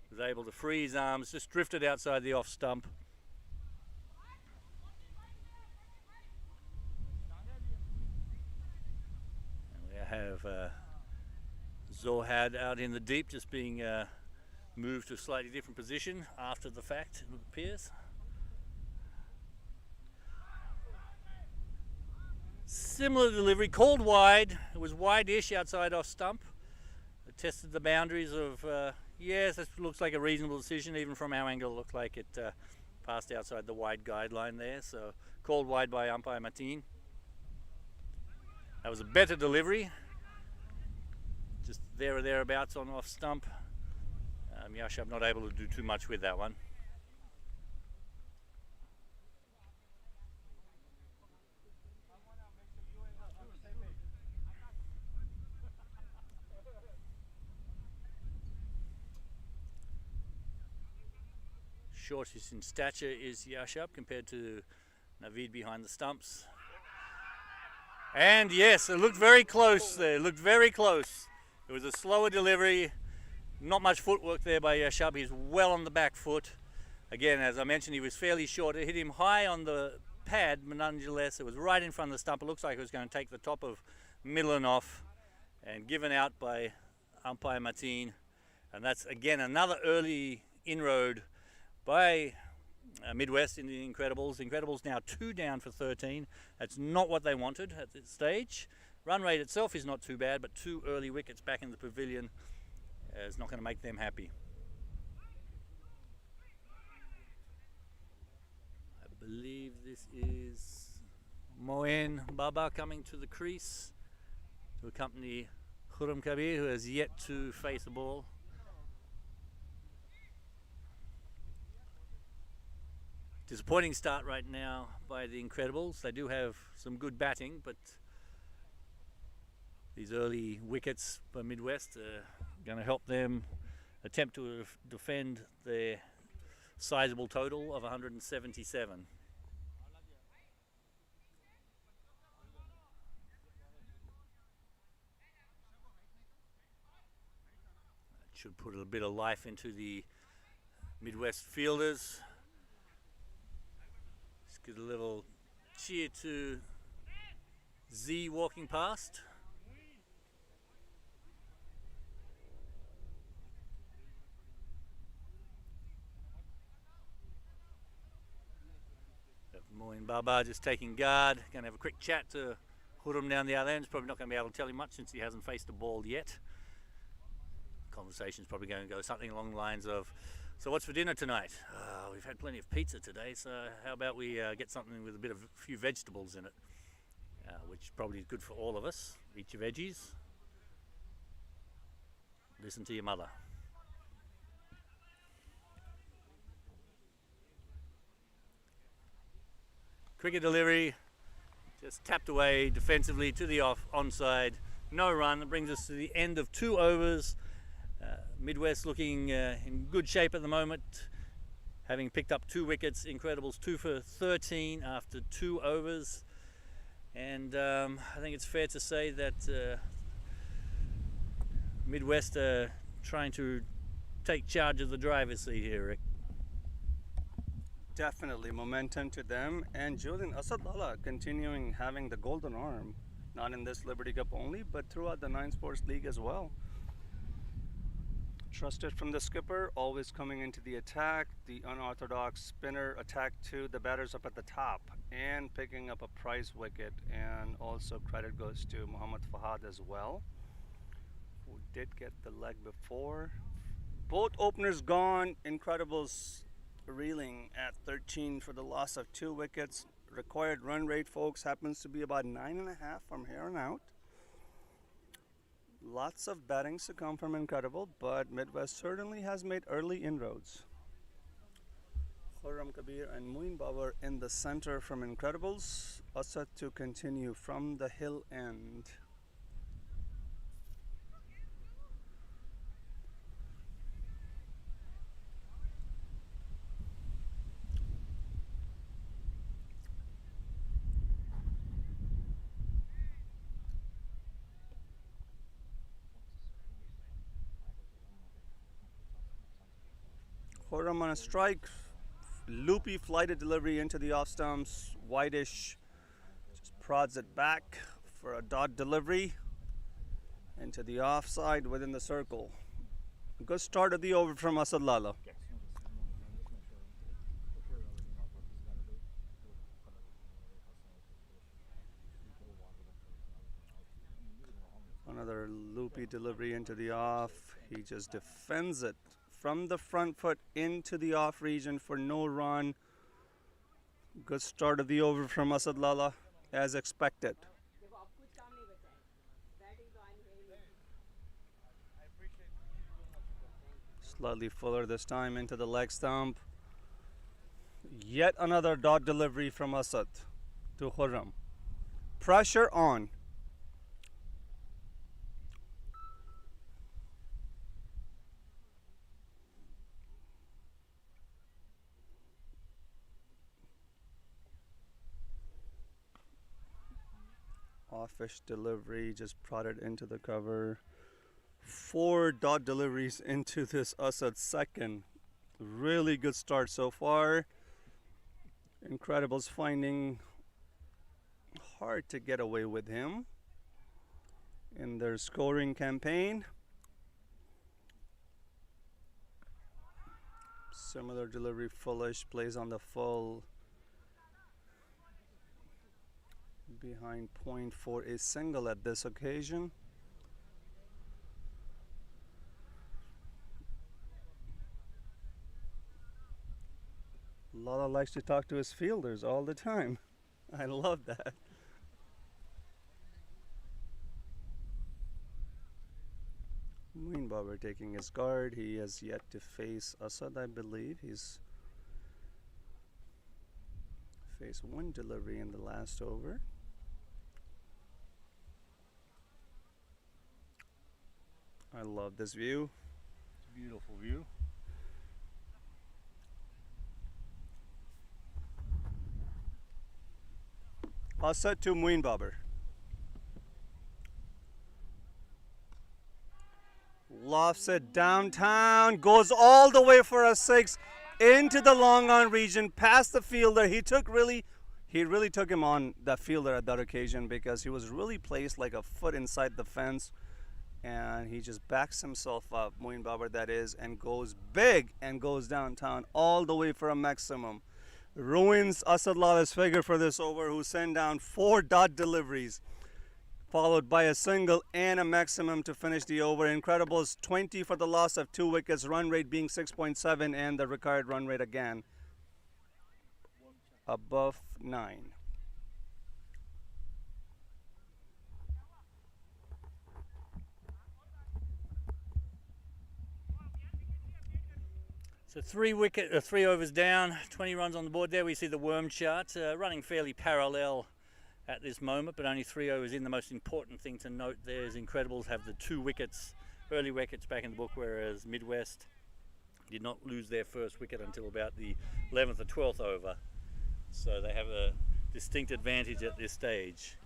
[SPEAKER 1] Was able to free his arms, just drifted outside the off stump. And we have Zohad out in the deep, just being moved to a slightly different position after the fact, it appears. Similar delivery, called wide. It was wide-ish outside off stump. It tested the boundaries of, yes, this looks like a reasonable decision. Even from our angle, it looked like it passed outside the wide guideline there. So called wide by umpire Mateen. That was a better delivery. Just there or thereabouts on off stump. Yashab not able to do too much with that one. shortest in stature is Yashab compared to Naveed behind the stumps. And yes, it looked very close there. It looked very close. It was a slower delivery. Not much footwork there by Yashab. He's well on the back foot. Again, as I mentioned, he was fairly short. It hit him high on the pad, but nonetheless, it was right in front of the stump. It looks like it was going to take the top of Midland off and given out by umpire Martin. And that's, again, another early inroad by Midwest in the Incredibles. Incredibles now 2 down for 13. That's not what they wanted at this stage. Run rate itself is not too bad, but 2 early wickets back in the pavilion is not going to make them happy. I believe this is Moen Baba coming to the crease to accompany Khurram Kabir, who has yet to face the ball. Disappointing start right now by the Incredibles. They do have some good batting, but these early wickets by Midwest are going to help them attempt to defend their sizable total of 177. That should put a bit of life into the Midwest fielders. Just give a little cheer to Z walking past. Moin Baba just taking guard. Going to have a quick chat to Khurram down the other end. He's probably not going to be able to tell him much since he hasn't faced the ball yet. Conversation's probably going to go something along the lines of, so what's for dinner tonight? We've had plenty of pizza today, so how about we get something with a few vegetables in it, which probably is good for all of us. Eat your veggies. Listen to your mother. Cricket delivery, just tapped away defensively to the onside. No run. That brings us to the end of 2 overs. Midwest looking in good shape at the moment, having picked up 2 wickets. Incredibles 2 for 13 after 2 overs. And I think it's fair to say that Midwest are trying to take charge of the driver's seat here, Rick.
[SPEAKER 2] Definitely momentum to them, and Julian Asadullah continuing having the golden arm, not in this Liberty Cup only, but throughout the 9 Sports League as well. Trusted from the skipper, always coming into the attack. The unorthodox spinner attack to the batters up at the top and picking up a prize wicket, and also credit goes to Muhammad Fahad as well, who did get the leg before. Both openers gone. Incredibles reeling at 13 for the loss of 2 wickets. Required run rate, folks, happens to be about 9.5 from here on out. Lots of battings to come from Incredible, but Midwest certainly has made early inroads. Khurram Kabir and Moin Baba in the center from Incredibles. Asad to continue from the hill end. Khurram on a strike, loopy flighted delivery into the off stumps, whitish, just prods it back for a dot delivery into the offside within the circle. Good start of the over from Asad Lala. Another loopy delivery into the off. He just defends it from the front foot into the off region for no run. Good start of the over from Asad Lala as expected. Slightly fuller this time into the leg stump. Yet another dot delivery from Asad to Khurram. Pressure on. Offish delivery, just prodded into the cover. 4 dot deliveries into this Asad second. Really good start so far. Incredibles finding hard to get away with him in their scoring campaign. Similar delivery, Fullish plays on the full behind point for a single at this occasion. Lala likes to talk to his fielders all the time. I love that. Moeen Babar taking his guard. He has yet to face Asad, I believe. He's faced 1 delivery in the last over. I love this view.
[SPEAKER 1] It's a beautiful view.
[SPEAKER 2] Asad to Moeen Babar. Lofts it downtown, goes all the way for a 6 into the long on region, past the fielder. He really took him on, that fielder, at that occasion, because he was really placed like a foot inside the fence, and he just backs himself up, Moeen Babar that is, and goes big and goes downtown all the way for a maximum. Ruins Asad Lala's figure for this over, who sent down 4 dot deliveries, followed by a single and a maximum to finish the over. Incredibles 20 for the loss of 2 wickets, run rate being 6.7, and the required run rate again above 9.
[SPEAKER 1] So 3 overs down, 20 runs on the board there. We see the worm chart running fairly parallel at this moment, but only 3 overs in. The most important thing to note there is Incredibles have the 2 wickets, early wickets back in the book, whereas Midwest did not lose their first wicket until about the 11th or 12th over. So they have a distinct advantage at this stage.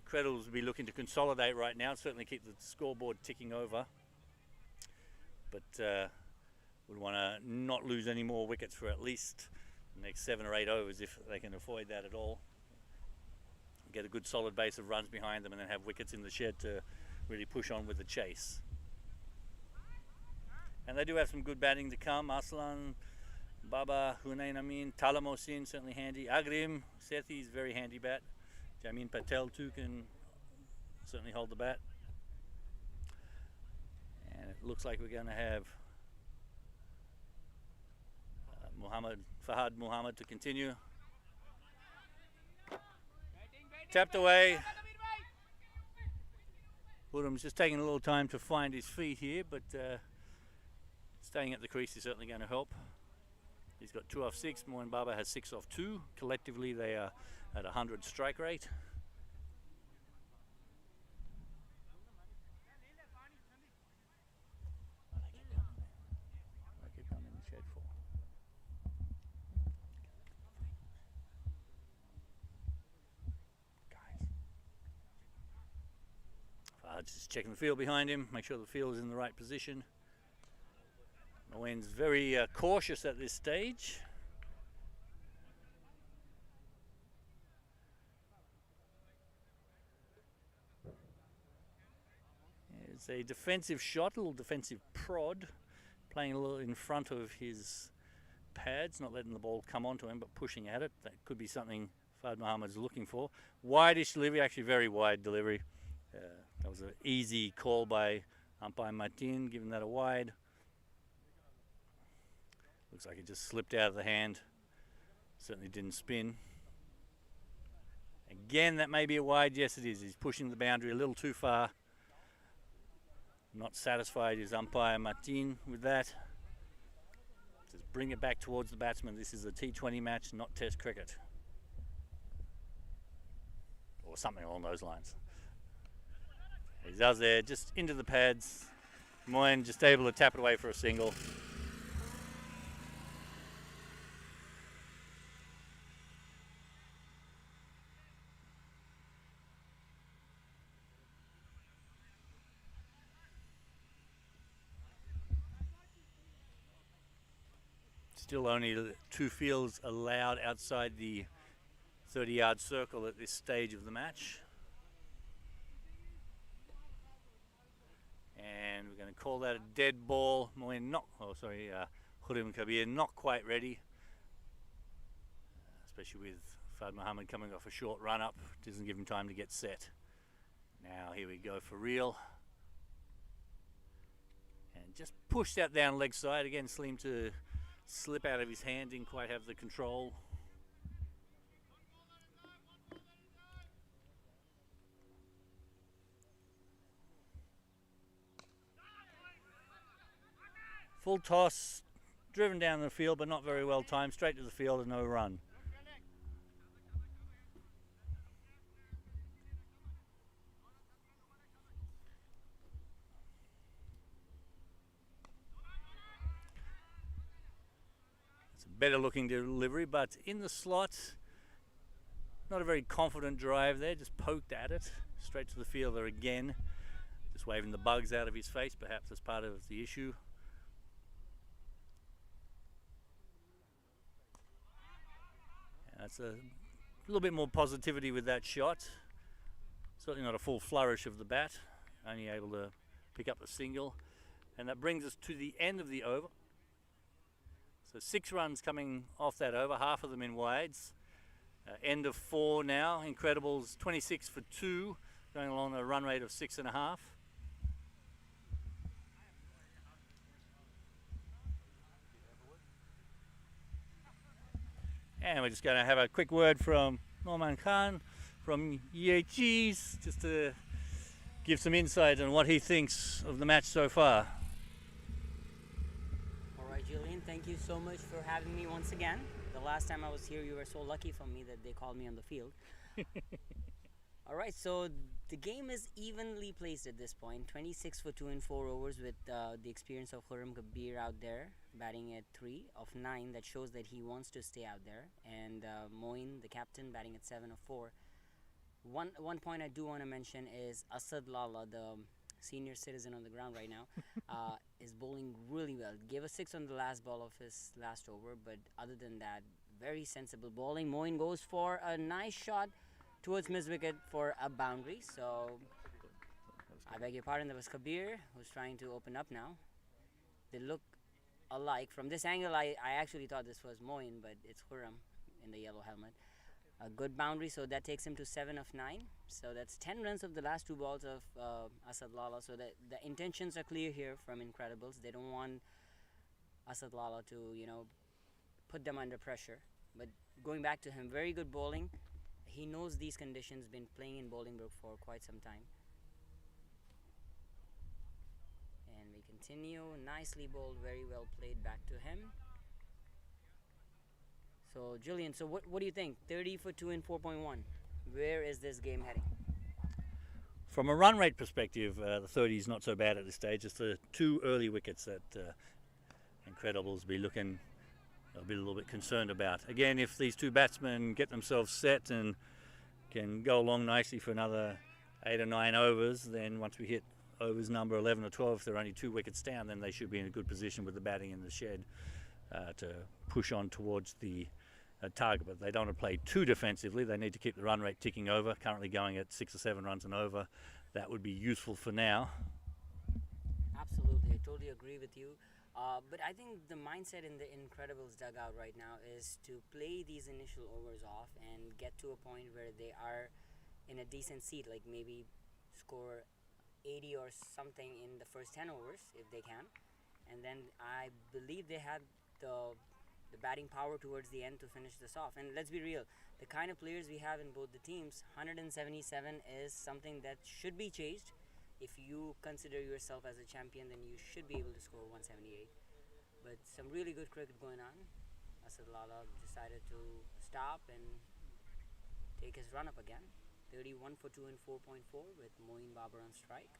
[SPEAKER 1] Incredibles will be looking to consolidate right now, certainly keep the scoreboard ticking over, but would want to not lose any more wickets for at least the next 7 or 8 overs if they can avoid that at all. Get a good solid base of runs behind them and then have wickets in the shed to really push on with the chase. And they do have some good batting to come. Aslan, Baba, Hunain Amin, Talamosin certainly handy. Agrim, Sethi's very handy bat. Jamin Patel too can certainly hold the bat. And it looks like we're going to have Fahad Muhammad to continue. Tapped away. Woodham's just taking a little time to find his feet here, but staying at the crease is certainly going to help. He's got 2 off 6. Moeen Babar has 6 off 2. Collectively, they are at 100 strike rate. Just checking the field behind him, make sure the field is in the right position. Moeen's very cautious at this stage. It's a defensive shot, a little defensive prod, playing a little in front of his pads, not letting the ball come onto him, but pushing at it. That could be something Fahad Muhammad's looking for. Wide-ish delivery, actually very wide delivery. That was an easy call by umpire Martin, giving that a wide. Looks like it just slipped out of the hand. Certainly didn't spin. Again, that may be a wide. Yes, it is. He's pushing the boundary a little too far. Not satisfied is umpire Martin with that. Just bring it back towards the batsman. This is a T20 match, not Test cricket. Or something along those lines. He does there, just into the pads. Moeen just able to tap it away for a single. Still only 2 fields allowed outside the 30-yard circle at this stage of the match. And we're going to call that a dead ball. Khurim Kabir not quite ready, especially with Fad Muhammad coming off a short run up. Doesn't give him time to get set. Now here we go for real. And just pushed that down leg side. Again, seemed to slip out of his hand, didn't quite have the control. Full toss, driven down the field, but not very well timed. Straight to the field and no run. It's a better looking delivery, but in the slot, not a very confident drive there. Just poked at it, straight to the fielder again. Just waving the bugs out of his face, perhaps as part of the issue. That's a little bit more positivity with that shot. Certainly not a full flourish of the bat, only able to pick up a single. And that brings us to the end of the over. So 6 runs coming off that over, half of them in wides. End of 4 now. Incredibles 26 for 2, going along a run rate of 6.5. And we're just going to have a quick word from Norman Khan from EHGs, just to give some insight on what he thinks of the match so far.
[SPEAKER 4] All right, Julian, thank you so much for having me once again. The last time I was here, you were so lucky for me that they called me on the field. All right, so the game is evenly placed at this point. 26 for 2 in 4 overs with the experience of Khurim Kabir out there, batting at 3 of 9. That shows that he wants to stay out there. And Moin, the captain, batting at 7 of 4. One point I do want to mention is Asad Lala, the senior citizen on the ground right now, is bowling really well. Gave a 6 on the last ball of his last over, but other than that, very sensible bowling. Moin goes for a nice shot towards mid-wicket for a boundary. So I beg your pardon, that was Kabir who's trying to open up now. They look alike. From this angle, I actually thought this was Moin, but it's Khuram in the yellow helmet. A good boundary, so that takes him to 7 of 9. So that's 10 runs of the last 2 balls of Asad Lala. So the intentions are clear here from Incredibles. They don't want Asad Lala to, put them under pressure. But going back to him, very good bowling. He knows these conditions, been playing in Bolingbroke for quite some time. And we continue. Nicely bowled, very well played back to him. So, Julian, so what do you think? 30 for 2 in 4.1. Where is this game heading?
[SPEAKER 1] From a run rate perspective, the 30 is not so bad at this stage. It's the 2 early wickets that Incredibles be looking a little bit concerned about. Again, if these 2 batsmen get themselves set and can go along nicely for another 8 or 9 overs, then once we hit overs number 11 or 12, if they're only 2 wickets down, then they should be in a good position with the batting in the shed to push on towards the target. But they don't want to play too defensively. They need to keep the run rate ticking over, currently going at 6 or 7 runs an over. That would be useful for now.
[SPEAKER 4] Absolutely, I totally agree with you. But I think the mindset in the Incredibles dugout right now is to play these initial overs off and get to a point where they are in a decent seat, like maybe score 80 or something in the first 10 overs if they can. And then I believe they had the batting power towards the end to finish this off. And let's be real, the kind of players we have in both the teams, 177 is something that should be chased. If you consider yourself as a champion, then you should be able to score 178. But some really good cricket going on. Asad Lala decided to stop and take his run up again. 31 for 2 in 4.4 with Moin Babar on strike.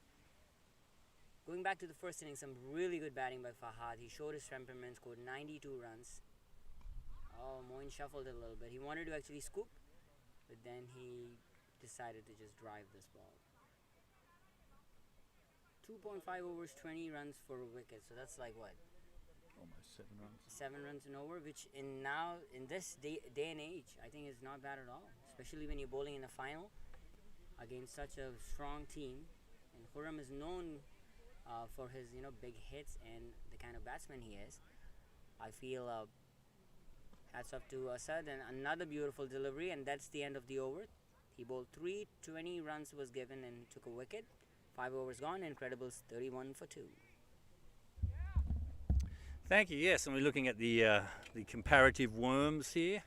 [SPEAKER 4] Going back to the first inning, some really good batting by Fahad. He showed his temperament, scored 92 runs. Oh, Moin shuffled it a little bit. He wanted to actually scoop, but then he decided to just drive this ball. 2.5 overs, 20 runs for a wicket. So that's like what?
[SPEAKER 1] almost 7 runs.
[SPEAKER 4] 7 runs and over, which in this day and age, I think is not bad at all, especially when you're bowling in a final against such a strong team. And Khurram is known for his big hits and the kind of batsman he is. I feel hats off to Asad, and another beautiful delivery, and that's the end of the over. He bowled 320 runs was given and took a wicket. 5 overs gone. Incredibles 31 for 2.
[SPEAKER 1] Thank you. Yes, and we're looking at the comparative worms here.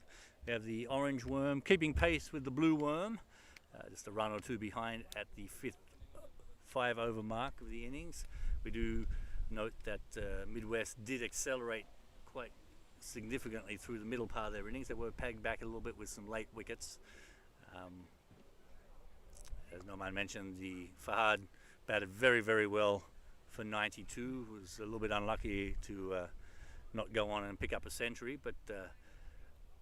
[SPEAKER 1] We have the orange worm keeping pace with the blue worm, just a run or two behind at the 5 over mark of the innings. We do note that Midwest did accelerate quite significantly through the middle part of their innings. They were pegged back a little bit with some late wickets. As Noman mentioned, the Fahad batted very, very well for 92. Was a little bit unlucky to not go on and pick up a century, but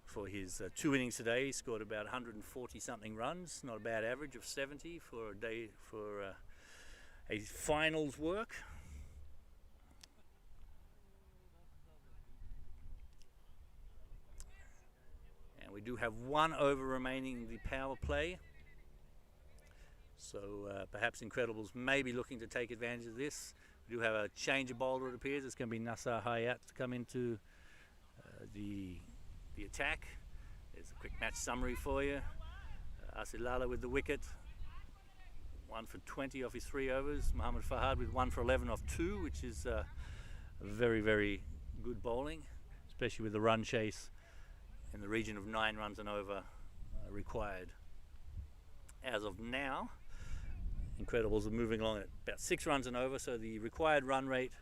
[SPEAKER 1] for his 2 innings today, he scored about 140 something runs. Not a bad average of 70 for a day for a finals work. And we do have 1 over remaining in the power play. So perhaps Incredibles may be looking to take advantage of this. We do have a change of bowler, it appears. It's going to be Nasser Hayat to come into the attack. There's a quick match summary for you. Asilala with the wicket. 1 for 20 off his 3 overs. Mohammad Fahad with 1 for 11 off 2, which is very, very good bowling, especially with the run chase in the region of 9 runs and over required. As of now, Incredibles are moving along at about 6 runs and over, so the required run rate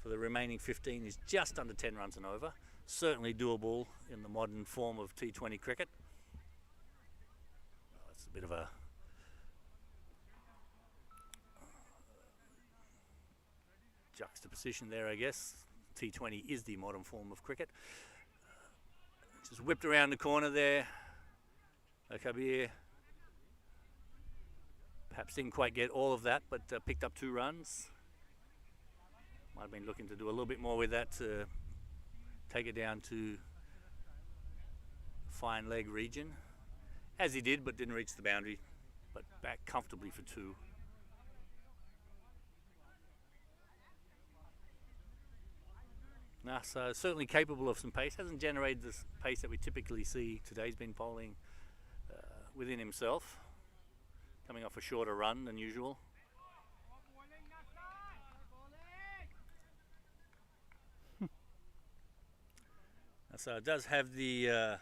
[SPEAKER 1] for the remaining 15 is just under 10 runs and over. Certainly doable in the modern form of T20 cricket. Well, it's a bit of a juxtaposition there, I guess. T20 is the modern form of cricket. Just whipped around the corner there. Kabir perhaps didn't quite get all of that, but picked up 2 runs. Might have been looking to do a little bit more with that to take it down to fine leg region, as he did, but didn't reach the boundary, but back comfortably for 2. So certainly capable of some pace. Hasn't generated the pace that we typically see today. He's been bowling within himself, coming off a shorter run than usual. So it does have the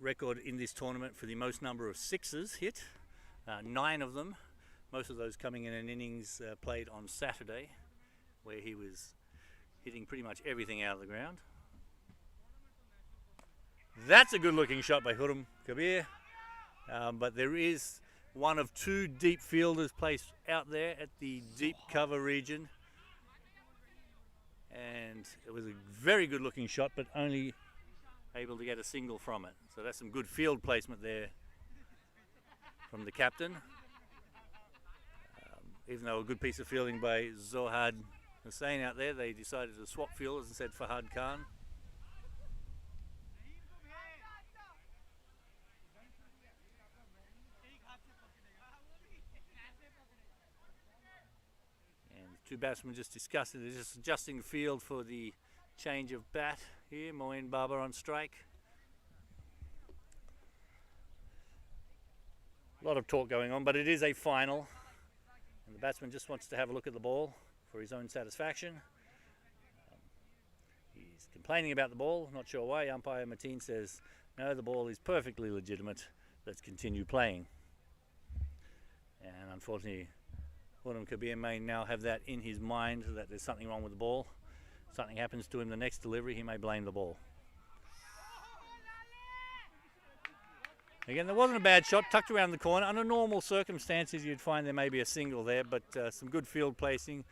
[SPEAKER 1] record in this tournament for the most number of 6s hit, 9 of them, most of those coming in an innings played on Saturday, where he was hitting pretty much everything out of the ground. That's a good looking shot by Khurram Kabir, but there is one of 2 deep fielders placed out there at the deep cover region, and it was a very good looking shot, but only able to get a single from it. So that's some good field placement there from the captain. Even though a good piece of fielding by Zohad Hussain out there, they decided to swap fielders and said Fahad Khan. And the 2 batsmen just discussed it. They're just adjusting the field for the change of bat here. Moeen Baba on strike. A lot of talk going on, but it is a final. And the batsman just wants to have a look at the ball for his own satisfaction. He's complaining about the ball, not sure why. Umpire Mateen says, no, the ball is perfectly legitimate. Let's continue playing. And unfortunately, Khurram Kabir may now have that in his mind, that there's something wrong with the ball. If something happens to him the next delivery, he may blame the ball. Again, there wasn't a bad shot, tucked around the corner. Under normal circumstances, you'd find there may be a single there, but some good field placing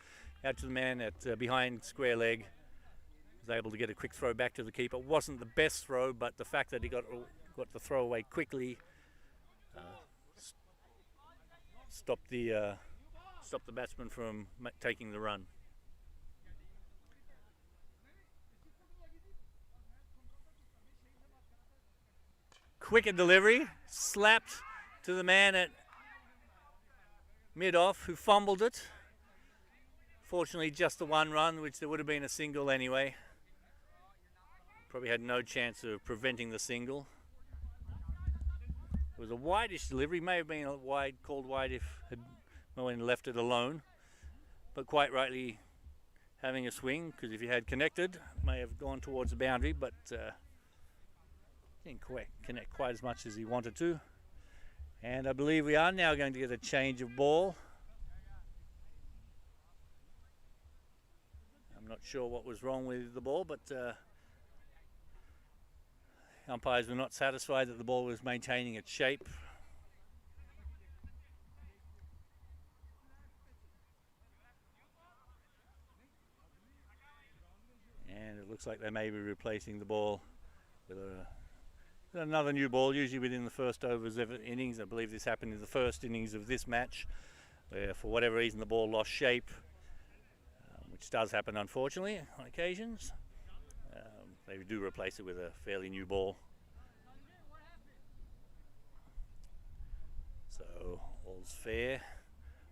[SPEAKER 1] out to the man at behind square leg. Was able to get a quick throw back to the keeper. Wasn't the best throw, but the fact that he got the throw away quickly stopped the batsman from taking the run. wicket delivery, slapped to the man at mid-off who fumbled it. Fortunately, just the one run, which there would have been a single anyway. Probably had no chance of preventing the single. It was a wideish delivery, may have been a wide, called wide if had Moen left it alone, but quite rightly having a swing, because if he had connected, may have gone towards the boundary, but didn't quite connect quite as much as he wanted to. And I believe we are now going to get a change of ball. I'm not sure what was wrong with the ball, but umpires were not satisfied that the ball was maintaining its shape. And it looks like they may be replacing the ball with another new ball, usually within the first overs of innings. I believe this happened in the first innings of this match, where for whatever reason the ball lost shape, which does happen unfortunately on occasions. They do replace it with a fairly new ball. So all's fair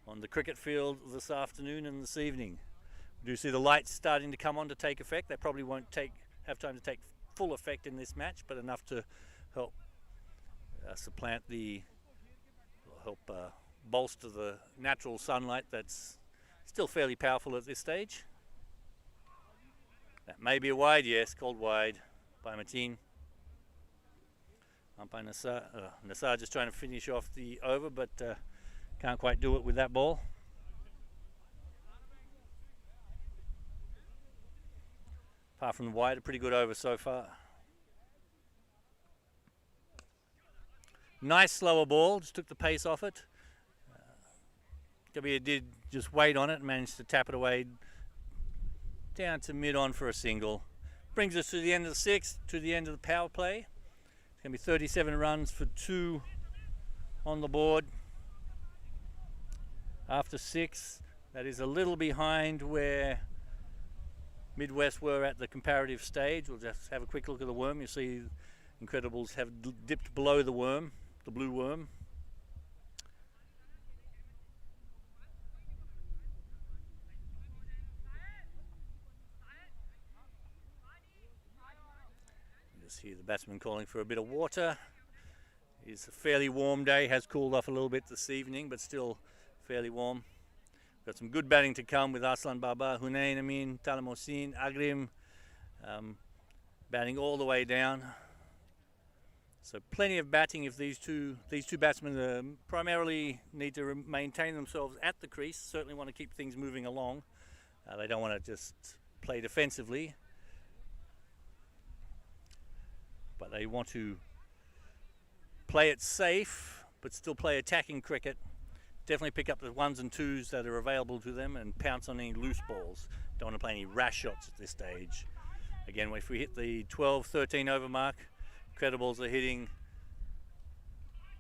[SPEAKER 1] on the cricket field this afternoon and this evening. We do see the lights starting to come on to take effect. They probably won't have time to take full effect in this match, but enough to help bolster the natural sunlight that's still fairly powerful at this stage. That may be a wide, yes, called wide by Mateen. Umpire Nassar just trying to finish off the over, but can't quite do it with that ball. Apart from the wide, a pretty good over so far. Nice slower ball, just took the pace off it. Kabir did just wait on it and managed to tap it away down to mid-on for a single. Brings us to the end of the sixth, to the end of the power play. It's going to be 37 runs for 2 on the board. After 6, that is a little behind where Midwest were at the comparative stage. We'll just have a quick look at the worm. You see Incredibles have dipped below the worm, the blue worm. Hear the batsman calling for a bit of water. It's a fairly warm day, has cooled off a little bit this evening, but still fairly warm. Got some good batting to come with Aslan Baba, Hunain Amin, Talamosin, Agrim, batting all the way down. So plenty of batting if these two batsmen primarily need to maintain themselves at the crease. Certainly want to keep things moving along. They don't want to just play defensively, but they want to play it safe but still play attacking cricket. Definitely pick up the 1s and 2s that are available to them and pounce on any loose balls. Don't want to play any rash shots at this stage. Again, if we hit the 12-13 over mark, Credibles are hitting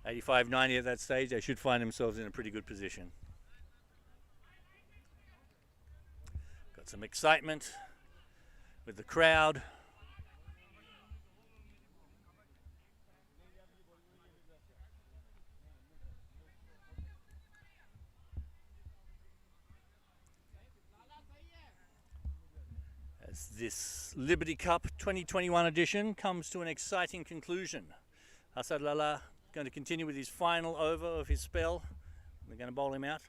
[SPEAKER 1] 85-90 at that stage. They should find themselves in a pretty good position. Got some excitement with the crowd. As this Liberty Cup 2021 edition comes to an exciting conclusion. Asad Lala going to continue with his final over of his spell. They're going to bowl him out.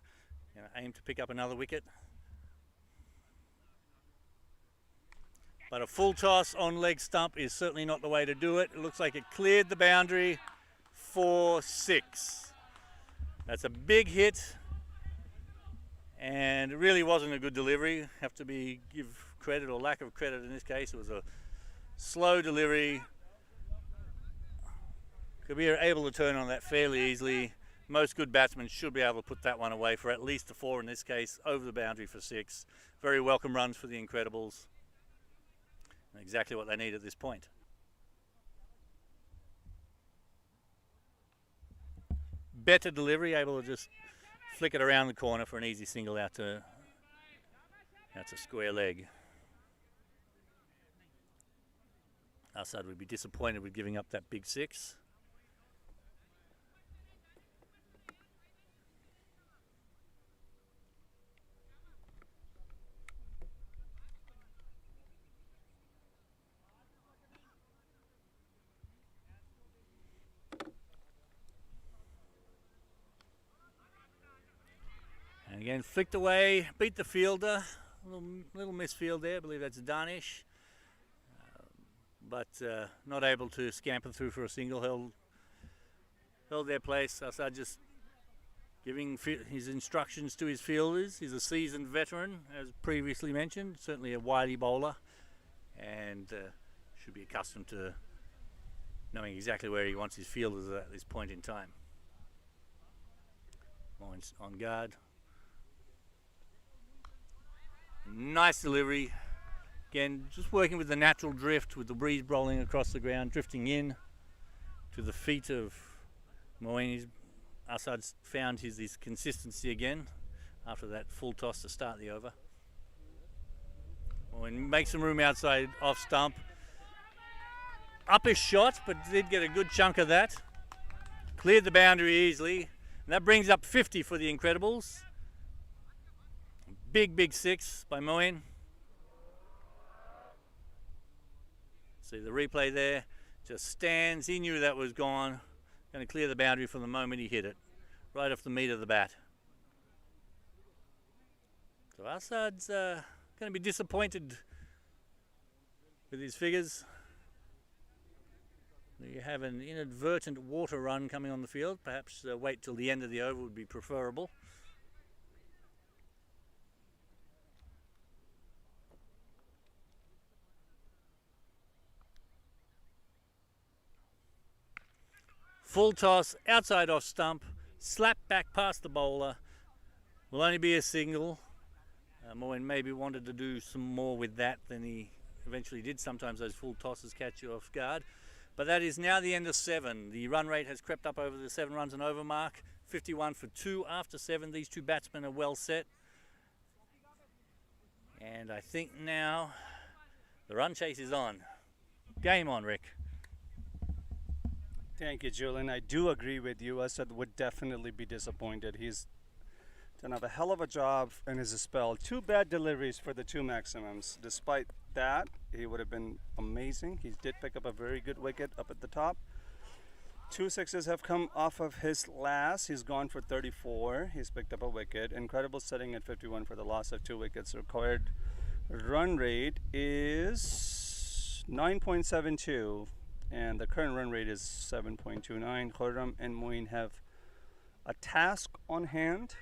[SPEAKER 1] Going to aim to pick up another wicket. But a full toss on leg stump is certainly not the way to do it. It looks like it cleared the boundary for 6. That's a big hit. And it really wasn't a good delivery. Have to give credit or lack of credit in this case. It was a slow delivery. Kabir able to turn on that fairly easily. Most good batsmen should be able to put that one away for at least a 4 in this case, over the boundary for 6. Very welcome runs for the Incredibles. And exactly what they need at this point. Better delivery, able to just flick it around the corner for an easy single out to square leg. Assad would be disappointed with giving up that big 6. Again, flicked away, beat the fielder. Little misfield there, I believe that's Danish. But not able to scamper through for a single. Held their place. Assad just giving his instructions to his fielders. He's a seasoned veteran, as previously mentioned, certainly a widey bowler, and should be accustomed to knowing exactly where he wants his fielders at this point in time. Moen's on guard. Nice delivery. Again, just working with the natural drift, with the breeze rolling across the ground, drifting in to the feet of Moen. Assad's found his consistency again after that full toss to start the over. Moen makes some room outside off stump. Up his shot, but did get a good chunk of that. Cleared the boundary easily. And that brings up 50 for the Incredibles. Big six by Moen. See the replay there. Just stands. He knew that was gone. Going to clear the boundary from the moment he hit it. Right off the meat of the bat. So Assad's going to be disappointed with his figures. You have an inadvertent water run coming on the field. Perhaps wait till the end of the over would be preferable. Full toss, outside off stump, slap back past the bowler. Will only be a single. Moen maybe wanted to do some more with that than he eventually did. Sometimes those full tosses catch you off guard. But that is now the end of 7. The run rate has crept up over the 7 runs and over mark. 51 for 2 after 7. These two batsmen are well set. And I think now the run chase is on. Game on, Rick.
[SPEAKER 2] Thank you, Julian. I do agree with you. Assad would definitely be disappointed. He's done a hell of a job in his spell. 2 bad deliveries for the 2 maximums. Despite that, he would have been amazing. He did pick up a very good wicket up at the top. 2 sixes have come off of his last. He's gone for 34. He's picked up a wicket. Incredible setting at 51 for the loss of 2 wickets. Required run rate is 9.72. And the current run rate is 7.29. Khurram and Moeen have a task on hand.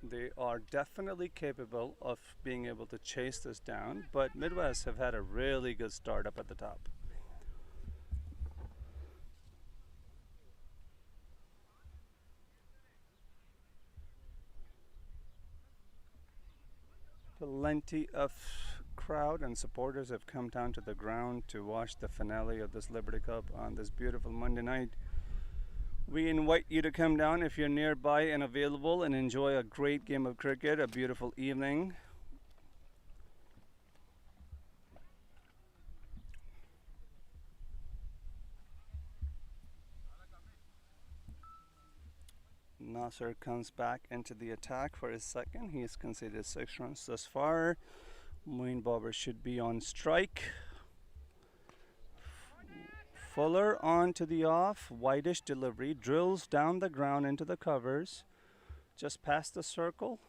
[SPEAKER 2] They are definitely capable of being able to chase this down, but Midwest have had a really good start up at the top. Plenty of crowd and supporters have come down to the ground to watch the finale of this Liberty Cup on this beautiful Monday night. We invite you to come down if you're nearby and available and enjoy a great game of cricket, a beautiful evening. Nasser comes back into the attack for his second. He has conceded 6 runs thus far. Moeen Babar should be on strike. Fuller on to the off, whitish delivery, drills down the ground into the covers, just past the circle.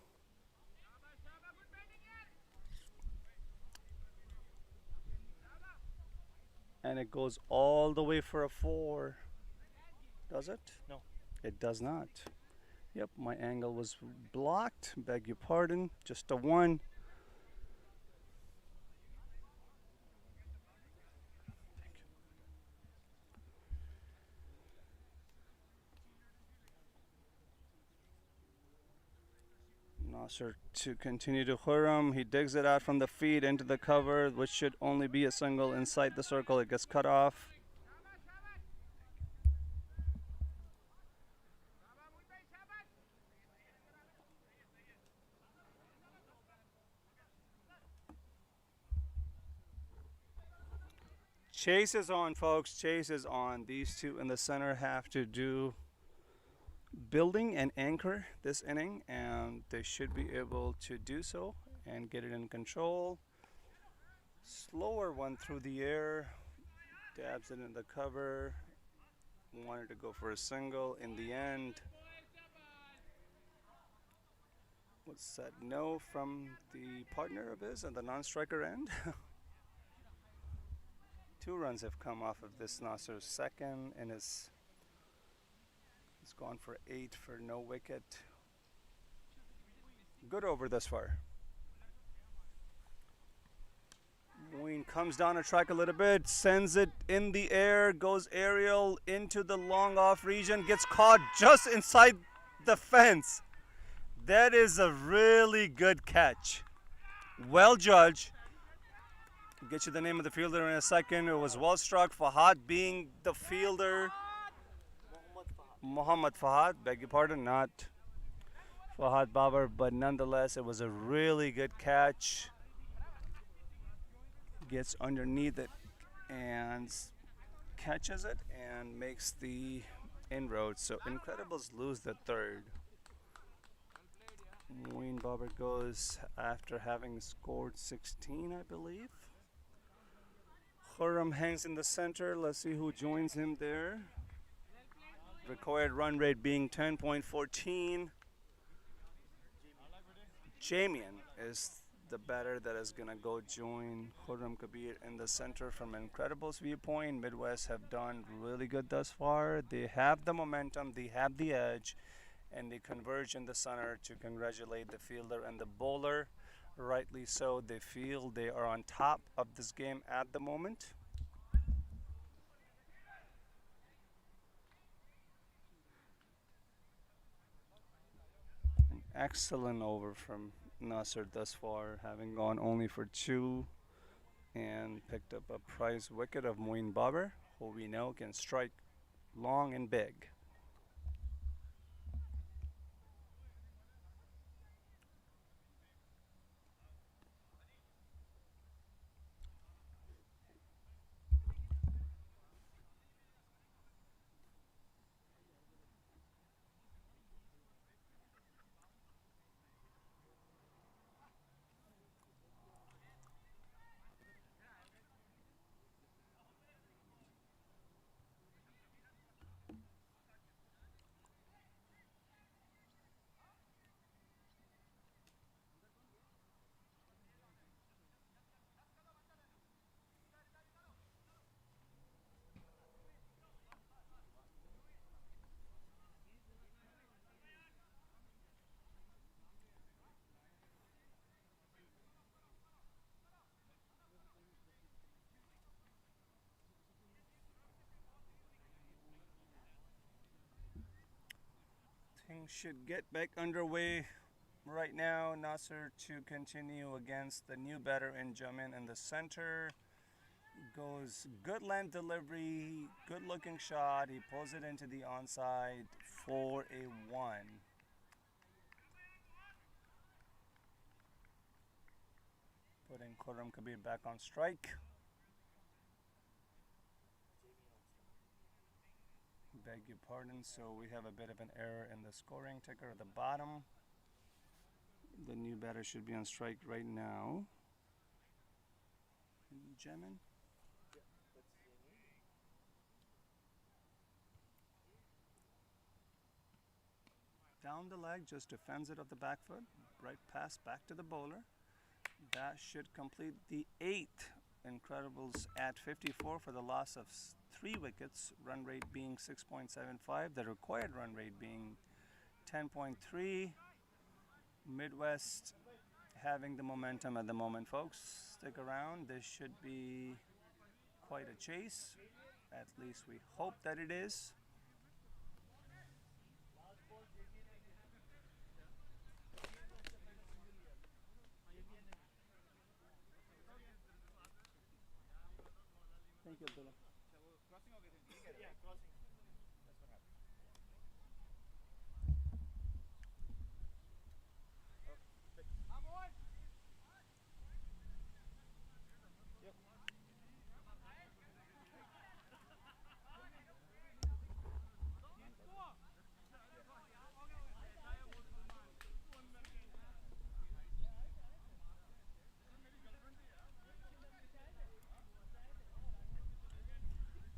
[SPEAKER 2] And it goes all the way for a 4. Does it?
[SPEAKER 3] No.
[SPEAKER 2] It does not. Yep, my angle was blocked. Beg your pardon. Just a 1. Nasser to continue to Khurram. He digs it out from the feet into the cover, which should only be a single inside the circle. It gets cut off. Chase is on, folks. Chase is on. These two in the center have to do building and anchor this inning, and they should be able to do so and get it in control. Slower one through the air, dabs it in the cover, wanted to go for a single. In the end, What's that? No from the partner of his at the non-striker end. 2 runs have come off of this Nasser's second, and it's gone for 8 for no wicket. Good over thus far. Moeen comes down a track a little bit, sends it in the air, goes aerial into the long off region, gets caught just inside the fence. That is a really good catch. Well judged. I'll get you the name of the fielder in a second. It was well struck. Fahad being the fielder. Muhammad Fahad, beg your pardon, not Fahad Babar, but nonetheless, it was a really good catch. Gets underneath it and catches it and makes the inroad. So Incredibles lose the third. Moeen Babar goes after having scored 16, I believe. Khurram hangs in the center. Let's see who joins him there. Required run rate being 10.14. Jamian is the batter that is going to go join Khurram Kabir in the center from Incredibles viewpoint. Midwest have done really good thus far. They have the momentum, they have the edge, and they converge in the center to congratulate the fielder and the bowler. Rightly so, they feel they are on top of this game at the moment. An excellent over from Nasser thus far, having gone only for 2 and picked up a prize wicket of Moeen Babar, who we know can strike long and big. Things should get back underway right now. Nasser to continue against the new batter in Jamin in the center. Goes good length delivery, good looking shot. He pulls it into the onside for a 1. Putting Khurram Kabir back on strike. Beg your pardon, so we have a bit of an error in the scoring ticker at the bottom. The new batter should be on strike right now. Jemin. Down the leg, just defends it off the back foot. Right pass back to the bowler. That should complete the 8th. Incredibles at 54 for the loss of 3 wickets, run rate being 6.75, the required run rate being 10.3. Midwest having the momentum at the moment, folks. Stick around, this should be quite a chase. At least we hope that it is. Thank you, Abdullah.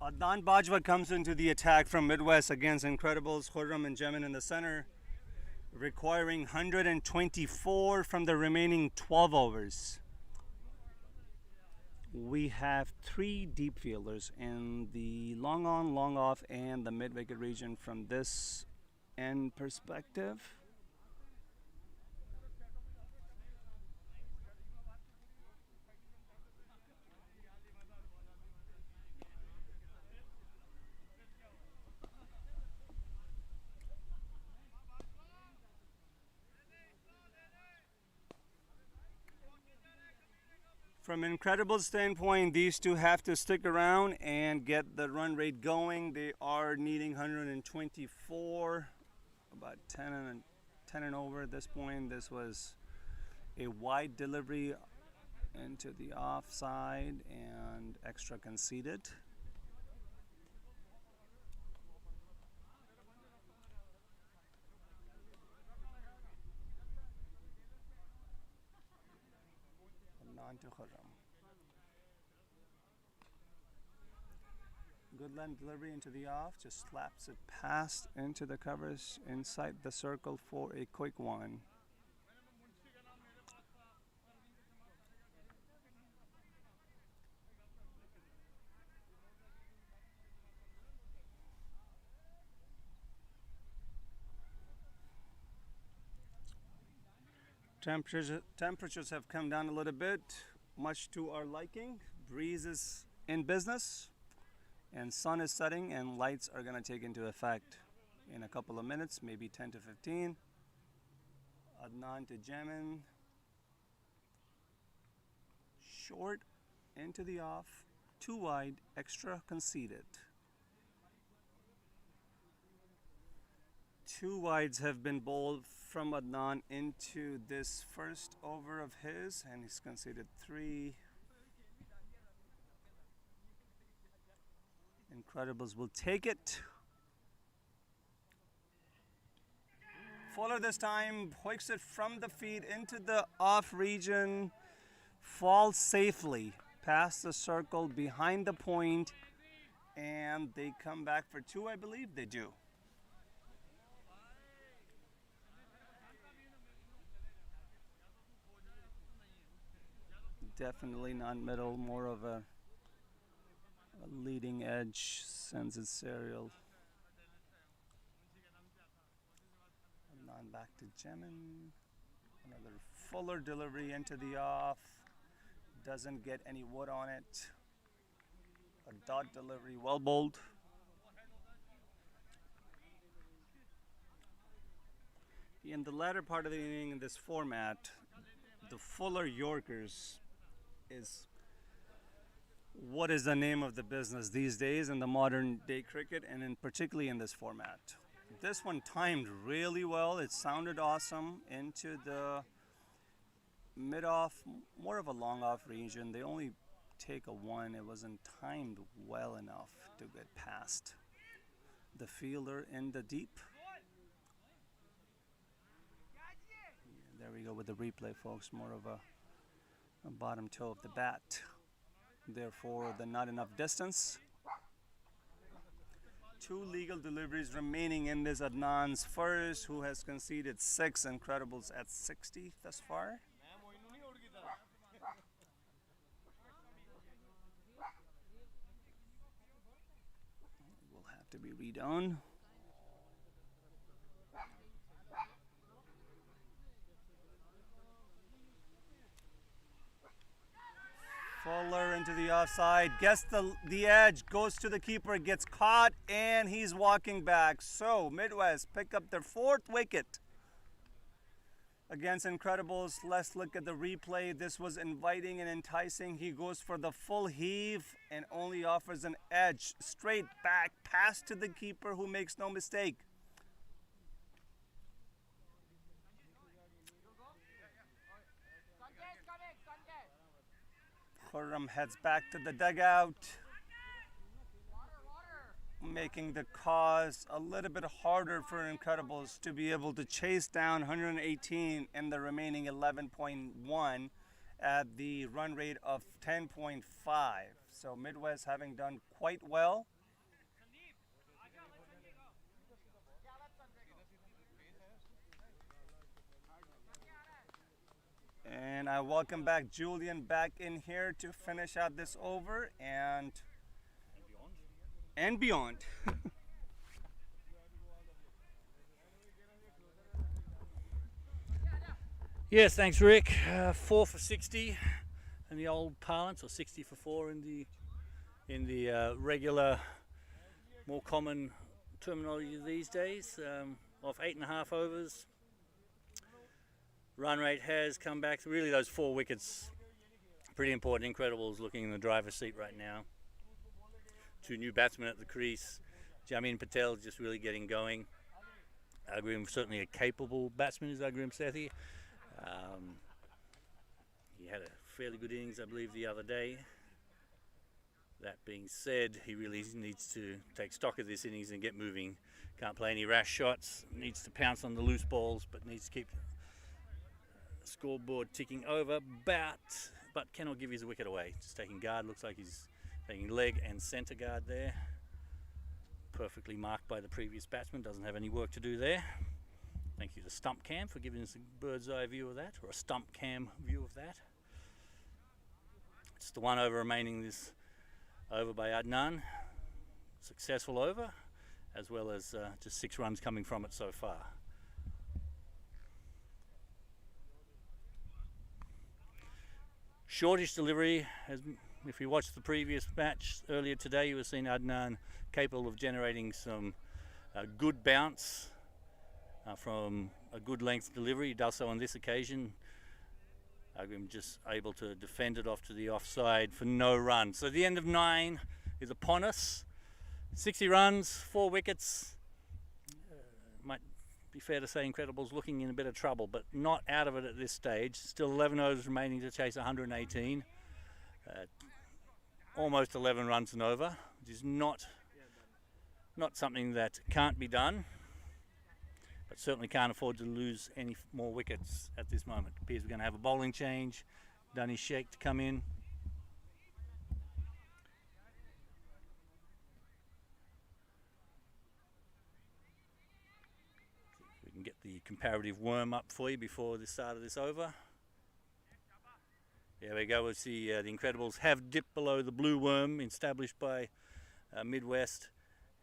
[SPEAKER 2] Adnan Bajwa comes into the attack from Midwest against Incredibles, Khurram and Jemin in the center. requiring 124 from the remaining 12 overs. We have three deep fielders in the long on, long off, and the mid wicket region from this end perspective. From Incredible's standpoint, these two have to stick around and get the run rate going. They are needing 124, about 10 and over at this point. This was a wide delivery into the offside and extra conceded. To Khurram. Good line delivery into the off, just slaps it past into the covers inside the circle for a quick one. Temperatures have come down a little bit, much to our liking. Breeze is in business, and sun is setting, and lights are going to take into effect in a couple of minutes, maybe 10 to 15. Adnan to Jamin. Short into the off, too wide, extra conceded. Two wides have been bowled from Adnan into this first over of his, and he's conceded 3. Incredibles will take it. Fuller this time hoiks it from the feet into the off region, falls safely past the circle behind the point, and they come back for 2, I believe they do. Definitely not middle, more of a leading edge, sends it serial. And back to Jemin. Another fuller delivery into the off. Doesn't get any wood on it. A dot delivery, well bowled. In the latter part of the inning in this format, the fuller Yorkers is what is the name of the business these days in the modern day cricket, and particularly in this format. This one timed really well. It sounded awesome into the mid-off, more of a long-off region. They only take a 1. It wasn't timed well enough to get past the fielder in the deep. There we go with the replay, folks. More of a bottom toe of the bat. Therefore, the not enough distance. 2 legal deliveries remaining in this Adnan's first, who has conceded 6. Incredibles at 60 thus far. Will have to be redone. Fuller into the offside, gets the edge, goes to the keeper, gets caught, and he's walking back. So Midwest pick up their 4th wicket against Incredibles. Let's look at the replay. This was inviting and enticing. He goes for the full heave and only offers an edge. Straight back, pass to the keeper, who makes no mistake. Khurram heads back to the dugout, making the cause a little bit harder for Incredibles to be able to chase down 118 in the remaining 11.1 at the run rate of 10.5. So Midwest having done quite well. And I welcome back Julian back in here to finish out this over and beyond.
[SPEAKER 1] Yes, thanks, Rick. 4 for 60 in the old parlance, or 60 for 4 in the regular, more common terminology these days. Off 8.5 overs. Run rate has come back. Really, those 4 wickets, pretty important. Incredibles looking in the driver's seat right now. 2 new batsmen at the crease. Jamin Patel just really getting going. Agrim, certainly a capable batsman, is Agrim Sethi. He had a fairly good innings, I believe, the other day. That being said, he really needs to take stock of this innings and get moving. Can't play any rash shots, needs to pounce on the loose balls, but needs to keep the scoreboard ticking over, but cannot give his wicket away. Just taking guard, looks like he's taking leg and centre guard there. Perfectly marked by the previous batsman, doesn't have any work to do there. Thank you to Stump Cam for giving us a bird's eye view of that, or a Stump Cam view of that. It's the 1 over remaining this over by Adnan. Successful over, as well as just 6 runs coming from it so far. Shortish delivery. If you watched the previous match earlier today, you were seeing Adnan capable of generating some good bounce from a good length delivery. He does so on this occasion. Agrim just able to defend it off to the offside for no run. So the end of 9 is upon us. 60 runs, 4 wickets. Might be fair to say Incredibles looking in a bit of trouble, but not out of it at this stage. Still 11 overs remaining to chase 118. Almost 11 runs and over, which is not something that can't be done, but certainly can't afford to lose any more wickets at this moment. Appears we're going to have a bowling change. Danish Sheikh to come in. We can get the comparative worm up for you before the start of this over. There we go. We'll see the Incredibles have dipped below the blue worm established by Midwest,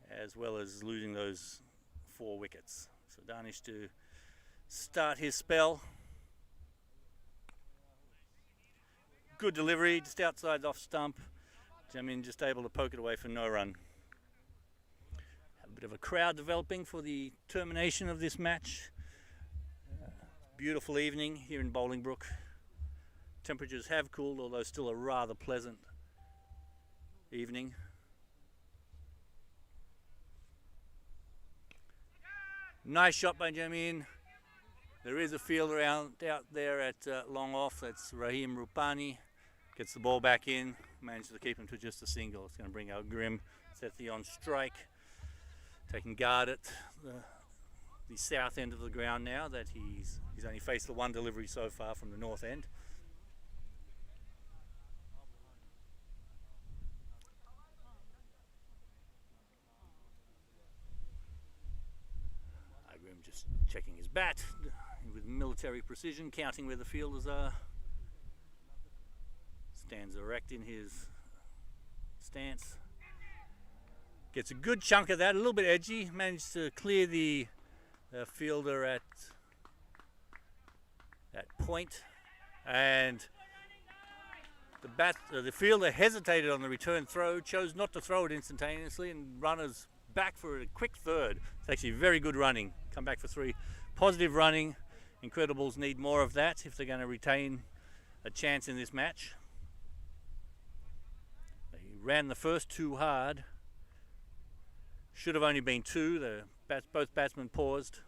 [SPEAKER 1] as well as losing those 4 wickets. So Danish to start his spell. Good delivery, just outside off stump. Jamin just able to poke it away for no run. Have a bit of a crowd developing for the termination of this match. Beautiful evening here in Bolingbrook. Temperatures have cooled, although still a rather pleasant evening. Nice shot by Jamin. There is a fielder out there at long off. That's Rahim Rupani. Gets the ball back in. Manages to keep him to just a single. It's going to bring out Grim Sethi on strike. Taking guard at the south end of the ground now that he's only faced the 1 delivery so far from the north end. Just checking his bat with military precision, counting where the fielders are. Stands erect in his stance. Gets a good chunk of that, a little bit edgy. Managed to clear the fielder at that point. And the fielder hesitated on the return throw, chose not to throw it instantaneously, and runners back for a quick third. It's actually very good running. Come back for 3. Positive running. Incredibles need more of that if they're going to retain a chance in this match. They ran the first 2 hard. Should have only been 2. Both batsmen paused,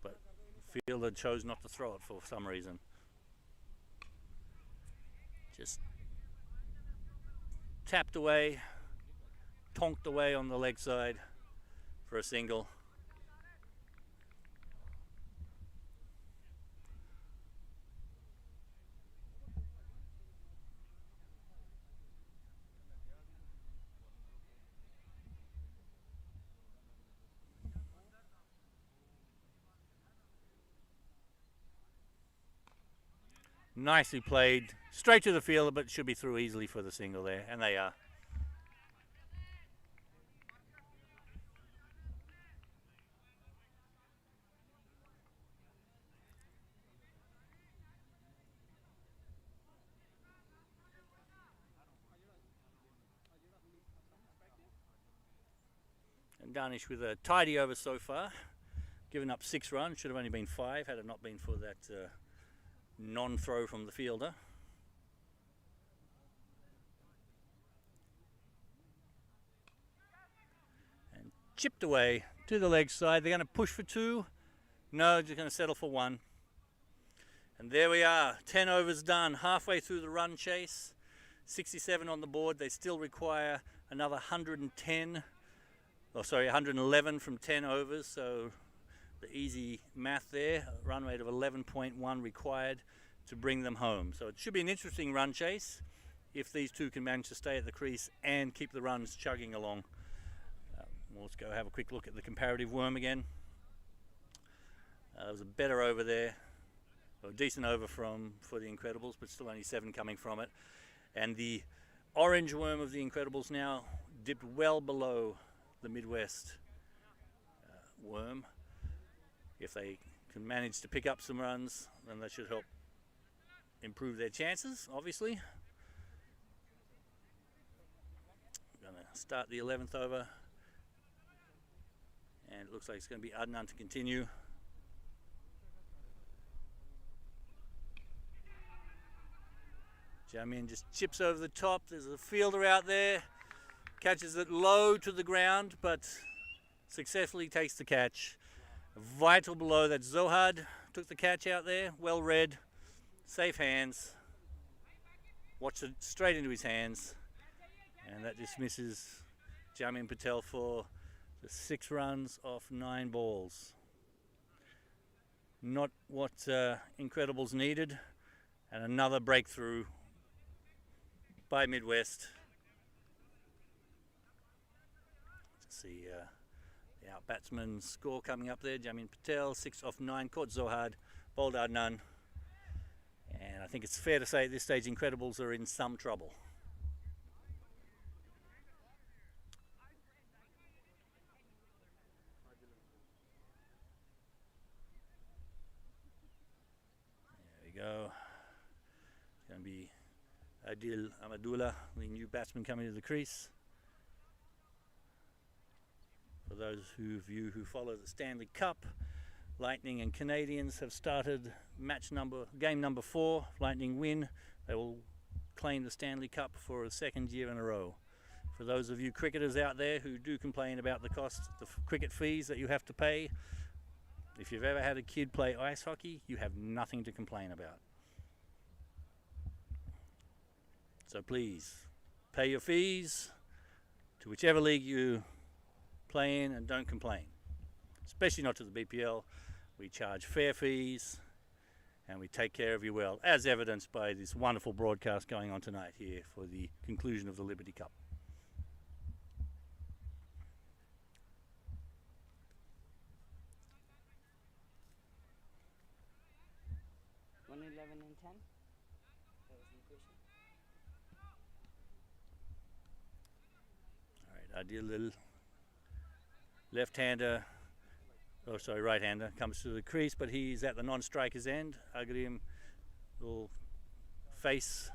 [SPEAKER 1] but the fielder chose not to throw it for some reason. Just tapped away, tonked away on the leg side for a single. Nicely played. Straight to the fielder, but should be through easily for the single there, and they are. And Darnish with a tidy over so far. Given up 6 runs, should have only been 5 had it not been for that non-throw from the fielder. And chipped away to the leg side. They're going to push for 2. No, just going to settle for 1. And there we are, 10 overs done, halfway through the run chase. 67 on the board. They still require another 111 from 10 overs, so the easy math there, a run rate of 11.1 required to bring them home. So it should be an interesting run chase if these two can manage to stay at the crease and keep the runs chugging along. Let's go have a quick look at the comparative worm again. There was a better over there, a decent over for the Incredibles, but still only 7 coming from it. And the orange worm of the Incredibles now dipped well below the Midwest worm. If they can manage to pick up some runs, then that should help improve their chances, obviously. I'm going to start the 11th over, and it looks like it's going to be Adnan to continue. Jamin just chips over the top. There's a fielder out there, catches it low to the ground, but successfully takes the catch. Vital below that Zohad took the catch out there, well read, safe hands, watched it straight into his hands, and that dismisses Jamin Patel for the 6 runs off 9 balls. Not what Incredibles needed, and another breakthrough by Midwest. Let's see the out batsman score coming up there. Jamin Patel, 6 off 9, caught Zohad, bowled Adnan. And I think it's fair to say at this stage Incredibles are in some trouble. There we go. It's going to be Adil Amadullah, the new batsman coming to the crease. For those of you who follow the Stanley Cup, Lightning and Canadians have started game number 4. Lightning win. They will claim the Stanley Cup for a 2nd year in a row. For those of you cricketers out there who do complain about the cost, the cricket fees that you have to pay, if you've ever had a kid play ice hockey, you have nothing to complain about. So please, pay your fees to whichever league you play in and don't complain. Especially not to the BPL. We charge fair fees and we take care of you well, as evidenced by this wonderful broadcast going on tonight here for the conclusion of the Liberty Cup.
[SPEAKER 4] One 11 and 10. That was the question.
[SPEAKER 1] All right, Adil, left-hander, right-hander, comes to the crease, but he's at the non-striker's end. Agrim will face,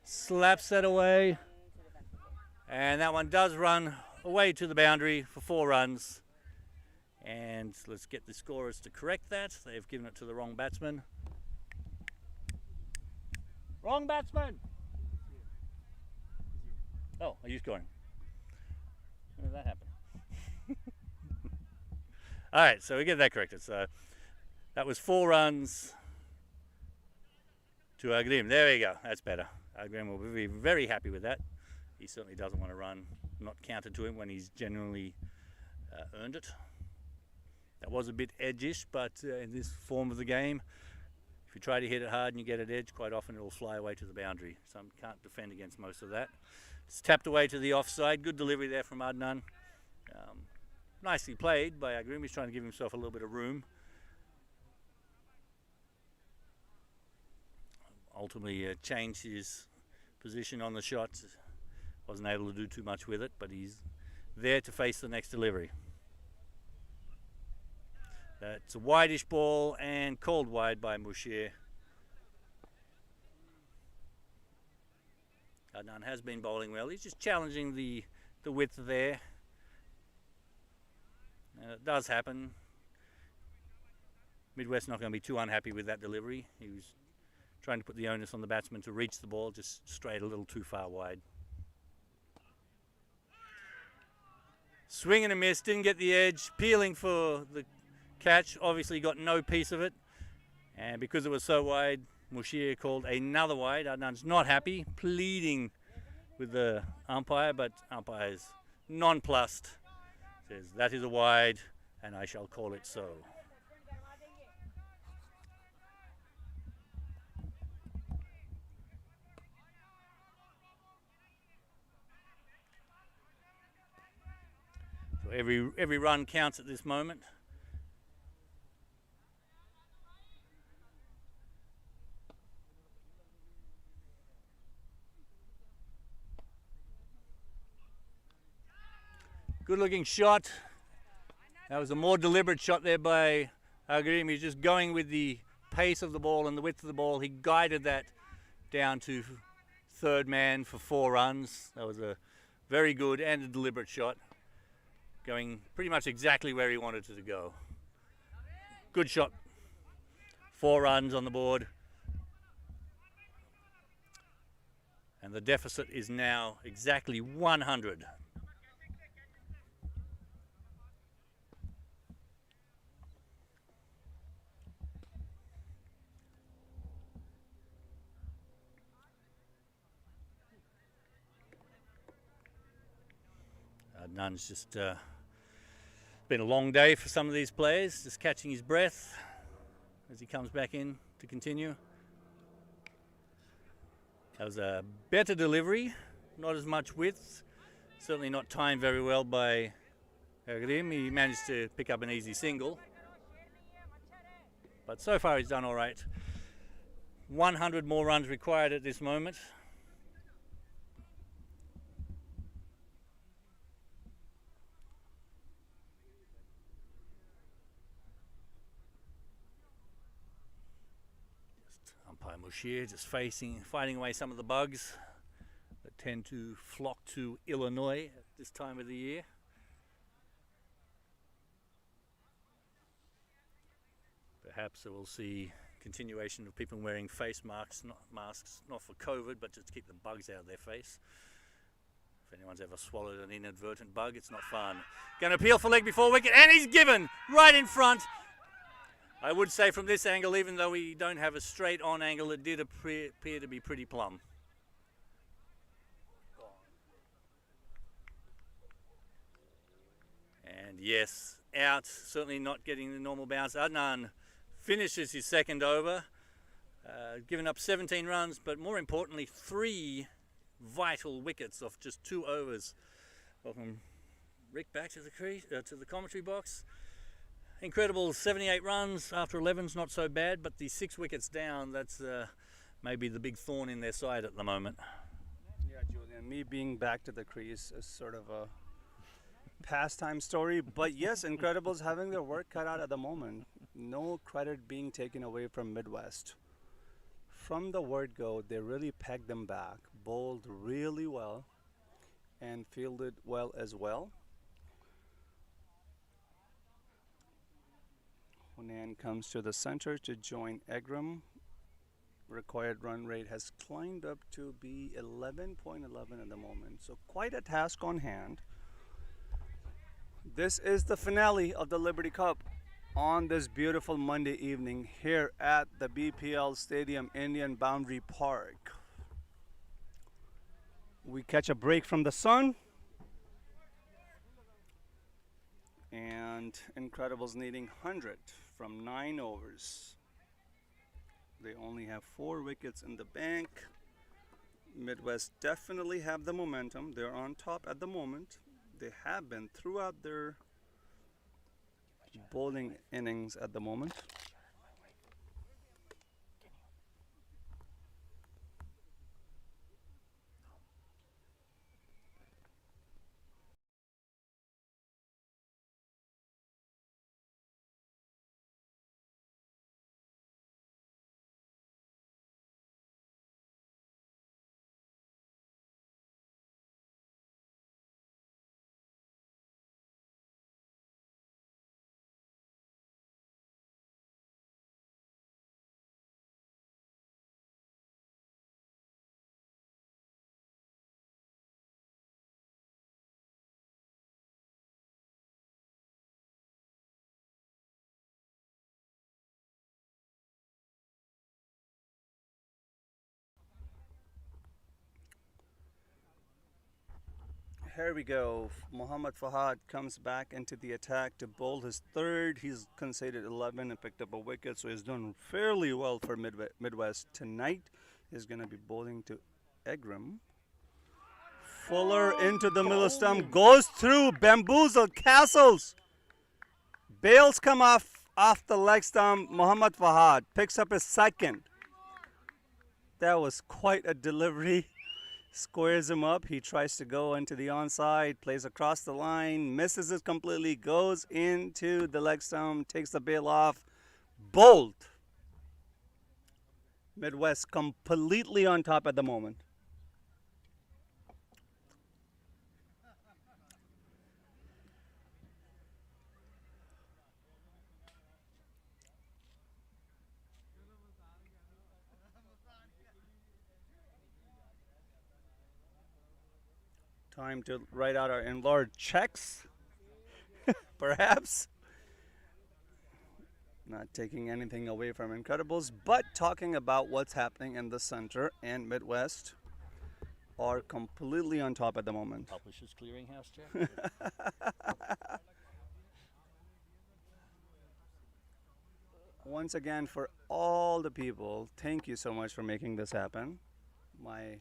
[SPEAKER 1] slaps that away, and that one does run away to the boundary for 4 runs. And let's get the scorers to correct that. They've given it to the wrong batsman. Wrong batsman! Oh, are you scoring? When did that happen? All right, so we get that corrected. So that was 4 runs to Agrim. There we go. That's better. Agrim will be very happy with that. He certainly doesn't want to run not counted to him when he's genuinely earned it. That was a bit edgish, but in this form of the game, if you try to hit it hard and you get it edge, quite often it will fly away to the boundary. Some can't defend against most of that. It's tapped away to the offside. Good delivery there from Adnan. Nicely played by Agrim. He's trying to give himself a little bit of room. ultimately changed his position on the shot. Wasn't able to do too much with it, but he's there to face the next delivery. That's a wideish ball and called wide by Mouchier. Adnan has been bowling well. He's just challenging the width there. It does happen. Midwest not going to be too unhappy with that delivery. He was trying to put the onus on the batsman to reach the ball, just straight a little too far wide. Swing and a miss, didn't get the edge, peeling for the catch, obviously got no piece of it. And because it was so wide, Mouchier called another wide. Adnan's not happy, pleading with the umpire, but umpire's nonplussed. Says, that is a wide, and I shall call it so. So every run counts at this moment. Good looking shot. That was a more deliberate shot there by Agrim. He's just going with the pace of the ball and the width of the ball. He guided that down to third man for 4 runs. That was a very good and a deliberate shot, going pretty much exactly where he wanted it to go. Good shot. 4 runs on the board. And the deficit is now exactly 100. Adnan's just been a long day for some of these players, just catching his breath as he comes back in to continue. That was a better delivery, not as much width, certainly not timed very well by Agrim. He managed to pick up an easy single, but so far he's done all right. 100 more runs required at this moment. Umpire Mouchier just fighting away some of the bugs that tend to flock to Illinois at this time of the year. Perhaps we'll see continuation of people wearing face masks, not for COVID, but just to keep the bugs out of their face. If anyone's ever swallowed an inadvertent bug, it's not fun. Going to peel for leg before wicket, and he's given right in front. I would say from this angle, even though we don't have a straight on angle, it did appear to be pretty plumb. And yes, out, certainly not getting the normal bounce. Adnan finishes his second over, giving up 17 runs, but more importantly, 3 vital wickets off just 2 overs. Welcome Rick back to the crease, to the commentary box. Incredible 78 runs after 11's not so bad, but the 6 wickets down, that's maybe the big thorn in their side at the moment.
[SPEAKER 2] Yeah, Julian, me being back to the crease is sort of a pastime story, but yes, Incredibles having their work cut out at the moment. No credit being taken away from Midwest. From the word go, they really pegged them back, bowled really well, and fielded well as well. Hunan comes to the center to join Egram. Required run rate has climbed up to be 11.11 at the moment, so quite a task on hand. This is the finale of the Liberty Cup on this beautiful Monday evening here at the BPL Stadium, Indian Boundary Park. We catch a break from the sun, and Incredibles needing 100 from 9 overs. They only have 4 wickets in the bank. Midwest definitely have the momentum. They're on top at the moment. They have been throughout their bowling innings at the moment. Here we go. Muhammad Fahad comes back into the attack to bowl his third. He's conceded 11 and picked up a wicket, so he's done fairly well for Midwest tonight. He's going to be bowling to Egram. Fuller into the middle stump, goes through, bamboozled, castles. Bales come off the leg stump. Muhammad Fahad picks up his second. That was quite a delivery. Squares him up. He tries to go into the onside, plays across the line, misses it completely, goes into the leg stump, takes the bail off. Bold. Midwest completely on top at the moment. Time to write out our enlarged checks, perhaps. Not taking anything away from Incredibles, but talking about what's happening in the center and Midwest are completely on top at the moment.
[SPEAKER 1] Publishers Clearinghouse, Jeff.
[SPEAKER 2] Once again, for all the people, thank you so much for making this happen. My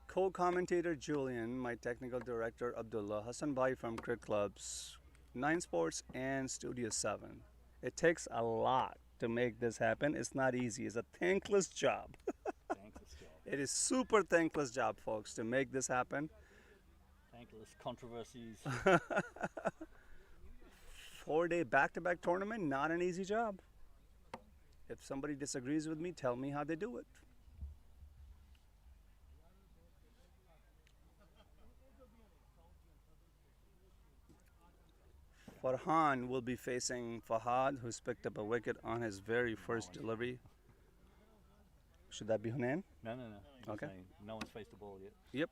[SPEAKER 2] co-commentator Julian, my technical director Abdullah, Hassan Bhai from Cricket Clubs, 9 Sports and Studio 7. It takes a lot to make this happen. It's not easy. It's a thankless job.
[SPEAKER 1] Thankless job.
[SPEAKER 2] It is super thankless job, folks, to make this happen.
[SPEAKER 1] Thankless controversies.
[SPEAKER 2] 4-day back-to-back tournament, not an easy job. If somebody disagrees with me, tell me how they do it. Farhan will be facing Fahad, who's picked up a wicket on his very first delivery. Should that be Hunain?
[SPEAKER 1] No. Just
[SPEAKER 2] Okay.
[SPEAKER 1] saying, no one's faced the ball yet.
[SPEAKER 2] Yep.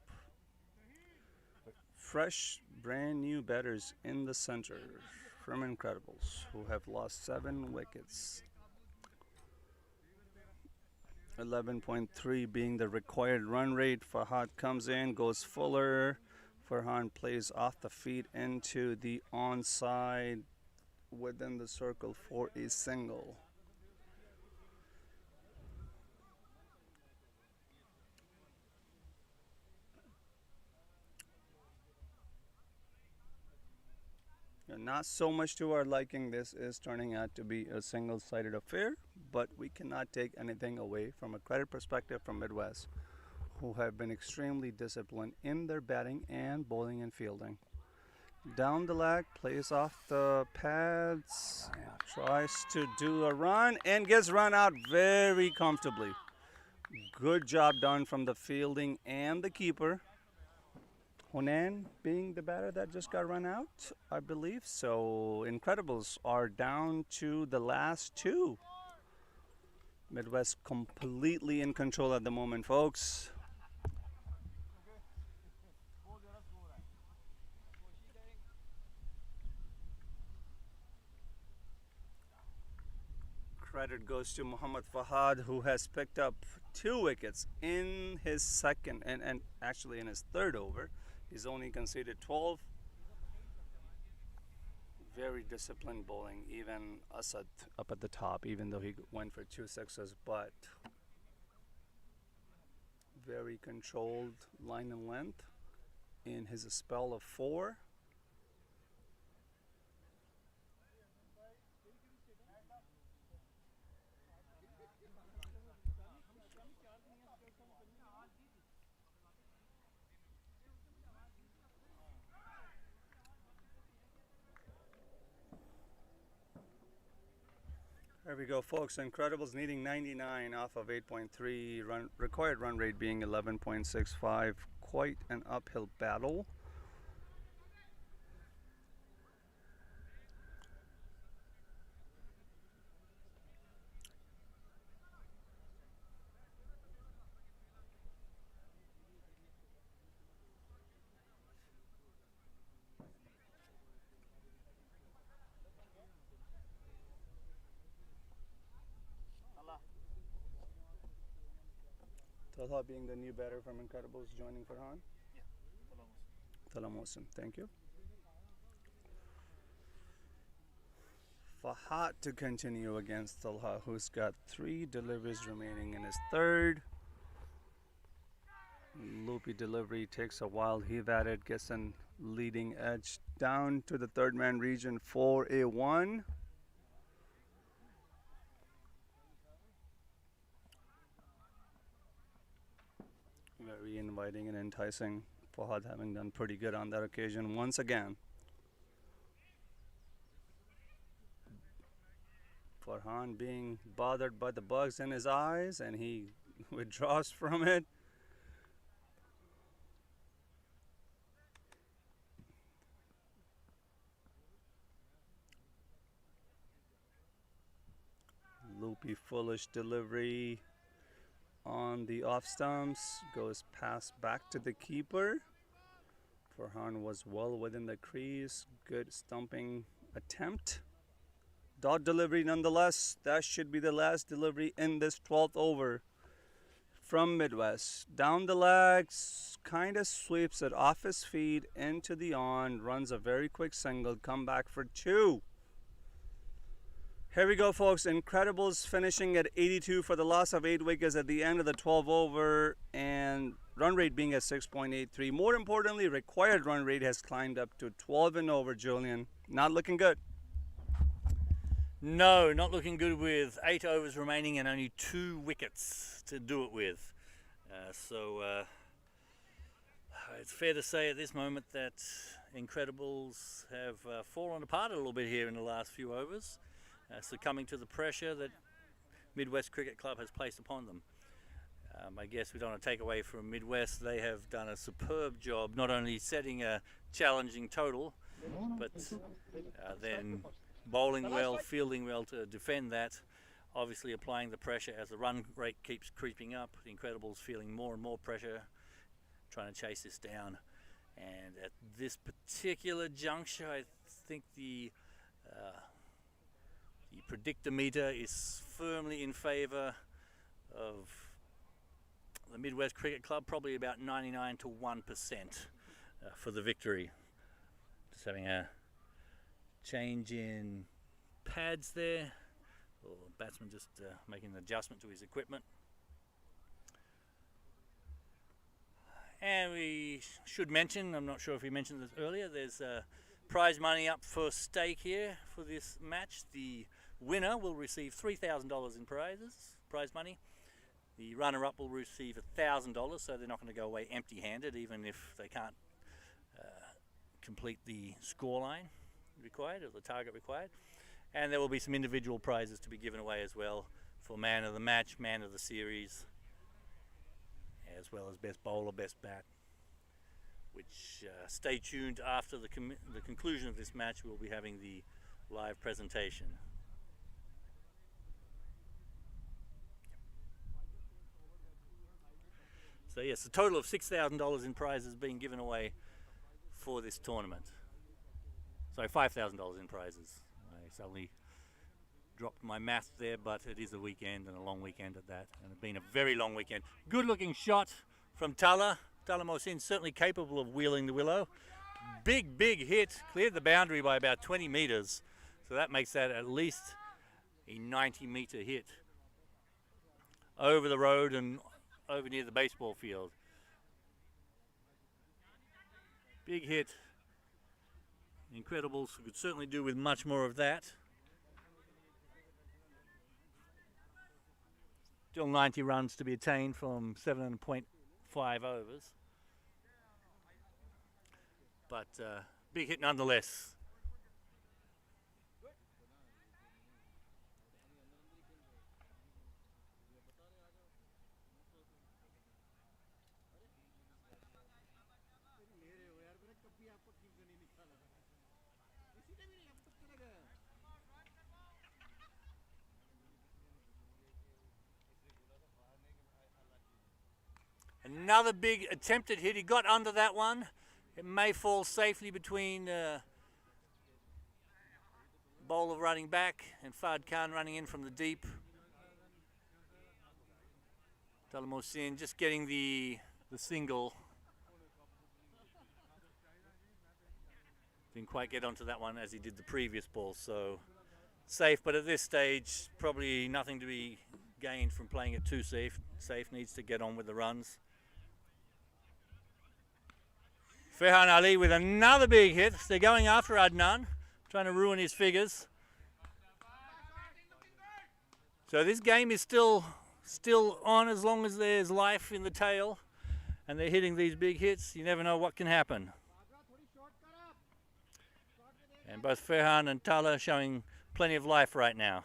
[SPEAKER 2] Fresh, brand new batters in the center from Incredibles, who have lost 7 wickets. 11.3 being the required run rate. Fahad comes in, goes Fuller. Farhan plays off the feet into the onside within the circle for a single. Not so much to our liking. This is turning out to be a single-sided affair, but we cannot take anything away from a credit perspective from Midwest, who have been extremely disciplined in their batting and bowling and fielding. Down the leg, plays off the pads, tries to do a run and gets run out very comfortably. Good job done from the fielding and the keeper. Hunain being the batter that just got run out, I believe. So Incredibles are down to the last 2. Midwest completely in control at the moment, folks. Credit goes to Muhammad Fahad, who has picked up 2 wickets in his second and actually in his third over. He's only conceded 12. Very disciplined bowling, even Asad up at the top, even though he went for 2 sixes, but very controlled line and length in his spell of 4. There we go, folks. Incredibles needing 99 off of 8.3, required run rate being 11.65. Quite an uphill battle. Talha being the new batter from Incredibles, joining Farhan. Talamosin. Thank you. Fahad to continue against Talha, who's got 3 deliveries remaining in his third. Loopy delivery takes a while. Heave at it, gets an leading edge down to the third man region for a 1. Very inviting and enticing. Fahad having done pretty good on that occasion once again. Farhan being bothered by the bugs in his eyes, and he withdraws from it. Loopy foolish delivery on the off stumps, goes pass back to the keeper. Farhan was well within the crease. Good stumping attempt. Dot delivery nonetheless. That should be the last delivery in this 12th over from Midwest. Down the legs, kind of sweeps it off his feet into the on, runs a very quick single, come back for 2. Here we go, folks. Incredibles finishing at 82 for the loss of 8 wickets at the end of the 12 over, and run rate being at 6.83. More importantly, required run rate has climbed up to 12 and over, Julian. Not looking good.
[SPEAKER 1] No, not looking good with 8 overs remaining and only 2 wickets to do it with. So it's fair to say at this moment that Incredibles have fallen apart a little bit here in the last few overs, succumbing to the pressure that Midwest Cricket Club has placed upon them. I guess we don't want to take away from Midwest. They have done a superb job, not only setting a challenging total, but then bowling well, fielding well to defend that, obviously applying the pressure as the run rate keeps creeping up. The Incredibles feeling more and more pressure, trying to chase this down. And at this particular juncture, I think the predictor meter is firmly in favour of the Midwest Cricket Club, probably about 99 to 1% for the victory. Just having a change in pads there, or batsman just making an adjustment to his equipment. And we should mention, I'm not sure if we mentioned this earlier, there's prize money up for stake here for this match. The winner will receive $3,000 in prize money. The runner-up will receive $1,000, so they're not going to go away empty-handed, even if they can't complete the scoreline required, or the target required. And there will be some individual prizes to be given away as well for man of the match, man of the series, as well as best bowler, best bat, which stay tuned after the conclusion of this match. We'll be having the live presentation. So yes, a total of $6,000 in prizes being given away for this tournament. Sorry, $5,000 in prizes. I suddenly dropped my math there, but it is a weekend, and a long weekend at that, and it's been a very long weekend. Good looking shot from Tala Mohsin, certainly capable of wheeling the willow. Big hit, cleared the boundary by about 20 meters, so that makes that at least a 90-meter hit over the road and over near the baseball field. Big hit. Incredibles could certainly do with much more of that. Still 90 runs to be attained from 7.5 overs. But big hit nonetheless. Another big attempted hit. He got under that one. It may fall safely between bowler running back and Fahad Khan running in from the deep. Talamosin just getting the single. Didn't quite get onto that one as he did the previous ball, so safe, but at this stage probably nothing to be gained from playing it too safe. Needs to get on with the runs. Ferhan Ali with another big hit. They're going after Adnan, trying to ruin his figures. So this game is still on as long as there's life in the tail and they're hitting these big hits. You never know what can happen. And both Ferhan and Tala showing plenty of life right now.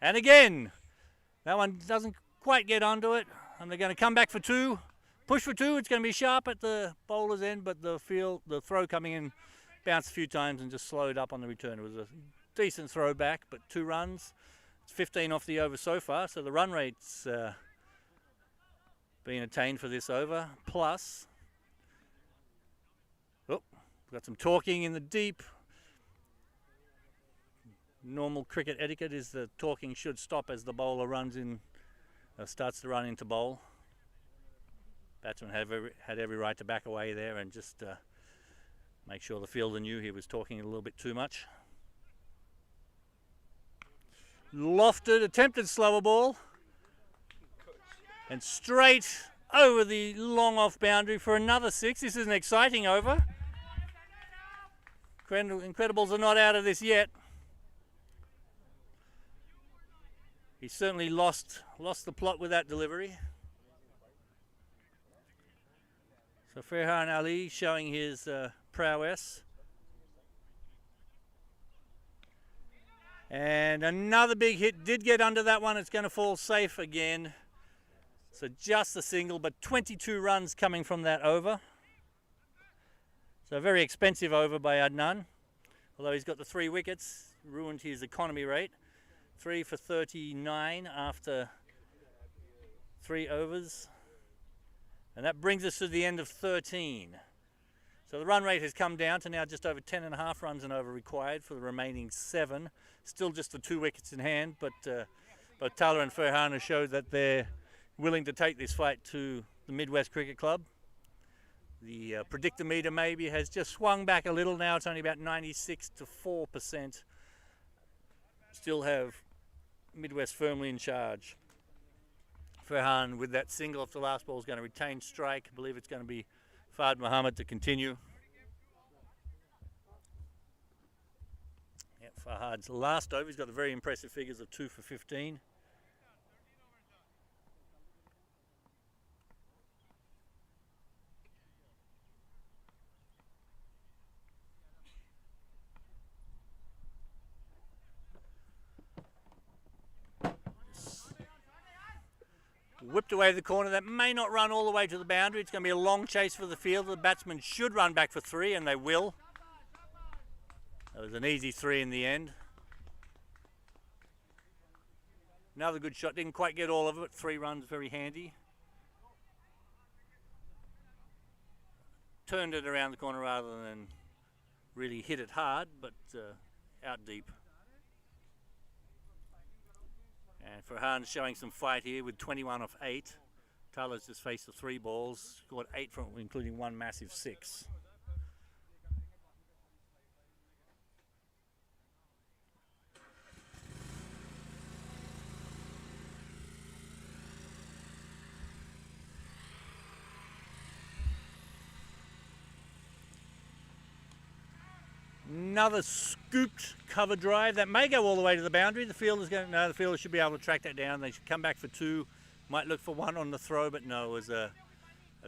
[SPEAKER 1] And again, that one doesn't quite get onto it. And they're going to come back for two. Push for two. It's going to be sharp at the bowler's end, but the throw coming in bounced a few times and just slowed up on the return. It was a decent throw back, but 2 runs. It's 15 off the over so far, so the run rate's being attained for this over. Plus, we've got some talking in the deep. Normal cricket etiquette is the talking should stop as the bowler runs in, starts to run into bowl. Batsman had every right to back away there and just make sure the fielder knew he was talking a little bit too much. Lofted, attempted slower ball. And straight over the long off boundary for another 6. This is an exciting over. Incredibles are not out of this yet. He certainly lost the plot with that delivery. So Ferhan Ali showing his prowess. And another big hit did get under that one. It's going to fall safe again. So just a single, but 22 runs coming from that over. So a very expensive over by Adnan. Although he's got the 3 wickets, ruined his economy rate. 3 for 39 after 3 overs. And that brings us to the end of 13. So the run rate has come down to now just over 10.5 runs and over required for the remaining 7. Still just the 2 wickets in hand, but both Tala and Ferhan have showed that they're willing to take this fight to the Midwest Cricket Club. The predictor meter maybe has just swung back a little now. It's only about 96 to 4%. Still have Midwest firmly in charge. Ferhan with that single off the last ball is going to retain strike. I believe it's going to be Fard Muhammad to continue. Yeah, Fahad's last over. He's got the very impressive figures of 2 for 15. Whipped away the corner. That may not run all the way to the boundary. It's going to be a long chase for the field. The batsmen should run back for 3, and they will. That was an easy 3 in the end. Another good shot. Didn't quite get all of it. 3 runs, very handy. Turned it around the corner rather than really hit it hard, but out deep. And Ferhan's showing some fight here with 21 off 8. Tala's just faced the 3 balls, scored 8 from it, including 1 massive 6. Another scooped cover drive that may go all the way to the boundary. The fielder's going. No, the fielder should be able to track that down. They should come back for 2. Might look for 1 on the throw, but no, it was a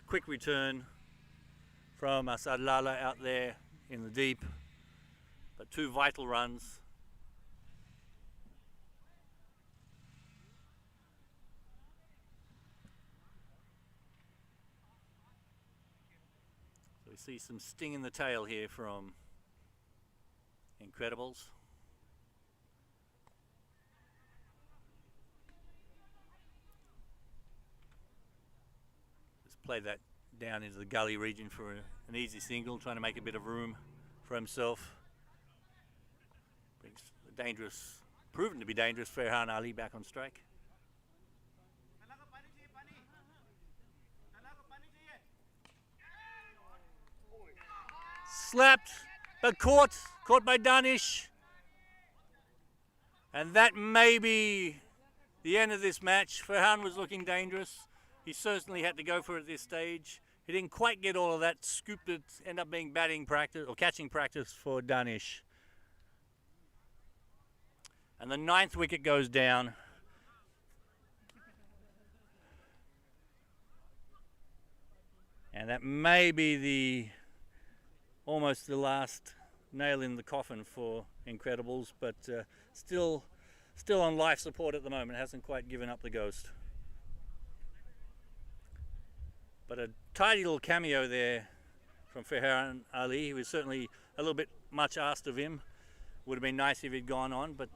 [SPEAKER 1] quick return from Asad Lala out there in the deep. But 2 vital runs. So we see some sting in the tail here from Incredibles. Just play that down into the gully region for an easy single, trying to make a bit of room for himself. Brings the dangerous, proven to be dangerous, Ferhan Ali back on strike. slapped, but caught by Danish. And that may be the end of this match. Ferhan was looking dangerous. He certainly had to go for it at this stage. He didn't quite get all of that, scooped it, ended up being batting practice or catching practice for Danish. And the 9th wicket goes down. And that may be almost the last nail in the coffin for Incredibles, but still on life support at the moment. Hasn't quite given up the ghost. But a tidy little cameo there from Ferhan Ali. He was certainly a little bit much asked of him. Would have been nice if he'd gone on, but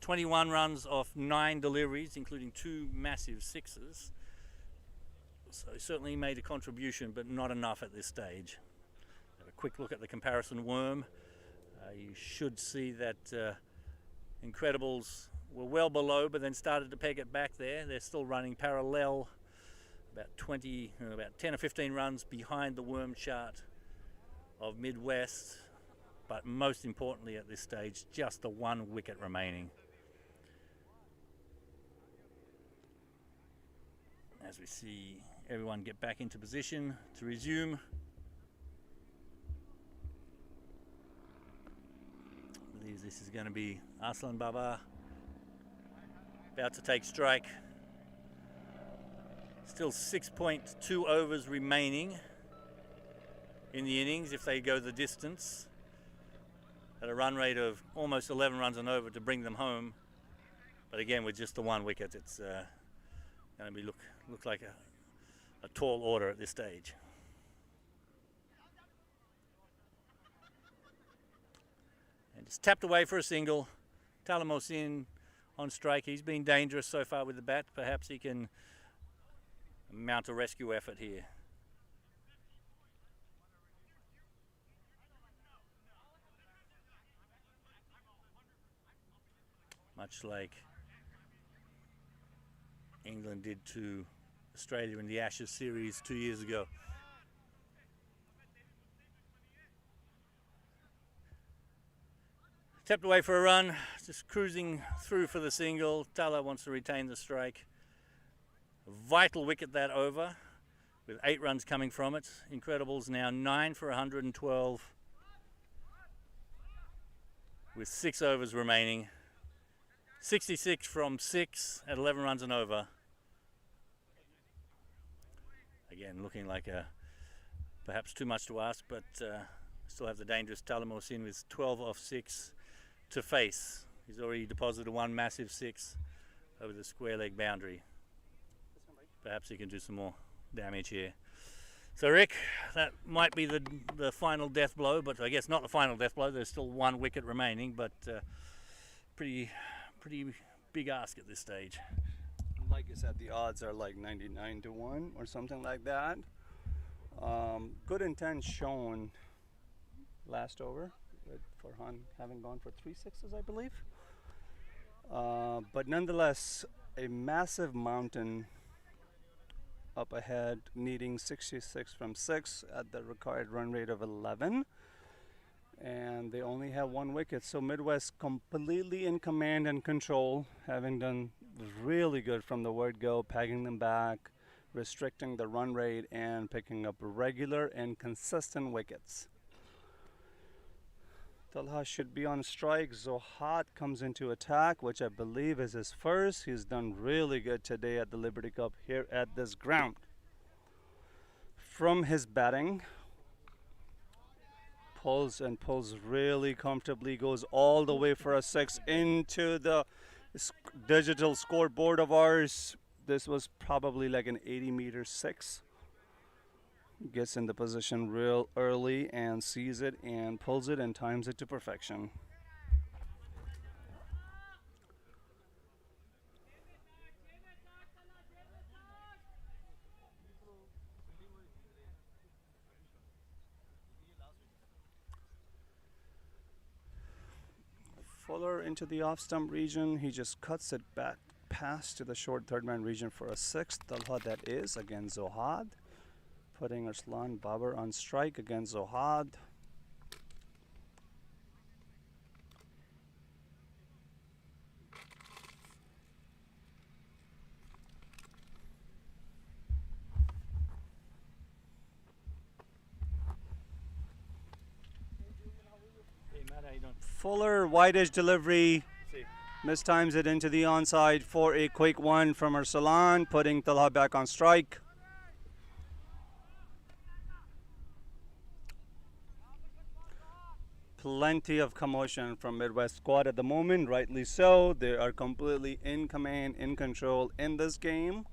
[SPEAKER 1] 21 runs off 9 deliveries, including 2 massive sixes. So he certainly made a contribution, but not enough at this stage. Have a quick look at the comparison worm. You should see that Incredibles were well below, but then started to peg it back there. They're still running parallel, about 10 or 15 runs behind the worm chart of Midwest, but most importantly at this stage, just the 1 wicket remaining. As we see everyone get back into position to resume. I believe this is going to be Arslan Baba about to take strike. Still 6.2 overs remaining in the innings if they go the distance at a run rate of almost 11 runs and over to bring them home. But again, with just the 1 wicket, it's going to be look like a tall order at this stage. And it's tapped away for a single. Talamosin on strike. He's been dangerous so far with the bat. Perhaps he can mount a rescue effort here. Much like England did to Australia in the Ashes series 2 years ago. Tapped away for a run, just cruising through for the single. Tala wants to retain the strike. A vital wicket that over, with 8 runs coming from it. Incredibles now 9 for 112, with 6 overs remaining. 66 from 6 at 11 runs and over. Again, looking like perhaps too much to ask, but still have the dangerous Talamosin with 12 off 6 to face. He's already deposited 1 massive 6 over the square leg boundary. Perhaps he can do some more damage here. So Rick, that might be the final death blow, but I guess not the final death blow. There's still 1 wicket remaining, but pretty big ask at this stage.
[SPEAKER 2] Like you said, the odds are like 99 to 1 or something like that. Good intent shown last over, with Farhan having gone for 3 sixes, I believe. But nonetheless, a massive mountain up ahead, needing 66 from 6 at the required run rate of 11. And they only have 1 wicket, so Midwest completely in command and control, having done really good from the word go, pegging them back, restricting the run rate, and picking up regular and consistent wickets. Talha should be on strike. Zohad comes into attack, which I believe is his first. He's done really good today at the Liberty Cup here at this ground. From his batting, pulls really comfortably, goes all the way for a 6 into the digital scoreboard of ours. This was probably like an 80-meter 6. Gets in the position real early and sees it and pulls it and times it to perfection. Fuller into the off-stump region. He just cuts it back past to the short third-man region for a 6th. Talha that is, again Zohad. Putting Arslan Babar on strike against Zohad. Fuller, wide-edge delivery, mistimes it into the onside for a quick one from Arsalan, putting Talha back on strike. Plenty of commotion from Midwest squad at the moment, rightly so. They are completely in command, in control in this game.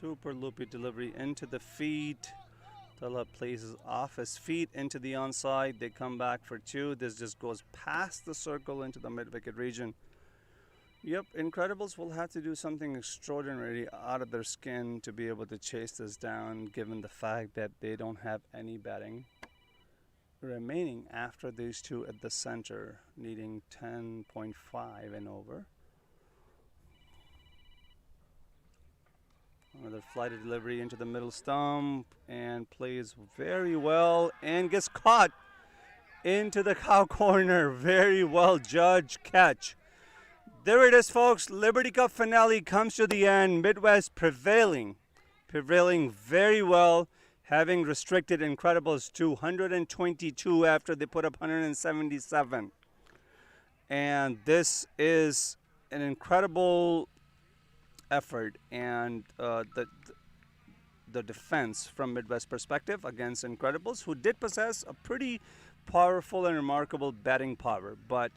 [SPEAKER 2] Super loopy delivery into the feet. Talha places off his feet into the onside. They come back for two. This just goes past the circle into the mid-wicket region. Yep, Incredibles will have to do something extraordinary out of their skin to be able to chase this down, given the fact that they don't have any batting remaining after these two at the center, needing 10.5 and over. Another flighted delivery into the middle stump and plays very well and gets caught into the cow corner. Very well judged catch. There it is, folks. Liberty Cup finale comes to the end. Midwest prevailing very well, having restricted Incredibles to 122 after they put up 177. And this is an incredible effort, and the defense from Midwest perspective against Incredibles, who did possess a pretty powerful and remarkable batting power. But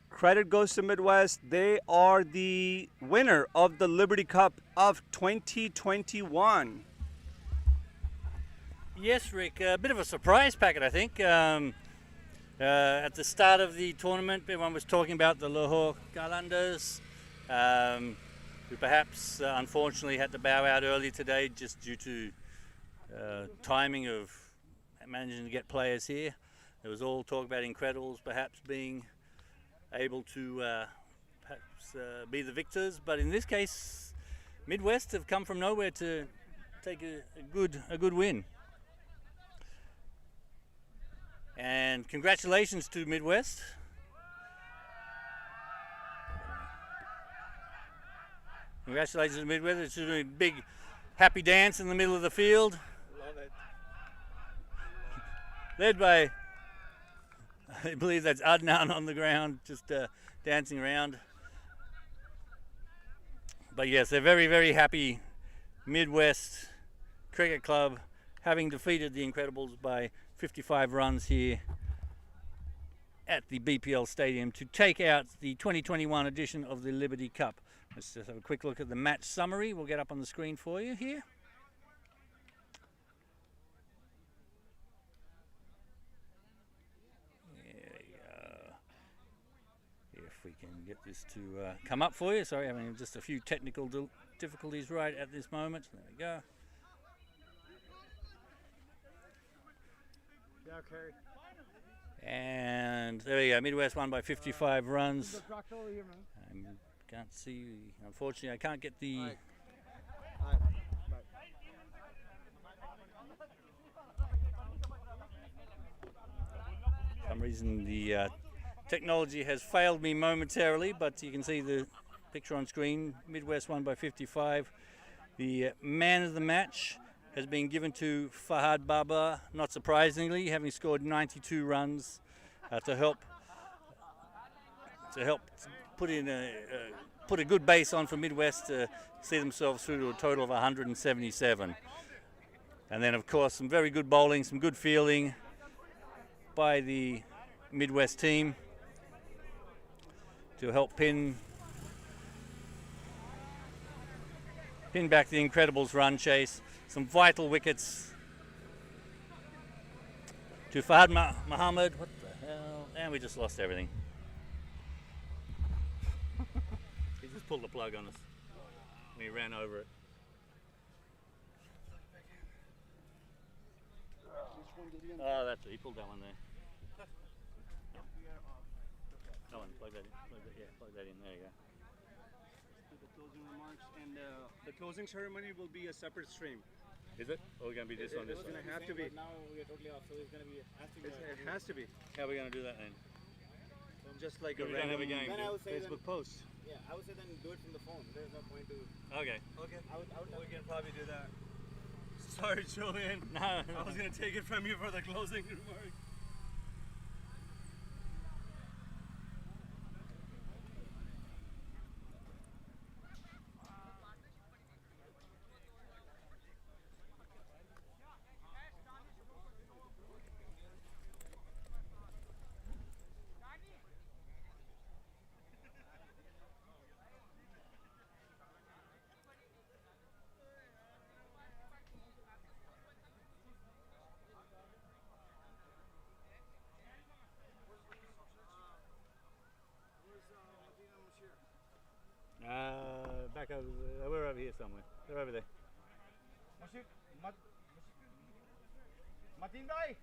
[SPEAKER 2] credit goes to Midwest. They are the winner of the Liberty Cup of 2021.
[SPEAKER 1] Yes, Rick, a bit of a surprise packet, I think. At the start of the tournament, everyone was talking about the Lahore Qalandars, who perhaps unfortunately had to bow out early today just due to timing of managing to get players here. There was all talk about Incredibles perhaps being able to be the victors, but in this case, Midwest have come from nowhere to take a good win. And congratulations to Midwest. Congratulations to Midwest. It's a big happy dance in the middle of the field.
[SPEAKER 5] Love it.
[SPEAKER 1] Led by, I believe that's Adnan on the ground, just dancing around. But yes, they're very, very happy. Midwest Cricket Club having defeated the Incredibles by 55 runs here at the BPL Stadium to take out the 2021 edition of the Liberty Cup. Let's just have a quick look at the match summary. We'll get up on the screen for you here. There we go. If we can get this to come up for you. Sorry, having just a few technical difficulties right at this moment. There we go.
[SPEAKER 5] Yeah, Kerry.
[SPEAKER 1] And there we go. Midwest won by 55 runs. Can't see, unfortunately, I can't get the. For some reason, the technology has failed me momentarily, but you can see the picture on screen. Midwest won by 55. The man of the match has been given to Fahad Baba, not surprisingly, having scored 92 runs to help put a good base on for Midwest to see themselves through to a total of 177. And then, of course, some very good bowling, some good fielding by the Midwest team to help pin back the Incredibles run chase. Some vital wickets to Fahad Muhammad. What the hell? And we just lost everything. He just pulled the plug on us. We ran over it. Oh, that's it. He pulled that one there. That one. Plug that in. Plug that in. There you go.
[SPEAKER 2] The closing remarks and the closing ceremony will be a separate stream.
[SPEAKER 1] Is it? Or are we going to be this on this
[SPEAKER 2] It's
[SPEAKER 1] side?
[SPEAKER 2] going to have to be.
[SPEAKER 3] But now we're totally off, so it's gonna be
[SPEAKER 2] It has to be.
[SPEAKER 1] How are we going to do that then?
[SPEAKER 2] Just like
[SPEAKER 1] We
[SPEAKER 2] a
[SPEAKER 1] don't have a
[SPEAKER 2] random
[SPEAKER 1] game.
[SPEAKER 3] Then I would say
[SPEAKER 2] Facebook post.
[SPEAKER 3] yeah, I would say then do it from the phone. There's no point to.
[SPEAKER 1] Okay.
[SPEAKER 2] Okay.
[SPEAKER 3] I would
[SPEAKER 2] We can probably do that. Sorry, Julian.
[SPEAKER 1] No.
[SPEAKER 2] I was going to take it from you for the closing remark.
[SPEAKER 1] Back over. We're over here somewhere. They're over there.
[SPEAKER 3] Matin bhai.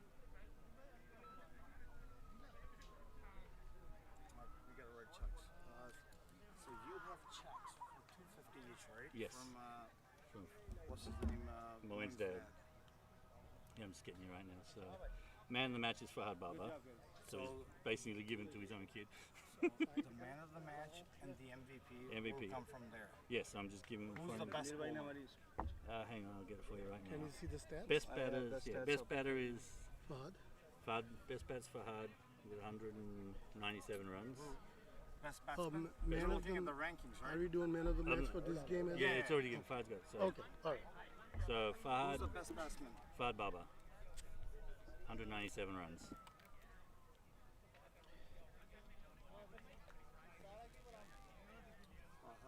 [SPEAKER 5] We gotta write checks. So you have checks for 250 each, right?
[SPEAKER 1] Yes.
[SPEAKER 5] From
[SPEAKER 1] From
[SPEAKER 5] what's his name?
[SPEAKER 1] Moen's dad. Yeah, I'm just getting you right now. So, man of the match is Fahad Baba. So he's basically given to his own kid.
[SPEAKER 5] The man of the match and the MVP,
[SPEAKER 1] MVP.
[SPEAKER 5] will come from there.
[SPEAKER 1] Yes, I'm just giving him
[SPEAKER 5] Who's
[SPEAKER 1] from
[SPEAKER 5] the best bowler?
[SPEAKER 1] hang on, I'll get it for you right now.
[SPEAKER 6] Can you see the stats?
[SPEAKER 1] Best
[SPEAKER 2] I have
[SPEAKER 1] batter,
[SPEAKER 2] the
[SPEAKER 1] yeah,
[SPEAKER 2] stats
[SPEAKER 1] best
[SPEAKER 2] up.
[SPEAKER 1] batter is
[SPEAKER 6] Fahad.
[SPEAKER 1] Fahad. Best bat's Fahad with 197 runs.
[SPEAKER 5] Best batsman.
[SPEAKER 6] man
[SPEAKER 5] You're
[SPEAKER 6] of
[SPEAKER 5] looking at
[SPEAKER 6] the-
[SPEAKER 5] the rankings,
[SPEAKER 6] Are
[SPEAKER 5] right?
[SPEAKER 6] we doing man of the match for this game as
[SPEAKER 1] Yeah,
[SPEAKER 6] well?
[SPEAKER 1] it's already given. Fahad's got it. So,
[SPEAKER 6] Okay, all right.
[SPEAKER 1] so
[SPEAKER 5] Who's the
[SPEAKER 1] Fahad,
[SPEAKER 5] best batsman?
[SPEAKER 1] Fahad Baba, 197 runs.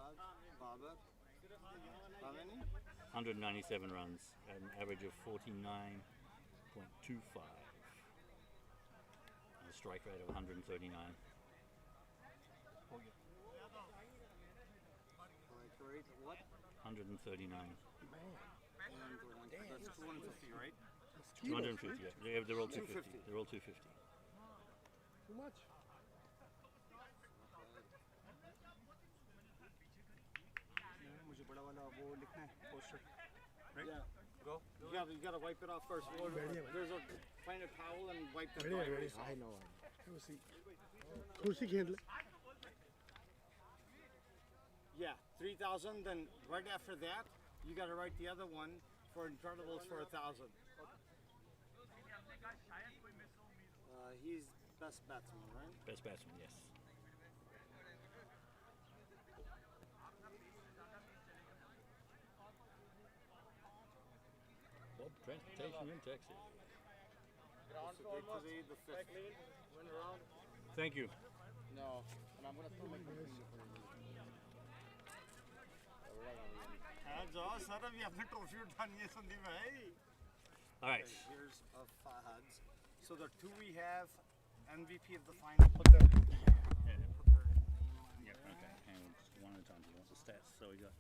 [SPEAKER 5] Fahad, Babar. How many?
[SPEAKER 1] 197 runs at an average of 49.25. And a strike rate of 139.
[SPEAKER 5] Like rate what?
[SPEAKER 1] 139.
[SPEAKER 5] And that's 250, right?
[SPEAKER 1] 250, yeah. They're all 250.
[SPEAKER 5] 250.
[SPEAKER 1] They're all 250.
[SPEAKER 6] Too much.
[SPEAKER 2] मुझे बड़ा वाला वो लिखना है poster.
[SPEAKER 5] Yeah.
[SPEAKER 2] Go.
[SPEAKER 5] You gotta wipe it off first. There's a find a towel and wipe the
[SPEAKER 6] Ready,
[SPEAKER 5] dry
[SPEAKER 6] ready.
[SPEAKER 5] erase off.
[SPEAKER 6] I know. Have a seat. Kursi खेल ले.
[SPEAKER 5] Yeah, 3,000. Then right after that, you gotta write the other one for Incredibles for 1,000. He's best batsman, right?
[SPEAKER 1] Best batsman, yes. Bob Transportation in Texas.
[SPEAKER 5] Today the 5th.
[SPEAKER 1] Thank you.
[SPEAKER 3] No, and I'm gonna throw my computer for you.
[SPEAKER 5] जाओ sir अभी आपने trophy उठानी है संदीप भाई.
[SPEAKER 1] All right.
[SPEAKER 5] Here's of Fahad's. So the two we have, MVP of the final.
[SPEAKER 1] Yeah. Yeah, okay. Hang on, just one at a time. You want the stats? So we got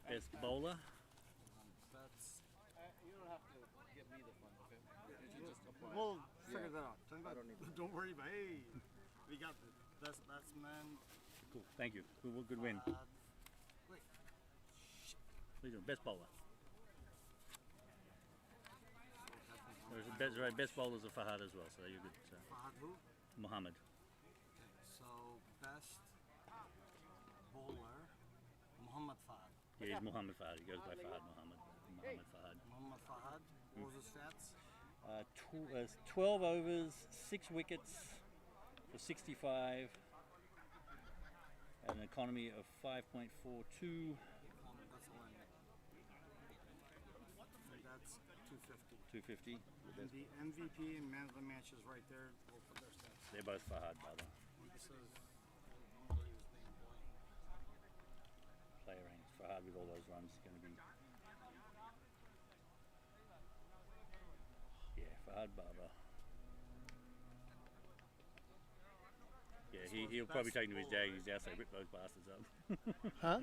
[SPEAKER 1] best bowler.
[SPEAKER 5] That's.
[SPEAKER 3] You don't have to give me the fun, okay? You just apply.
[SPEAKER 5] We'll figure that out. I don't need. Don't worry, bhai. We got the best batsman.
[SPEAKER 1] Cool. Thank you. Good win.
[SPEAKER 5] Wait.
[SPEAKER 1] What are you doing? Best bowler. There's the best, right, best bowlers are Fahad as well, so you're good. So.
[SPEAKER 5] Fahad who?
[SPEAKER 1] Muhammad.
[SPEAKER 5] So best bowler, Muhammad Fahad.
[SPEAKER 1] Yeah, he's Muhammad Fahad. He goes by Fahad Muhammad. Muhammad Fahad.
[SPEAKER 5] Muhammad Fahad. What was his stats?
[SPEAKER 1] 12 overs, 6 wickets for 65, an economy of 5.42.
[SPEAKER 5] That's all I need. And that's 250.
[SPEAKER 1] 250.
[SPEAKER 5] And the MVP and man of the match is right there. We'll put their stats.
[SPEAKER 1] They're both Fahad, brother.
[SPEAKER 5] This is
[SPEAKER 1] Player ranks. Fahad with all those runs is going to be. Yeah, Fahad Baba. Yeah, he'll probably take him to his dad and his dad say, rip those bastards up.
[SPEAKER 6] Huh?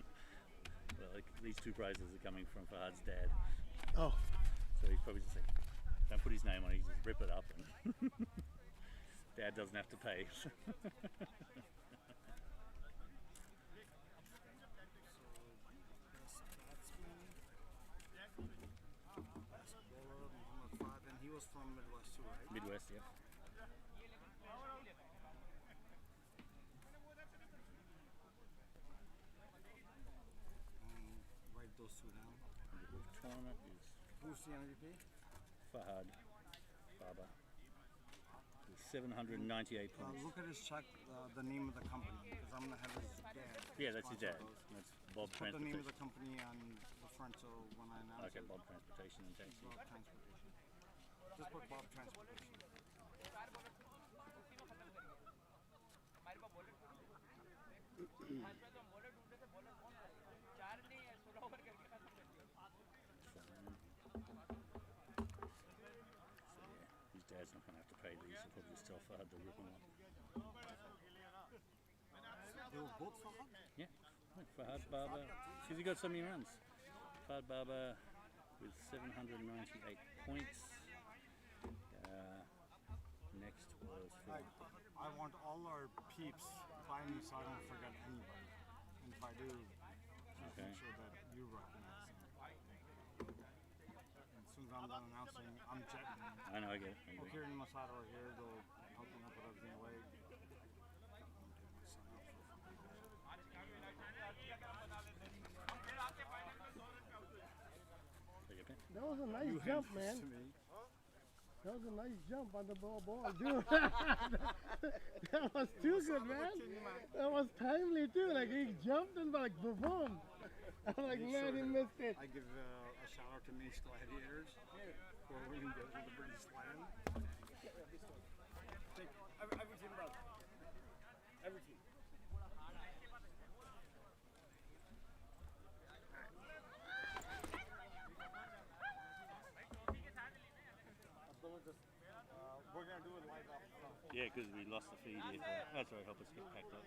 [SPEAKER 1] Well, like, these two prizes are coming from Fahad's dad.
[SPEAKER 6] Oh,
[SPEAKER 1] So he's probably just like, don't put his name on it, just rip it up and dad doesn't have to pay.
[SPEAKER 5] best batsman, best was from Midwest too, right?
[SPEAKER 1] Midwest, yeah.
[SPEAKER 5] Write those two down.
[SPEAKER 1] The tournament is
[SPEAKER 5] Who's the MVP?
[SPEAKER 1] Fahad Baba with 798 points.
[SPEAKER 5] Look at his check, the name of the company, because I'm gonna have his dad.
[SPEAKER 1] Yeah, that's his
[SPEAKER 5] sponsor
[SPEAKER 1] dad.
[SPEAKER 5] those.
[SPEAKER 1] That's Bob
[SPEAKER 5] Put the name of the
[SPEAKER 1] Transportation.
[SPEAKER 5] company on the front so when I announce
[SPEAKER 1] Okay,
[SPEAKER 5] it,
[SPEAKER 1] Bob Transportation and Taxi.
[SPEAKER 5] Bob Transportation. Just put Bob Transportation.
[SPEAKER 1] So yeah, his dad's not going to have to pay these. He'll probably just tell Fahad to rip them up.
[SPEAKER 5] They were both Fahad?
[SPEAKER 1] Yeah, Fahad Baba. Because he got so many runs. Fahad Baba with 798 points. Next was
[SPEAKER 5] I want all our peeps by me so I don't forget anybody. And if I do, just
[SPEAKER 1] Okay.
[SPEAKER 5] make sure that you recognize them. And as soon as I'm done announcing, I'm jetting.
[SPEAKER 1] I know, I get it. I get it.
[SPEAKER 5] Here in Masada are here, they'll help me up with everything away. I'm gonna take my son out for
[SPEAKER 1] Take a pen.
[SPEAKER 6] That was a nice jump, man. That was a nice jump on the ball, dude. That was too good, man. That was timely too. Like he jumped and like boom. I'm like, man, he missed it.
[SPEAKER 5] I give a shout out to Mace Gladiators for winning the British Slam.
[SPEAKER 3] Take every team, brother. Every team.
[SPEAKER 5] We're gonna do it live off the front.
[SPEAKER 1] Yeah, because we lost the feed here. That's right, help us get packed up.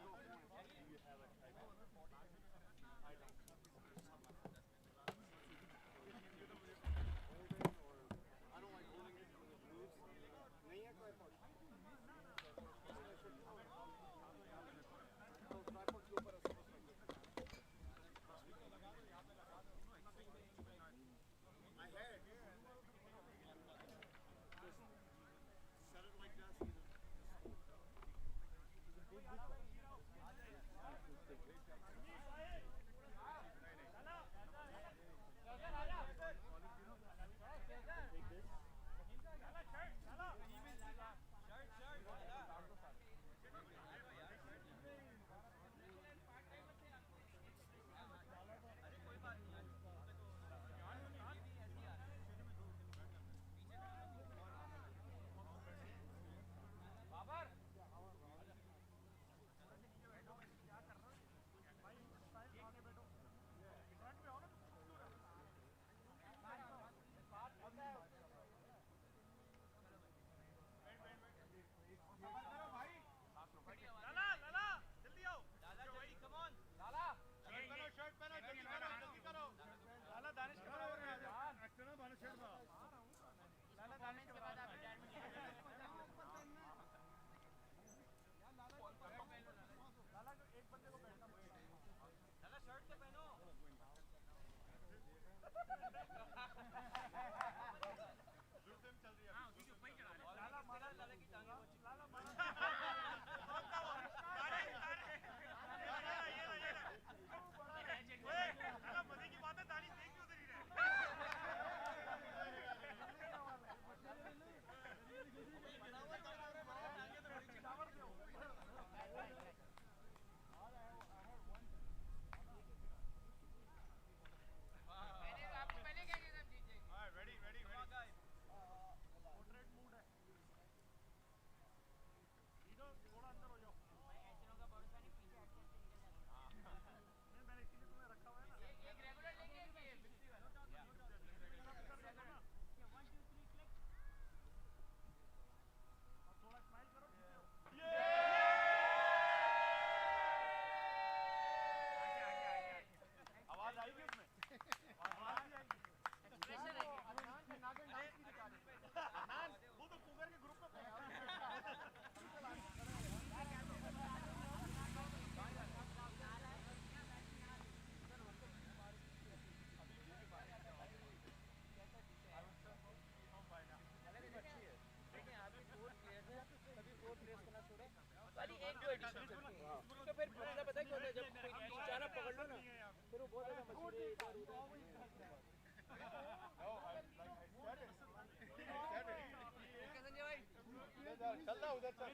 [SPEAKER 6] चल रहा उधर चल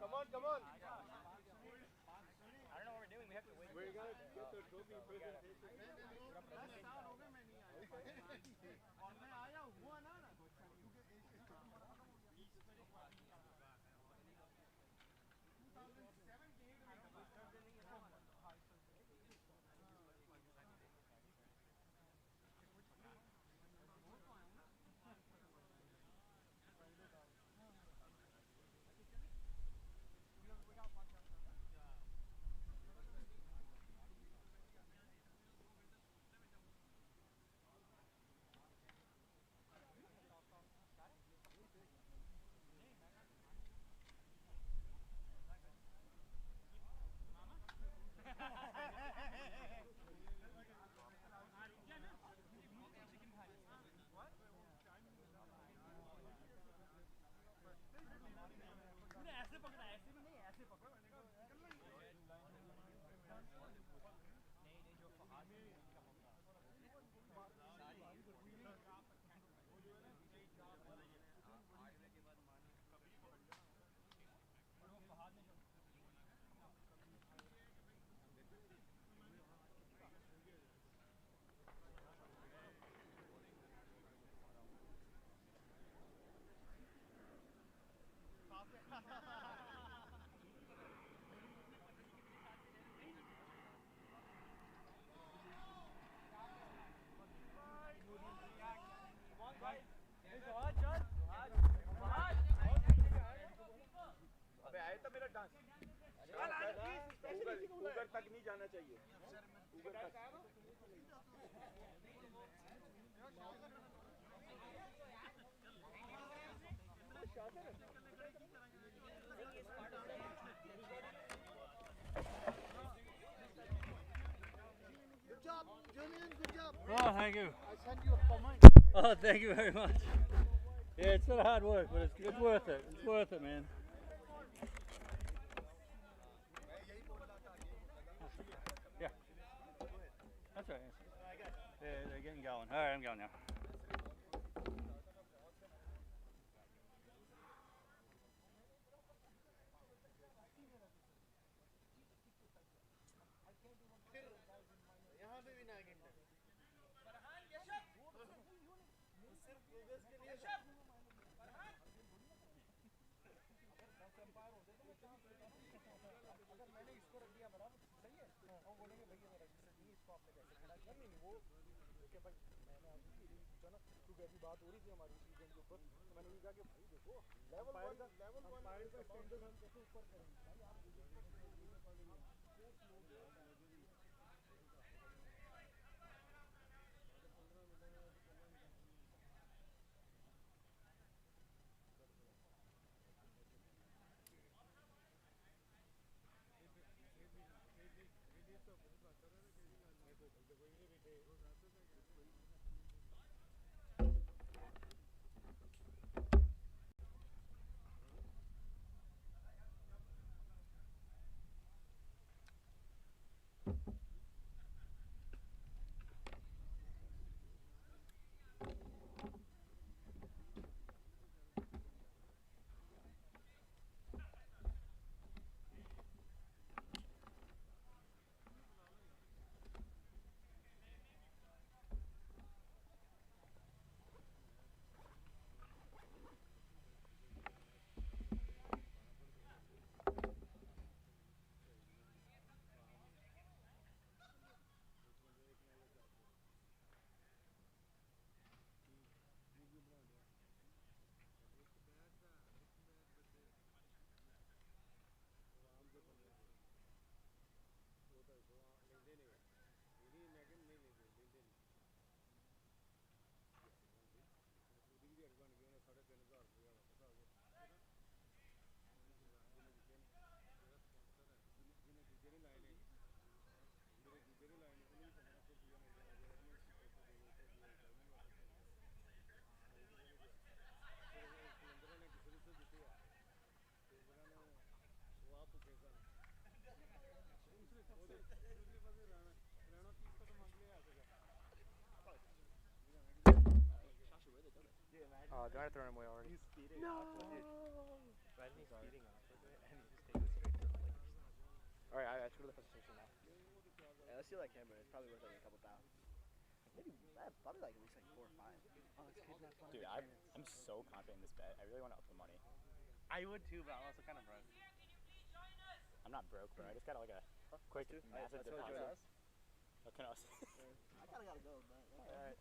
[SPEAKER 6] come on come on
[SPEAKER 3] I don't know what we're doing. We have to wait.
[SPEAKER 6] we're gonna get the trophy presentation और मैं आया हुआ ना अबे आया था मेरा डांस ऊपर तक नहीं जाना चाहिए ऊपर तक Good job, Julian. Good job.
[SPEAKER 1] Oh, thank you.
[SPEAKER 6] I sent you a comment.
[SPEAKER 1] Oh, thank you very much. Yeah, it's been hard work, but it's worth it. It's worth it, man. Yeah. That's right. They're getting going. All right, I'm going now.
[SPEAKER 6] यहाँ पे भी ना गिनना अगर मैंने इसको रख दिया बराबर सही है वो बोलेंगे भैया मेरा रजिस्टर नहीं इसको आपने कैसे खड़ा किया नहीं वो कि भाई मैंने आपसे पूछा ना क्योंकि ऐसी बात हो रही थी हमारी वीकेंड के ऊपर तो मैंने ये कहा कि भाई देखो लेवल वन का स्टैंडर्ड हम कैसे ऊपर करेंगे भाई आप
[SPEAKER 3] Oh, do I throw him away already?
[SPEAKER 5] He's speeding.
[SPEAKER 6] No.
[SPEAKER 5] Imagine he's speeding off of it and he just takes it straight to the Lakers.
[SPEAKER 3] Alright, I should go to the presentation now. Yeah, let's steal that camera. It's probably worth like a couple thousand. Maybe, probably like at least like 4 or 5.
[SPEAKER 5] Oh, let's kidnap one.
[SPEAKER 7] Dude, I'm so confident in this bet. I really want to up the money.
[SPEAKER 5] I would too, but I'm also kind of broke.
[SPEAKER 7] I'm not broke, bro. I just got like a quick, massive
[SPEAKER 3] That's what
[SPEAKER 7] deposit.
[SPEAKER 3] us.
[SPEAKER 7] What can I say?
[SPEAKER 3] I kinda gotta go, but
[SPEAKER 7] Alright.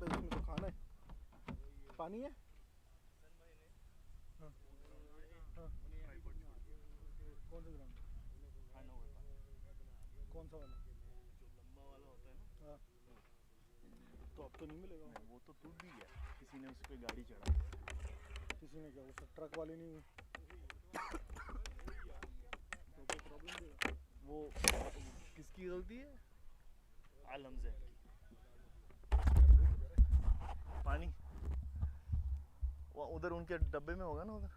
[SPEAKER 6] इसमें तो खाना है पानी है हाँ हाँ कौन सा ग्राउंड कौन सा वाला
[SPEAKER 5] लंबा वाला होता है ना
[SPEAKER 6] हाँ तो अब तो नहीं मिलेगा
[SPEAKER 5] वो तो टूट भी गया किसी ने उस पे गाड़ी चढ़ा
[SPEAKER 6] किसी ने क्या वो ट्रक वाले नहीं हुए तो कोई प्रॉब्लम देगा
[SPEAKER 5] वो किसकी गलती है आलम से पानी वो उधर उनके डब्बे में होगा ना उधर